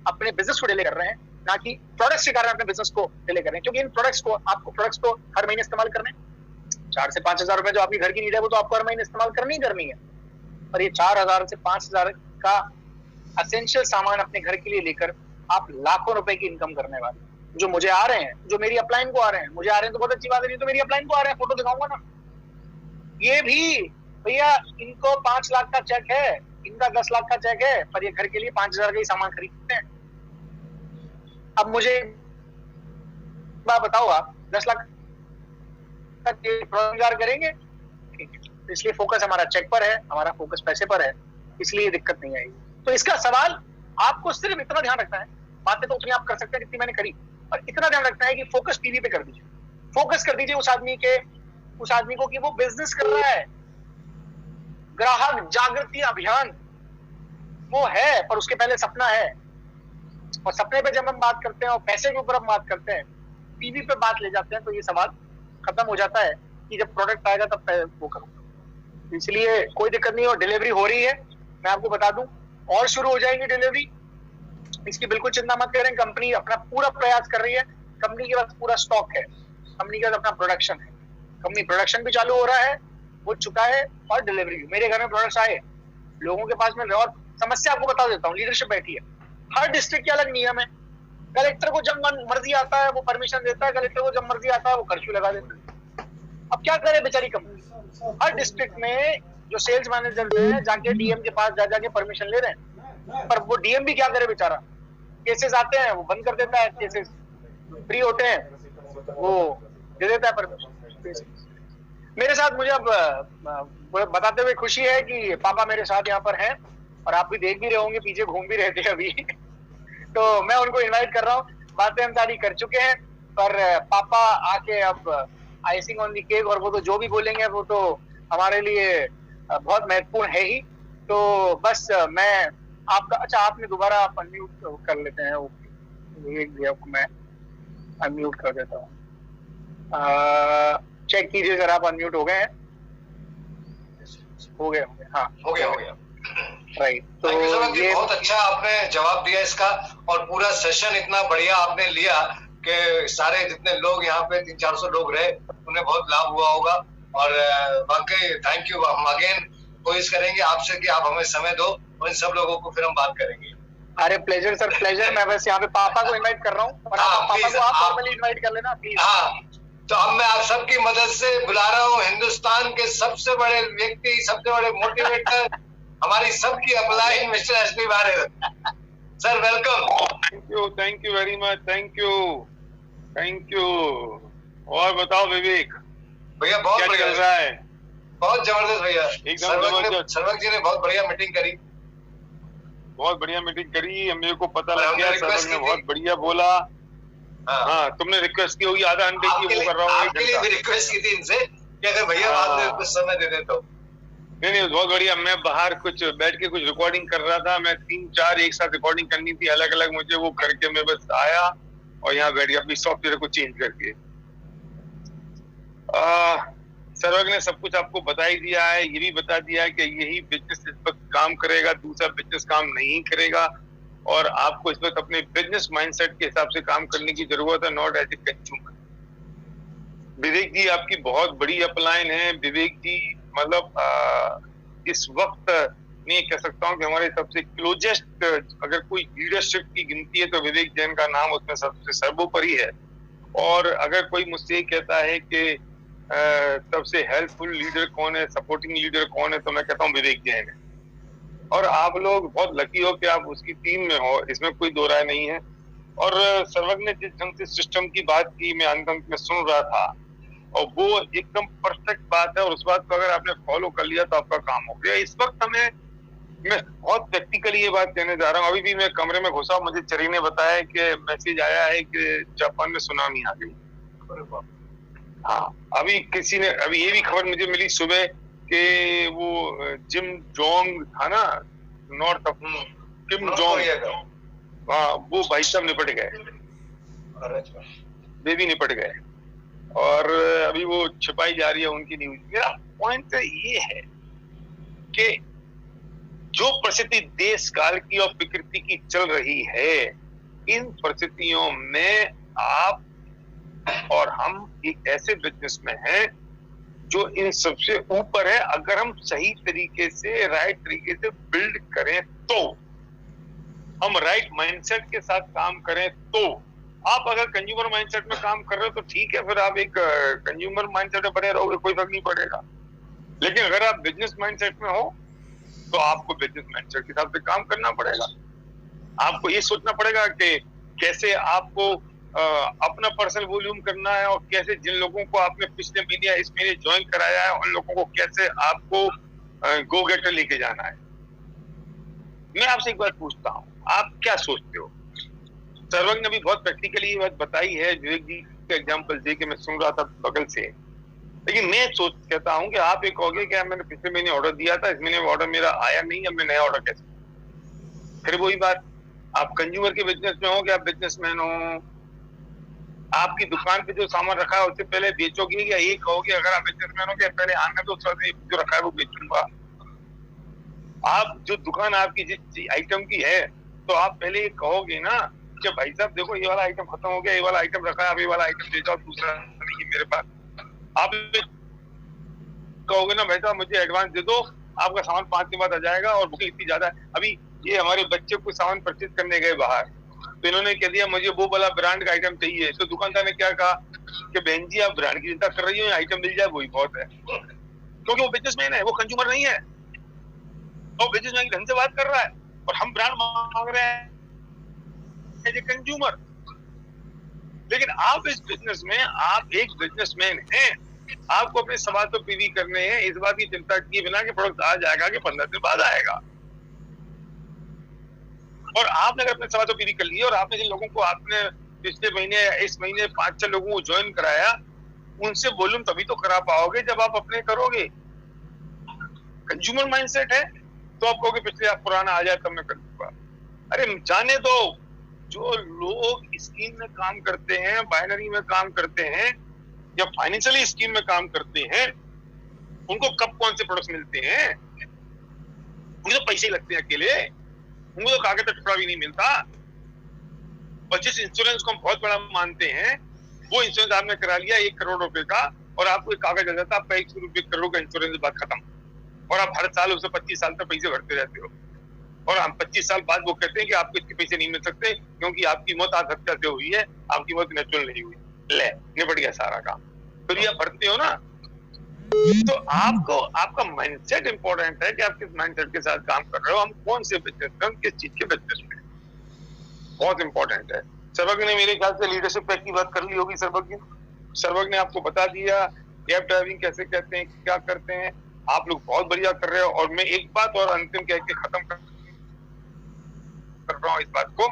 अपने बिजनेस को डिले कर रहे हैं, ना कि प्रोडक्ट्स के कारण अपने बिजनेस को डिले कर रहे हैं। क्योंकि इन प्रोडक्ट्स को, आपको प्रोडक्ट्स को हर महीने इस्तेमाल करने हैं। 4 से 5 हजार रुपए जो आपकी घर की नीड है, वो तो आपको हर महीने इस्तेमाल करनी ही करनी है। और ये 4,000 से 5,000 का एसेंशियल सामान अपने घर के लिए लेकर आप लाखों रुपए की इनकम करने वाले, जो मुझे आ रहे हैं, जो मेरी अपलाइन को आ रहे हैं, मुझे आ रहे हैं तो बहुत अच्छी बात है, नहीं तो मेरी अपलाइन को आ रहे हैं, फोटो दिखाऊंगा ना। ये भी भैया, इनको 5 लाख का चेक है, इनका 10 लाख का चेक है, पर ये घर के लिए 5,000 का ही सामान खरीदते हैं। अब मुझे बात बताओ, आप 10 लाख का रोजगार करेंगे, ठीक है, तो इसलिए फोकस हमारा चेक पर है, हमारा फोकस पैसे पर है, इसलिए दिक्कत नहीं आएगी। तो इसका सवाल आपको सिर्फ इतना ध्यान रखना है, बातें तो उतनी आप कर सकते हैं जितनी मैंने करी, और इतना ध्यान रखना है कि फोकस टीवी पे कर दीजिए, फोकस कर दीजिए उस आदमी को कि वो बिजनेस कर रहा है। ग्राहक जागृति अभियान वो है, पर उसके पहले सपना है। और सपने पे जब हम बात करते हैं और पैसे के ऊपर हम बात करते हैं, टीवी पे बात ले जाते हैं, तो ये सवाल खत्म हो जाता है कि जब प्रोडक्ट आएगा तब वो करूंगा। इसलिए कोई दिक्कत नहीं, और डिलीवरी हो रही है, मैं आपको बता दूं, और शुरू हो जाएंगी डिलीवरी, इसकी बिल्कुल चिंता मत करें। कंपनी अपना पूरा प्रयास कर रही है, कंपनी के पास पूरा स्टॉक है, कंपनी के पास अपना प्रोडक्शन है, कंपनी प्रोडक्शन भी चालू हो रहा है, हो चुका है, और डिलीवरी भी। मेरे घर में प्रोडक्ट्स आए, लोगों के पास में। और समस्या आपको बता देता हूँ, लीडरशिप बैठी है, हर डिस्ट्रिक्ट के अलग नियम है। कलेक्टर को जब मर्जी आता है वो परमिशन देता है, कलेक्टर को जब मर्जी आता है वो कर्फ्यू लगा देता है। अब क्या करे बेचारी कंपनी, हर डिस्ट्रिक्ट में जो सेल्स मैनेजर है जाके डीएम के पास जाके परमिशन ले रहे हैं, पर वो डीएम भी क्या करे बेचारा, केसेस आते हैं वो बंद कर देता है, केसेस फ्री होते हैं वो दे देता है परमिशन। मेरे साथ मुझे अब बताते हुए खुशी है कि पापा मेरे साथ यहाँ पर हैं, और आप भी देख भी रहे होंगे, पीछे घूम भी रहे थे अभी तो मैं उनको इनवाइट कर रहा हूँ। बातें हम सारी कर चुके हैं, पर पापा आके अब आइसिंग ऑन दी केक, और वो तो जो भी बोलेंगे वो तो हमारे लिए बहुत महत्वपूर्ण है ही। तो बस मैं आपका, अच्छा आपने दोबारा आप अनम्यूट कर लेते हैं, मैं अनम्यूट कर देता हूँ, चेक कीजिए अगर आप अनम्यूट हो गए हैं। हो गए, हाँ हो गया। राइट। तो ये बहुत अच्छा आपने जवाब दिया इसका, और पूरा सेशन इतना बढ़िया आपने लिया कि सारे जितने लोग यहाँ पे 300-400 लोग रहे, उन्हें बहुत लाभ हुआ होगा। और वाकई थैंक यू। हम अगेन कोशिश करेंगे आपसे कि आप हमें समय दो, और इन सब लोगों को फिर हम बात करेंगे। अरे प्लेजर सर, प्लेजर। मैं बस यहाँ पे पापा को इनवाइट कर रहा हूँ, पापा को आप फॉर्मली इनवाइट कर लेना प्लीज। हाँ, तो अब मैं आप सबकी मदद से बुला रहा हूँ हिंदुस्तान के सबसे बड़े व्यक्ति, सबसे बड़े मोटिवेटर, हमारी सबकी upline, mister SP Warrier sir, welcome. Thank you very much, thank you. और बताओ विवेक भैया, बहुत क्या बढ़िया चल रहा है? बहुत जबरदस्त भैया, एकदम सर्वक जी ने बहुत बढ़िया मीटिंग करी, बहुत बढ़िया मीटिंग करी। मेरे को पता लग हमने गया, रिक्वेस्ट सर्वक ने की बहुत बढ़िया बोला। हाँ, तुमने रिक्वेस्ट की होगी आधा घंटे की, वो कर रहा हूँ आपके लिए भी रिक्वेस्ट की थी इनसे कि अगर भैया बाद में कुछ समय दे दे तो। नहीं, बहुत बढ़िया। मैं बाहर कुछ बैठ के कुछ रिकॉर्डिंग कर रहा था, मैं 3-4 एक साथ रिकॉर्डिंग करनी थी अलग अलग, मुझे वो करके मैं बस आया और यहाँ बैठ गया अपनी सॉफ्टवेयर को चेंज करके। सर्वक ने सब कुछ आपको बता ही दिया है, ये भी बता दिया है कि यही बिजनेस इस वक्त काम करेगा, दूसरा बिजनेस काम नहीं करेगा, और आपको इस वक्त अपने बिजनेस माइंडसेट के हिसाब से काम करने की जरूरत है, नॉट एज ए कंज्यूमर। विवेक जी आपकी बहुत बड़ी अपलाइन है। विवेक जी मतलब इस वक्त मैं कह सकता हूँ कि हमारे सबसे क्लोजेस्ट, अगर कोई लीडरशिप की गिनती है तो विवेक जैन का नाम उसमें सबसे सर्वोपरि है। और अगर कोई मुझसे कहता है कि सबसे हेल्पफुल लीडर कौन है, सपोर्टिंग लीडर कौन है, तो मैं कहता हूँ विवेक जैन है। और आप लोग बहुत लकी हो कि आप उसकी टीम में हो, इसमें कोई दो राय नहीं है। और सर्वक ने जिस ढंग से सिस्टम की बात की, मैं अंत में सुन रहा था, और वो एकदम परफेक्ट बात है, और उस बात को अगर आपने फॉलो कर लिया तो आपका काम हो गया। इस वक्त मैं बहुत प्रैक्टिकली ये बात कहने जा रहा हूँ। अभी भी मैं कमरे में घुसा, मुझे चरी ने बताया कि मैसेज आया है कि जापान में सुनामी आ गई। हाँ, अभी ये भी खबर मुझे मिली सुबह कि वो जिम जोंग था ना, नॉर्थ ऑफ किम जोंग, हाँ, वो भाई साहब निपट गए, वे भी निपट गए, और अभी वो छिपाई जा रही है उनकी न्यूज। मेरा पॉइंट ये है कि जो परिस्थिति देश काल की और प्रकृति की चल रही है, इन परिस्थितियों में आप और हम एक ऐसे बिजनेस में हैं जो इन सबसे ऊपर है। अगर हम सही तरीके से, राइट तरीके से बिल्ड करें तो, हम राइट माइंडसेट के साथ काम करें तो। आप अगर कंज्यूमर माइंडसेट में काम कर रहे हो तो ठीक है, फिर आप एक कंज्यूमर माइंडसेट में बने रहोगे, कोई फर्क नहीं पड़ेगा। लेकिन अगर आप बिजनेस माइंडसेट में हो तो आपको बिजनेस माइंडसेट के हिसाब से काम करना पड़ेगा। आपको ये सोचना पड़ेगा कि कैसे आपको अपना पर्सनल वॉल्यूम करना है, और कैसे जिन लोगों को आपने पिछले महीने या इस महीने ज्वाइन कराया है उन लोगों को कैसे आपको गो गेटर लेके जाना है। मैं आपसे एक बात पूछता हूँ, आप क्या सोचते हो? सर्वज्ञ ने भी बहुत प्रैक्टिकली ये बात बताई है, विवेक जी के एग्जाम्पल दे के मैं सुन रहा था बगल से। लेकिन मैं कहता हूँ कि आप एक कहोगे कि मैंने पिछले महीने ऑर्डर दिया था, इस महीने ऑर्डर मेरा आया नहीं, अब मैं नया ऑर्डर कैसे? फिर वही बात, आप कंज्यूमर के बिजनेस में हो कि आप बिजनेसमैन हो, आपकी दुकान पे जो सामान रखा है उससे पहले बेचोगे, या ये कहोगे अगर आप बिजनेसमैन हो कि पहले आना तो जो रखा है वो बेचूंगा? आप जो दुकान आपकी जिस आइटम की है, तो आप पहले ये कहोगे ना कि भाई साहब देखो ये वाला आइटम खत्म हो गया, ये वाला आइटम रखा है, अब ये वाला आइटम दे जाओ, दूसरा नहीं है मेरे पास। आप कहोगे ना भाई साहब मुझे एडवांस दे दो, आपका सामान 5 दिन बाद आ जाएगा, और बुकिंग इतनी ज्यादा है। अभी ये हमारे बच्चे को सामान परचेज करने गए बाहर, तो इन्होंने कह दिया मुझे वो वाला ब्रांड का आइटम चाहिए। तो दुकानदार ने क्या कहा कि बहन जी आप ब्रांड की चिंता कर रही हो, आइटम मिल जाए वही बहुत है। क्योंकि वो बिजनेसमैन है, वो कंज्यूमर नहीं है, वो बिजनेसमैन ढंग से बात कर रहा है, और हम ब्रांड मांग रहे हैं एज ए कंज्यूमर। लेकिन आप इस बिजनेस में, आप एक बिजनेसमैन हैं, आपको अपने सवाल तो पीवी करने हैं, इस बात की चिंता किए बिना कि प्रोडक्ट आ जाएगा कि 15 दिन बाद आएगा। और आपने अगर अपने सवाल तो पीवी कर लिए, और आपने जिन लोगों को आपने पिछले महीने, इस महीने 5-6 लोगों को ज्वाइन कराया, उनसे वॉल्यूम तभी तो करा पाओगे जब आप अपने करोगे। कंज्यूमर माइंडसेट है तो आप कहोगे पिछले आप पुराना आ जाए तब मैं कर दूंगा। अरे जाने दो, जो लोग स्कीम में काम करते हैं, बाइनरी में काम करते हैं, या फाइनेंशियली स्कीम में काम करते हैं, उनको कब कौन से प्रोडक्ट्स मिलते हैं? उनको तो पैसे लगते हैं अकेले, उनको तो कागज का टुकड़ा भी नहीं मिलता। और जिस इंश्योरेंस को हम बहुत बड़ा मानते हैं, वो इंश्योरेंस आपने करा लिया 1 करोड़ रुपए का, और आपको एक कागज आ जाता है आपका 100 करोड़ का इंश्योरेंस बात खत्म, और आप हर साल उसे 25 साल तक पैसे भरते रहते हो। और हम 25 साल बाद वो कहते हैं कि आपको इतने पैसे नहीं मिल सकते क्योंकि आपकी मौत आत्महत्या से हुई है, आपकी मौत नेचुरल नहीं हुई। ले निपट गया सारा काम। फिर ये भरते हो ना। तो आपको, आपका माइंडसेट इंपॉर्टेंट है कि आप किस माइंडसेट के साथ काम कर रहे हो, हम कौन से बिजनेस में, हम किस चीज के बिजनेस में, बहुत इंपॉर्टेंट है। सर्वज्ञ ने मेरे ख्याल से लीडरशिप पैक की बात कर ली होगी। सर्वज्ञ ने आपको बता दिया कैब ड्राइविंग कैसे कहते हैं, क्या करते हैं। आप लोग बहुत बढ़िया कर रहे हो। और मैं एक बात और अंतिम कह के खत्म कर रहा हूं इस बात को,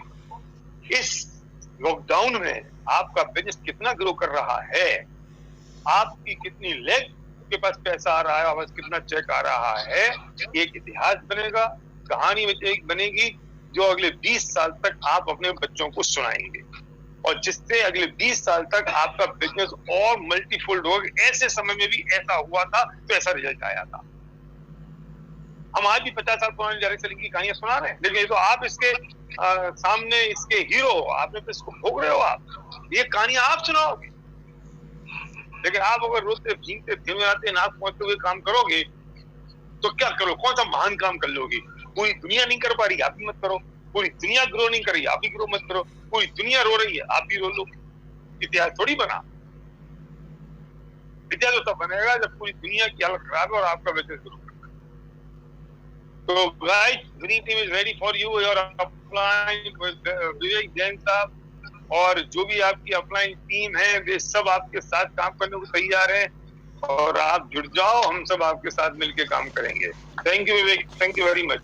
इस लॉकडाउन में आपका बिजनेस कितना ग्रो कर रहा है, आपकी कितनी लेग के पास पैसा आ रहा है, आपके कितना चेक आ रहा है, एक इतिहास बनेगा, कहानी बनेगी जो अगले 20 साल तक आप अपने बच्चों को सुनाएंगे, और जिससे अगले 20 साल तक आपका बिजनेस और मल्टीफोल्ड होगा। ऐसे समय में भी ऐसा हुआ था तो ऐसा रिजल्ट आया था। हम आज भी 50 साल पुरानी डायरेक्ट सेलिंग की कहानियां सुना रहे हैं, लेकिन ये तो आप इसके सामने इसके हीरो हो, आपने तो इसको भोग रहे हो, आप ये कहानियां आप सुनाओगे। लेकिन आप अगर रोते भीगते धिमराते नाक पहुंचते हुए काम करोगे तो क्या करो, कौन सा महान काम कर लोगे? पूरी दुनिया नहीं कर पा रही, आप भी मत करो। पूरी दुनिया ग्रो नहीं कर रही, आप भी ग्रो मत करो। पूरी दुनिया रो रही है, आप भी रो लो। इतिहास थोड़ी बना। इतिहास तो तब बनेगा जब पूरी दुनिया की हालत खराब है और आपका बिजनेस ग्रो करना है। तो guys, green team is ready for you, your upline Vivek Jain साहब और जो भी आपकी अपलाइन टीम है, वे सब आपके साथ काम करने को तैयार है। और आप जुड़ जाओ, हम सब आपके साथ मिलकर काम करेंगे। Thank you Vivek, thank you very much.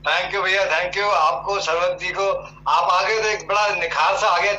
Thank you भैया, थैंक यू आपको, सर्वज्ञ जी को। आप आगे तो एक बड़ा निखार सा आ गया।